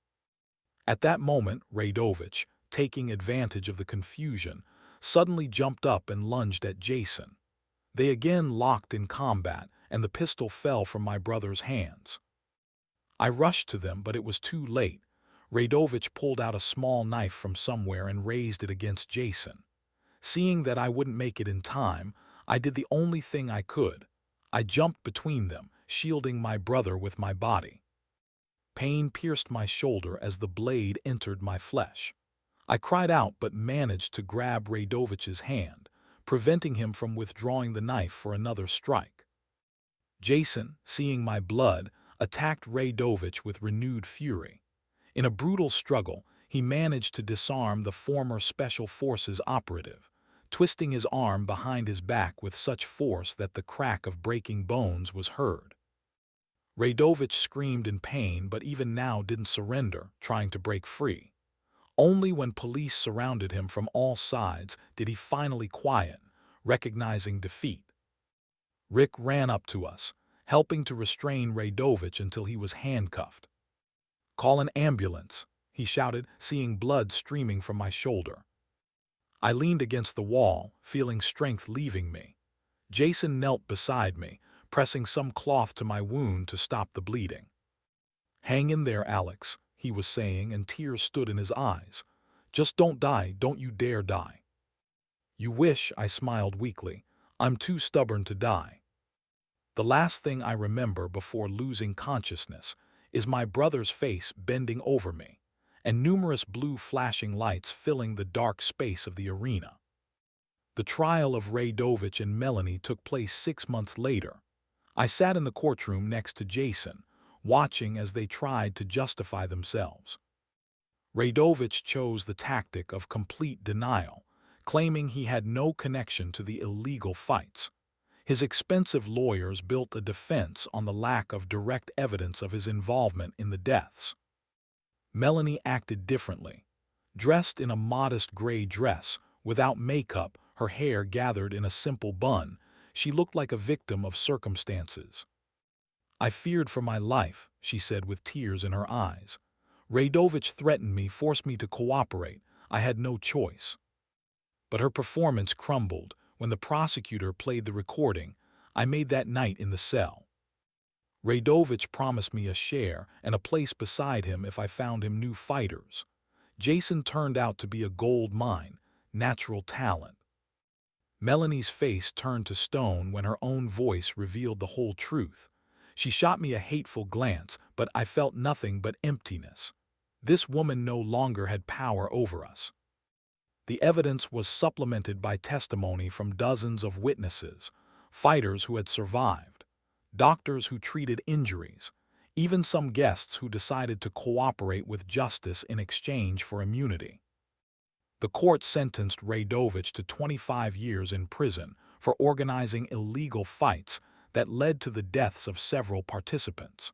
At that moment, Radovich, taking advantage of the confusion, suddenly jumped up and lunged at Jason. They again locked in combat, and the pistol fell from my brother's hands. I rushed to them, but it was too late. Radovich pulled out a small knife from somewhere and raised it against Jason. Seeing that I wouldn't make it in time, I did the only thing I could. I jumped between them, shielding my brother with my body. Pain pierced my shoulder as the blade entered my flesh. I cried out but managed to grab Radovich's hand, preventing him from withdrawing the knife for another strike. Jason, seeing my blood, attacked Radovich with renewed fury. In a brutal struggle, he managed to disarm the former Special Forces operative, twisting his arm behind his back with such force that the crack of breaking bones was heard. Radovich screamed in pain, but even now didn't surrender, trying to break free. Only when police surrounded him from all sides did he finally quiet, recognizing defeat. Rick ran up to us, helping to restrain Radovich until he was handcuffed. "Call an ambulance," he shouted, seeing blood streaming from my shoulder. I leaned against the wall, feeling strength leaving me. Jason knelt beside me, pressing some cloth to my wound to stop the bleeding. "Hang in there, Alex," he was saying, and tears stood in his eyes. "Just don't die, don't you dare die." "You wish," I smiled weakly. "I'm too stubborn to die." The last thing I remember before losing consciousness is my brother's face bending over me, and numerous blue flashing lights filling the dark space of the arena. The trial of Radovich and Melanie took place 6 months later. I sat in the courtroom next to Jason, watching as they tried to justify themselves. Radovich chose the tactic of complete denial, claiming he had no connection to the illegal fights. His expensive lawyers built a defense on the lack of direct evidence of his involvement in the deaths. Melanie acted differently. Dressed in a modest gray dress, without makeup, her hair gathered in a simple bun, she looked like a victim of circumstances. "I feared for my life," she said with tears in her eyes. "Radovich threatened me, forced me to cooperate. I had no choice." But her performance crumbled when the prosecutor played the recording I made that night in the cell. Radovich promised me a share and a place beside him if I found him new fighters. Jason turned out to be a gold mine, natural talent. Melanie's face turned to stone when her own voice revealed the whole truth. She shot me a hateful glance, but I felt nothing but emptiness. This woman no longer had power over us. The evidence was supplemented by testimony from dozens of witnesses, fighters who had survived, doctors who treated injuries, even some guests who decided to cooperate with justice in exchange for immunity. The court sentenced Radovich to 25 years in prison for organizing illegal fights that led to the deaths of several participants.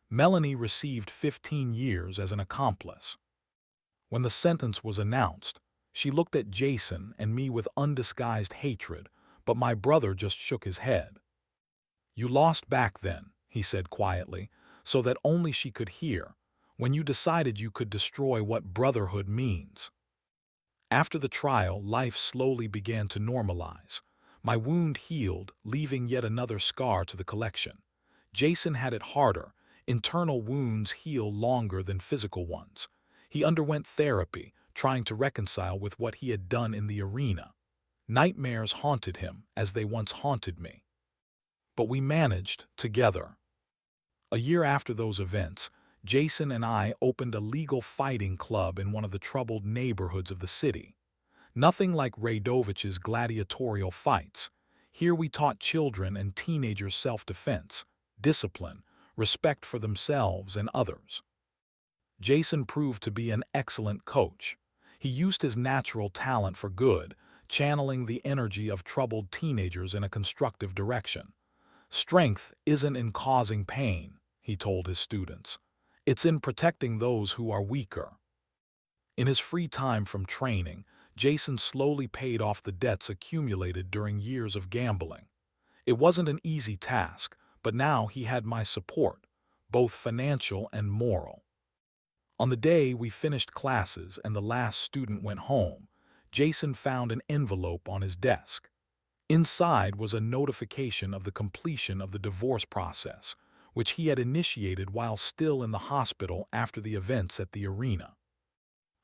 Melanie received 15 years as an accomplice. When the sentence was announced, she looked at Jason and me with undisguised hatred, but my brother just shook his head. "You lost back then," he said quietly, so that only she could hear, "when you decided you could destroy what brotherhood means." After the trial, life slowly began to normalize. My wound healed, leaving yet another scar to the collection. Jason had it harder. Internal wounds heal longer than physical ones. He underwent therapy, trying to reconcile with what he had done in the arena. Nightmares haunted him, as they once haunted me. But we managed, together. A year after those events, Jason and I opened a legal fighting club in one of the troubled neighborhoods of the city. Nothing like Radovich's gladiatorial fights. Here we taught children and teenagers self-defense, discipline, respect for themselves and others. Jason proved to be an excellent coach. He used his natural talent for good, channeling the energy of troubled teenagers in a constructive direction. "Strength isn't in causing pain," he told his students. "It's in protecting those who are weaker." In his free time from training, Jason slowly paid off the debts accumulated during years of gambling. It wasn't an easy task, but now he had my support, both financial and moral. On the day we finished classes and the last student went home, Jason found an envelope on his desk. Inside was a notification of the completion of the divorce process, which he had initiated while still in the hospital after the events at the arena.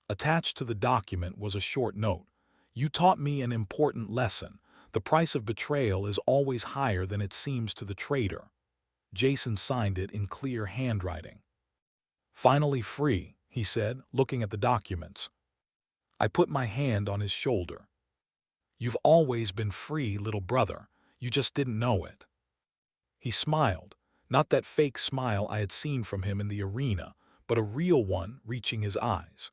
Attached to the document was a short note. "You taught me an important lesson. The price of betrayal is always higher than it seems to the traitor." Jason signed it in clear handwriting. "Finally free," he said, looking at the documents. I put my hand on his shoulder. "You've always been free, little brother. You just didn't know it." He smiled, not that fake smile I had seen from him in the arena, but a real one reaching his eyes.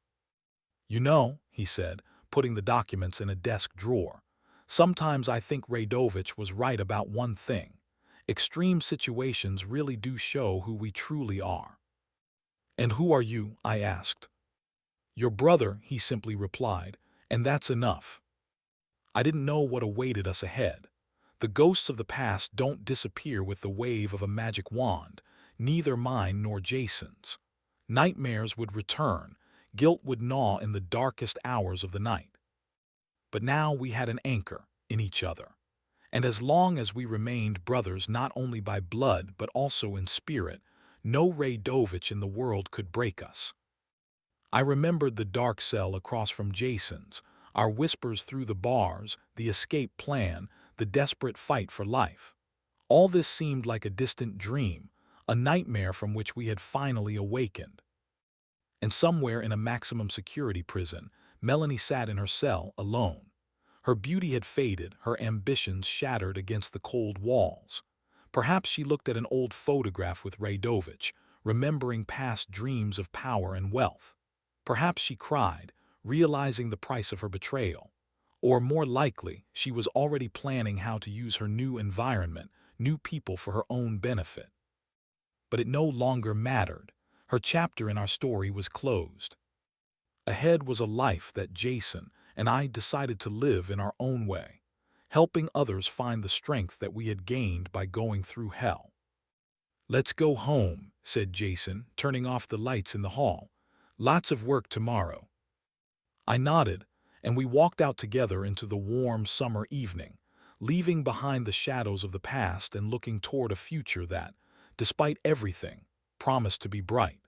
"You know," he said, putting the documents in a desk drawer, "sometimes I think Radovich was right about one thing. Extreme situations really do show who we truly are." "And who are you?" I asked. "Your brother," he simply replied, "and that's enough." I didn't know what awaited us ahead. The ghosts of the past don't disappear with the wave of a magic wand, neither mine nor Jason's. Nightmares would return, guilt would gnaw in the darkest hours of the night. But now we had an anchor in each other. And as long as we remained brothers not only by blood but also in spirit, no Radovich in the world could break us. I remembered the dark cell across from Jason's, our whispers through the bars, the escape plan, the desperate fight for life. All this seemed like a distant dream, a nightmare from which we had finally awakened. And somewhere in a maximum security prison, Melanie sat in her cell, alone. Her beauty had faded, her ambitions shattered against the cold walls. Perhaps she looked at an old photograph with Radovich, remembering past dreams of power and wealth. Perhaps she cried, realizing the price of her betrayal. Or more likely, she was already planning how to use her new environment, new people for her own benefit. But it no longer mattered. Her chapter in our story was closed. Ahead was a life that Jason and I decided to live in our own way, helping others find the strength that we had gained by going through hell. "Let's go home," said Jason, turning off the lights in the hall. "Lots of work tomorrow." I nodded, and we walked out together into the warm summer evening, leaving behind the shadows of the past and looking toward a future that, despite everything, promised to be bright.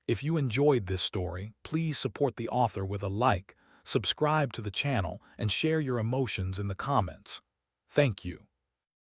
If you enjoyed this story, please support the author with a like, subscribe to the channel, and share your emotions in the comments. Thank you.